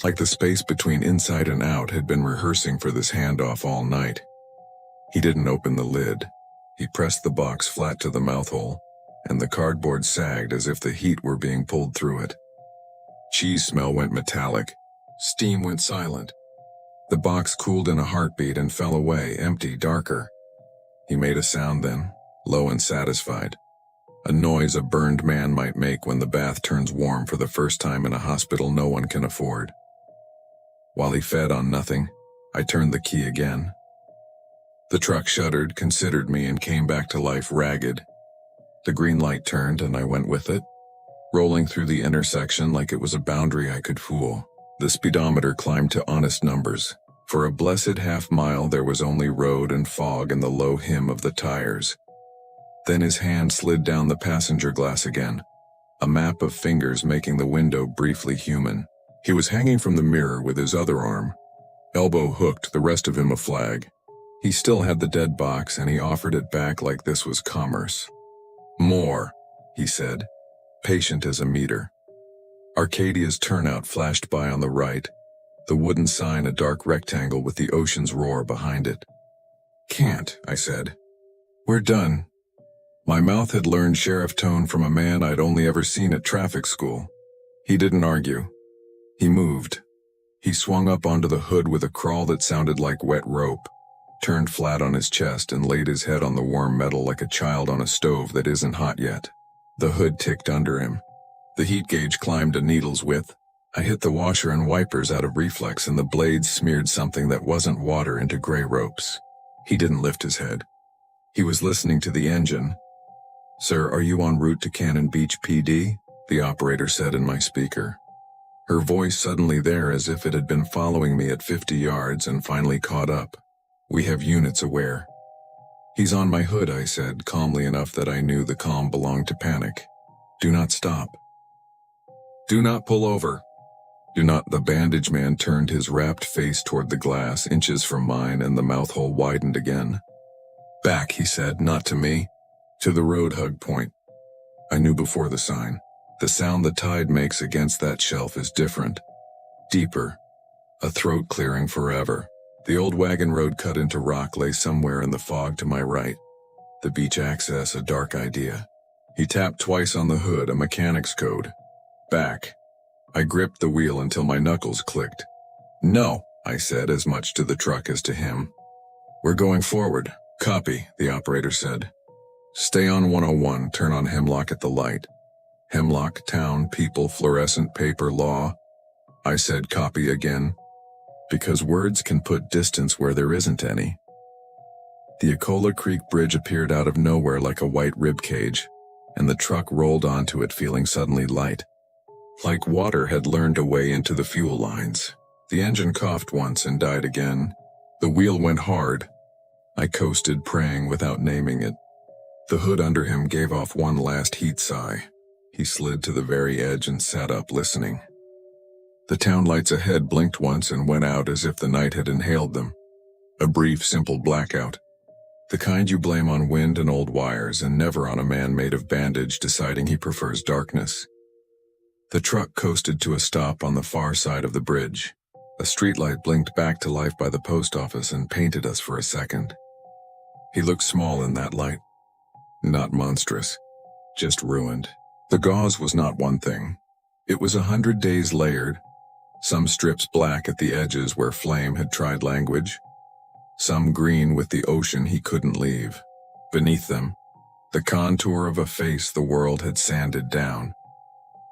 like the space between inside and out had been rehearsing for this handoff all night. He didn't open the lid. He pressed the box flat to the mouth hole, and the cardboard sagged as if the heat were being pulled through it. Cheese smell went metallic. Steam went silent. The box cooled in a heartbeat and fell away, empty, darker. He made a sound then, low and satisfied. A noise a burned man might make when the bath turns warm for the first time in a hospital no one can afford. While he fed on nothing, I turned the key again. The truck shuddered, considered me, and came back to life ragged. The green light turned and I went with it. rolling through the intersection like it was a boundary I could fool. The speedometer climbed to honest numbers. For a blessed half-mile there was only road and fog and the low hum of the tires. Then his hand slid down the passenger glass again, a map of fingers making the window briefly human. He was hanging from the mirror with his other arm, elbow hooked, the rest of him a flag. He still had the dead box and he offered it back like this was commerce. "More," he said, patient as a meter. Arcadia's turnout flashed by on the right, the wooden sign a dark rectangle with the ocean's roar behind it. "Can't," I said. "We're done." My mouth had learned sheriff tone from a man I'd only ever seen at traffic school. He didn't argue. He moved. He swung up onto the hood with a crawl that sounded like wet rope, turned flat on his chest and laid his head on the warm metal like a child on a stove that isn't hot yet. The hood ticked under him. The heat gauge climbed a needle's width. I hit the washer and wipers out of reflex and the blades smeared something that wasn't water into gray ropes. He didn't lift his head. He was listening to the engine. "Sir, are you en route to Cannon Beach PD?" the operator said in my speaker. Her voice suddenly there as if it had been following me at 50 yards and finally caught up. "We have units aware." "He's on my hood," I said, calmly enough that I knew the calm belonged to panic. "Do not stop. Do not pull over. Do not." The bandage man turned his rapt face toward the glass, inches from mine, and the mouth hole widened again. "Back," he said, not to me, to the road hug point. I knew before the sign. The sound the tide makes against that shelf is different. Deeper. A throat clearing forever. The old wagon road cut into rock lay somewhere in the fog to my right. The beach access a dark idea. He tapped twice on the hood, a mechanic's code. "Back." I gripped the wheel until my knuckles clicked. "No," I said, as much to the truck as to him. "We're going forward." "Copy," the operator said. "Stay on 101, turn on Hemlock at the light." Hemlock, town, people, fluorescent paper, law. I said copy again, because words can put distance where there isn't any. The Ecola Creek Bridge appeared out of nowhere like a white rib cage, and the truck rolled onto it feeling suddenly light. Like water had learned a way into the fuel lines. The engine coughed once and died again. The wheel went hard. I coasted, praying without naming it. The hood under him gave off one last heat sigh. He slid to the very edge and sat up, listening. The town lights ahead blinked once and went out as if the night had inhaled them. A brief, simple blackout. The kind you blame on wind and old wires and never on a man made of bandage deciding he prefers darkness. The truck coasted to a stop on the far side of the bridge. A streetlight blinked back to life by the post office and painted us for a second. He looked small in that light. Not monstrous. Just ruined. The gauze was not one thing. It was 100 days layered. Some strips black at the edges where flame had tried language. Some green with the ocean he couldn't leave. Beneath them, the contour of a face the world had sanded down.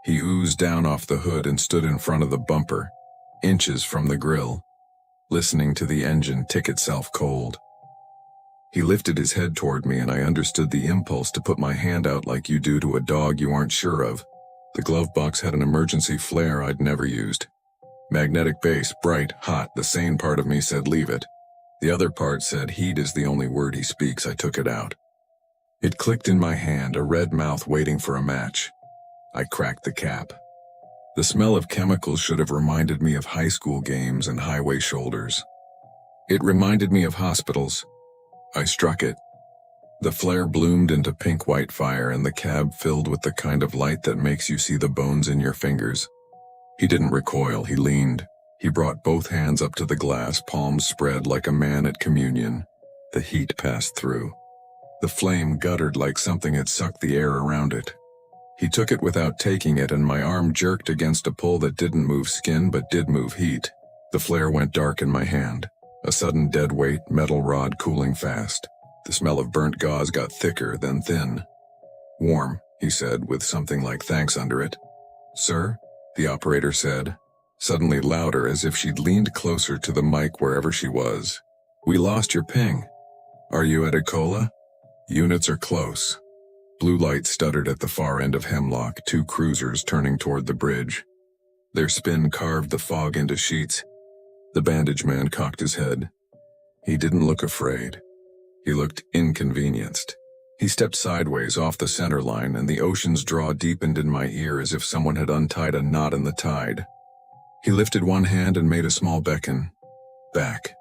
He oozed down off the hood and stood in front of the bumper, inches from the grill, listening to the engine tick itself cold. He lifted his head toward me and I understood the impulse to put my hand out like you do to a dog you aren't sure of. The glove box had an emergency flare I'd never used. Magnetic base, bright, hot. The sane part of me said leave it. The other part said heat is the only word he speaks. I took it out. It clicked in my hand, a red mouth waiting for a match. I cracked the cap. The smell of chemicals should have reminded me of high school games and highway shoulders. It reminded me of hospitals. I struck it. The flare bloomed into pink-white fire and the cab filled with the kind of light that makes you see the bones in your fingers. He didn't recoil, he leaned. He brought both hands up to the glass, palms spread like a man at communion. The heat passed through. The flame guttered like something had sucked the air around it. He took it without taking it and my arm jerked against a pull that didn't move skin but did move heat. The flare went dark in my hand. A sudden dead weight, metal rod cooling fast. The smell of burnt gauze got thicker, then thin. "Warm," he said, with something like thanks under it. "Sir?" the operator said, suddenly louder as if she'd leaned closer to the mic wherever she was. "We lost your ping. Are you at Ecola? Units are close." Blue light stuttered at the far end of Hemlock, two cruisers turning toward the bridge. Their spin carved the fog into sheets. The bandage man cocked his head. He didn't look afraid. He looked inconvenienced. He stepped sideways off the center line, and the ocean's draw deepened in my ear as if someone had untied a knot in the tide. He lifted one hand and made a small beckon. Back.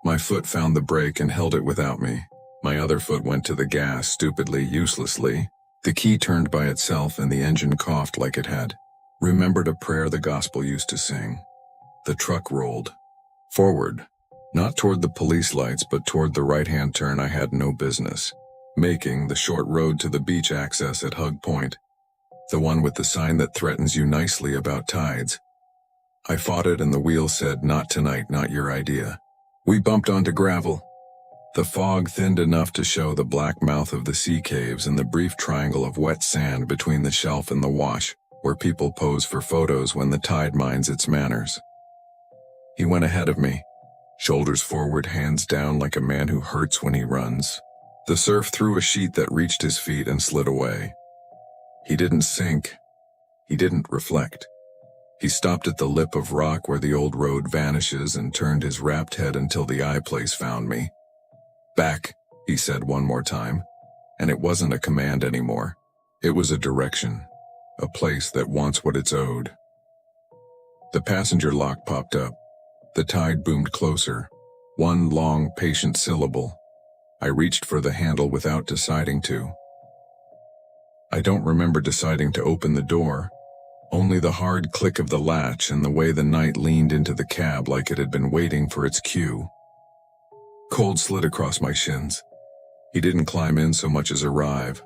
My foot found the brake and held it without me. My other foot went to the gas, stupidly, uselessly. The key turned by itself and the engine coughed like it had remembered a prayer the gospel used to sing. The truck rolled. Forward. Not toward the police lights, but toward the right-hand turn I had no business making, the short road to the beach access at Hug Point. The one with the sign that threatens you nicely about tides. I fought it and the wheel said, "Not tonight, not your idea." We bumped onto gravel. The fog thinned enough to show the black mouth of the sea caves and the brief triangle of wet sand between the shelf and the wash, where people pose for photos when the tide minds its manners. He went ahead of me, shoulders forward, hands down like a man who hurts when he runs. The surf threw a sheet that reached his feet and slid away. He didn't sink. He didn't reflect. He stopped at the lip of rock where the old road vanishes and turned his rapt head until the eye place found me. Back, he said one more time, and it wasn't a command anymore. It was a direction, a place that wants what it's owed. The passenger lock popped up. The tide boomed closer, one long, patient syllable. I reached for the handle without deciding to. I don't remember deciding to open the door, only the hard click of the latch and the way the night leaned into the cab like it had been waiting for its cue. Cold slid across my shins. He didn't climb in so much as arrive,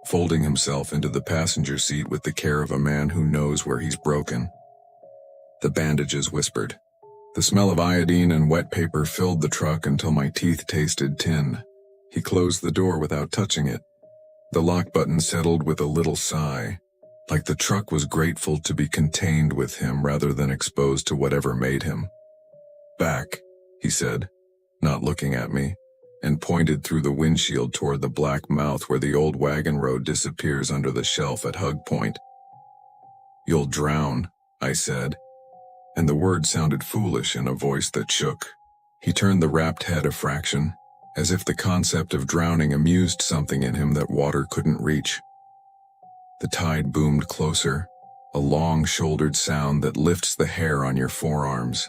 folding himself into the passenger seat with the care of a man who knows where he's broken. The bandages whispered. The smell of iodine and wet paper filled the truck until my teeth tasted tin. He closed the door without touching it. The lock button settled with a little sigh, like the truck was grateful to be contained with him rather than exposed to whatever made him. Back, he said, not looking at me, and pointed through the windshield toward the black mouth where the old wagon road disappears under the shelf at Hug Point. "You'll drown," I said, and the word sounded foolish in a voice that shook. He turned the rapt head a fraction, as if the concept of drowning amused something in him that water couldn't reach. The tide boomed closer, a long-shouldered sound that lifts the hair on your forearms.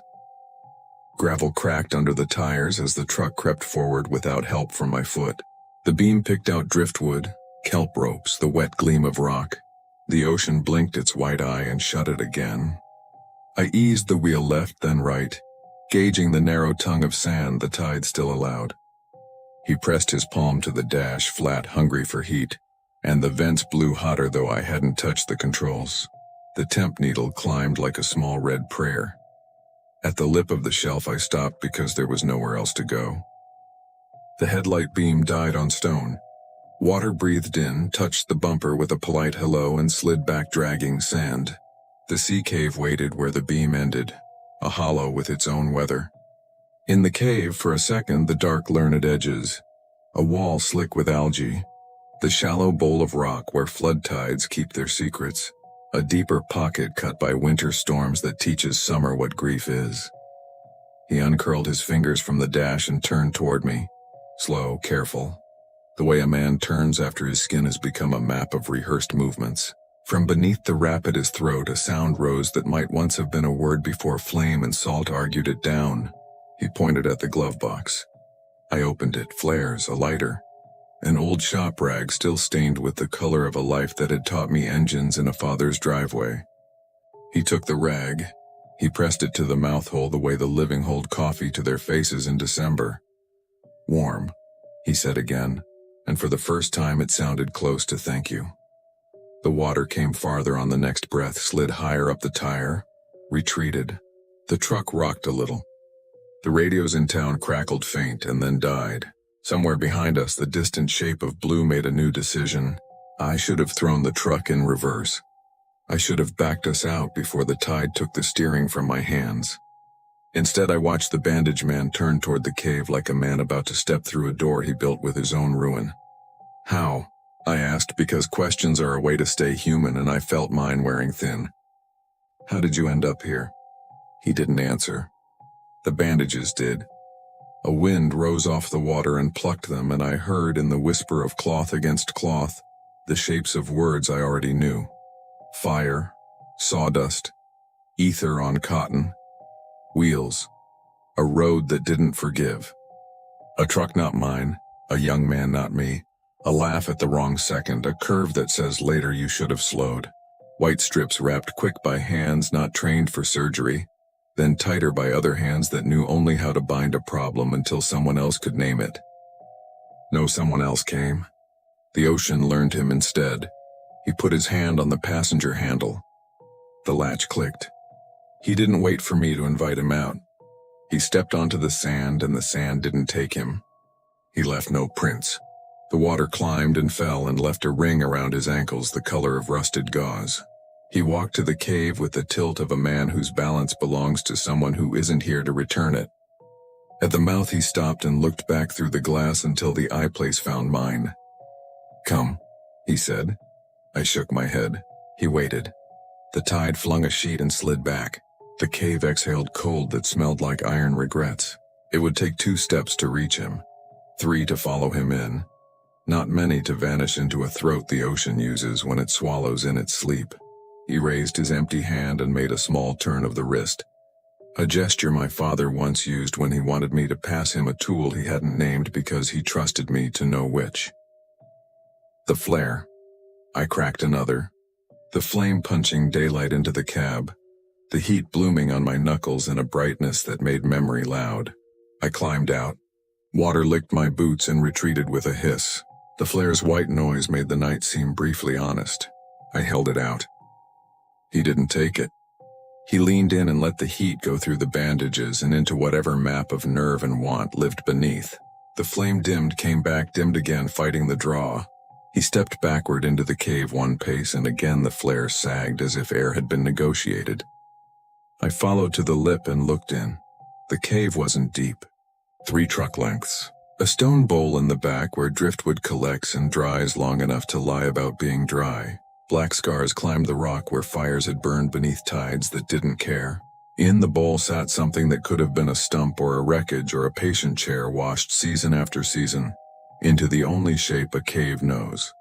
Gravel cracked under the tires as the truck crept forward without help from my foot. The beam picked out driftwood, kelp ropes, the wet gleam of rock. The ocean blinked its white eye and shut it again. I eased the wheel left, then right, gauging the narrow tongue of sand the tide still allowed. He pressed his palm to the dash, flat, hungry for heat, and the vents blew hotter though I hadn't touched the controls. The temp needle climbed like a small red prayer. At the lip of the shelf I stopped because there was nowhere else to go. The headlight beam died on stone. Water breathed in, touched the bumper with a polite hello and slid back dragging sand. The sea cave waited where the beam ended, a hollow with its own weather. In the cave, for a second, the dark learned edges. A wall slick with algae. The shallow bowl of rock where flood tides keep their secrets. A deeper pocket cut by winter storms that teaches summer what grief is. He uncurled his fingers from the dash and turned toward me. Slow, careful. The way a man turns after his skin has become a map of rehearsed movements. From beneath the wrap at his throat, a sound rose that might once have been a word before flame and salt argued it down. He pointed at the glove box. I opened it, flares, a lighter. An old shop rag still stained with the color of a life that had taught me engines in a father's driveway. He took the rag. He pressed it to the mouth hole the way the living hold coffee to their faces in December. "Warm," he said again, and for the first time it sounded close to thank you. The water came farther on the next breath, slid higher up the tire, retreated. The truck rocked a little. The radios in town crackled faint and then died. Somewhere behind us, the distant shape of blue made a new decision. I should have thrown the truck in reverse. I should have backed us out before the tide took the steering from my hands. Instead, I watched the bandage man turn toward the cave like a man about to step through a door he built with his own ruin. How? I asked because questions are a way to stay human and I felt mine wearing thin. How did you end up here? He didn't answer. The bandages did. A wind rose off the water and plucked them, and I heard in the whisper of cloth against cloth the shapes of words I already knew. Fire, sawdust, ether on cotton, wheels, a road that didn't forgive. A truck not mine, a young man not me, a laugh at the wrong second, a curve that says later you should have slowed. White strips wrapped quick by hands not trained for surgery, then tighter by other hands that knew only how to bind a problem until someone else could name it. No someone else came. The ocean learned him instead. He put his hand on the passenger handle. The latch clicked. He didn't wait for me to invite him out. He stepped onto the sand and the sand didn't take him. He left no prints. The water climbed and fell and left a ring around his ankles the color of rusted gauze. He walked to the cave with the tilt of a man whose balance belongs to someone who isn't here to return it. At the mouth he stopped and looked back through the glass until the eye place found mine. Come, he said. I shook my head. He waited. The tide flung a sheet and slid back. The cave exhaled cold that smelled like iron regrets. It would take 2 steps to reach him, 3 to follow him in, not many to vanish into a throat the ocean uses when it swallows in its sleep. He raised his empty hand and made a small turn of the wrist, a gesture my father once used when he wanted me to pass him a tool he hadn't named because he trusted me to know which. The flare. I cracked another, the flame punching daylight into the cab, the heat blooming on my knuckles in a brightness that made memory loud. I climbed out. Water licked my boots and retreated with a hiss. The flare's white noise made the night seem briefly honest. I held it out. He didn't take it. He leaned in and let the heat go through the bandages and into whatever map of nerve and want lived beneath. The flame dimmed, came back, dimmed again, fighting the draw. He stepped backward into the cave 1 pace, and again the flare sagged as if air had been negotiated. I followed to the lip and looked in. The cave wasn't deep. 3 truck lengths. A stone bowl in the back where driftwood collects and dries long enough to lie about being dry. Black scars climbed the rock where fires had burned beneath tides that didn't care. In the bowl sat something that could have been a stump or a wreckage or a patient chair washed season after season into the only shape a cave knows.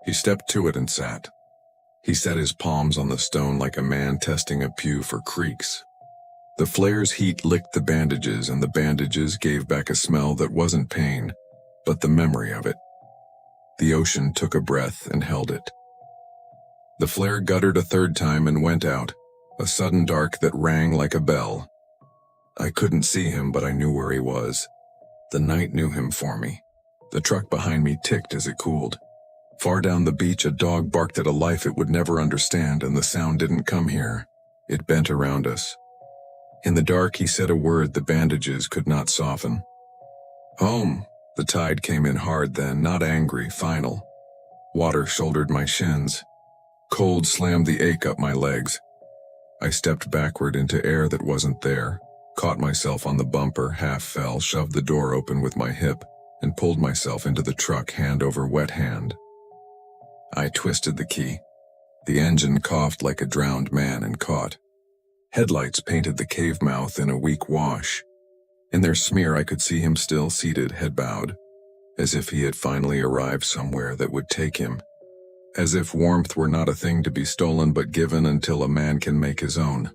He stepped to it and sat. He set his palms on the stone like a man testing a pew for creaks. The flare's heat licked the bandages, and the bandages gave back a smell that wasn't pain, but the memory of it. The ocean took a breath and held it. The flare guttered a 3rd time and went out, a sudden dark that rang like a bell. I couldn't see him, but I knew where he was. The night knew him for me. The truck behind me ticked as it cooled. Far down the beach, a dog barked at a life it would never understand, and the sound didn't come here. It bent around us. In the dark, he said a word the bandages could not soften. Home. The tide came in hard then, not angry, final. Water shouldered my shins. Cold slammed the ache up my legs. I stepped backward into air that wasn't there, caught myself on the bumper, half fell, shoved the door open with my hip, and pulled myself into the truck hand over wet hand. I twisted the key. The engine coughed like a drowned man and caught. Headlights painted the cave mouth in a weak wash. In their smear I could see him still seated, head bowed, as if he had finally arrived somewhere that would take him. As if warmth were not a thing to be stolen but given until a man can make his own.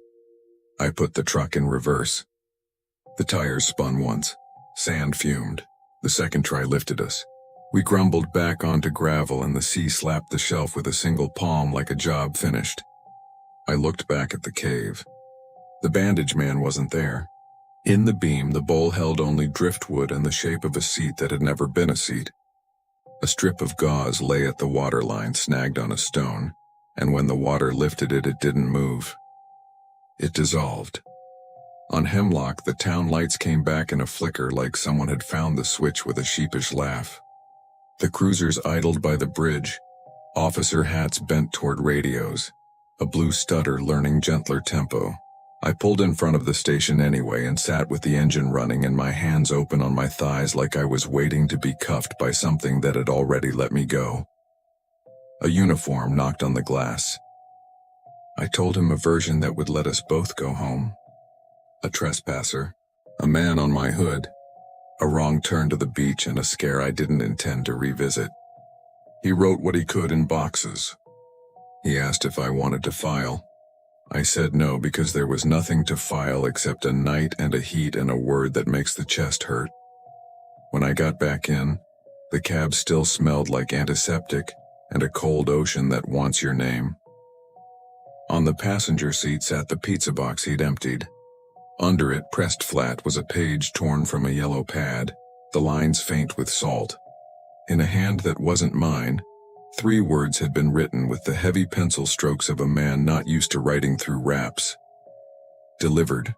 I put the truck in reverse. The tires spun once. Sand fumed. The second try lifted us. We grumbled back onto gravel and the sea slapped the shelf with a single palm like a job finished. I looked back at the cave. The bandage man wasn't there. In the beam, the bowl held only driftwood and the shape of a seat that had never been a seat. A strip of gauze lay at the waterline, snagged on a stone, and when the water lifted it, it didn't move. It dissolved. On Hemlock, the town lights came back in a flicker like someone had found the switch with a sheepish laugh. The cruisers idled by the bridge, officer hats bent toward radios, a blue stutter learning gentler tempo. I pulled in front of the station anyway and sat with the engine running and my hands open on my thighs like I was waiting to be cuffed by something that had already let me go. A uniform knocked on the glass. I told him a version that would let us both go home. A trespasser, a man on my hood, a wrong turn to the beach and a scare I didn't intend to revisit. He wrote what he could in boxes. He asked if I wanted to file. I said no because there was nothing to file except a night and a heat and a word that makes the chest hurt. When I got back in, the cab still smelled like antiseptic and a cold ocean that wants your name. On the passenger seat sat the pizza box he'd emptied. Under it, pressed flat, was a page torn from a yellow pad, the lines faint with salt. In a hand that wasn't mine, 3 words had been written with the heavy pencil strokes of a man not used to writing through wraps. Delivered.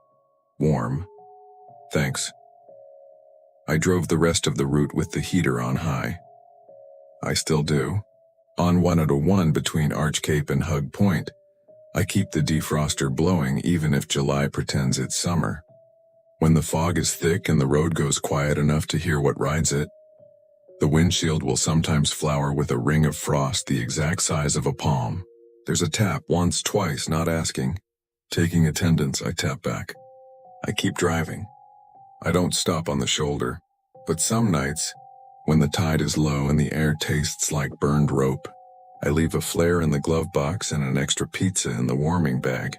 Warm. Thanks. I drove the rest of the route with the heater on high. I still do. On 101 between Arch Cape and Hug Point, I keep the defroster blowing even if July pretends it's summer. When the fog is thick and the road goes quiet enough to hear what rides it, the windshield will sometimes flower with a ring of frost the exact size of a palm. There's a tap, once, twice, not asking. Taking attendance, I tap back. I keep driving. I don't stop on the shoulder, but some nights, when the tide is low and the air tastes like burned rope, I leave a flare in the glove box and an extra pizza in the warming bag,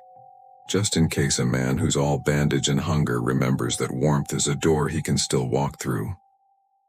just in case a man who's all bandage and hunger remembers that warmth is a door he can still walk through.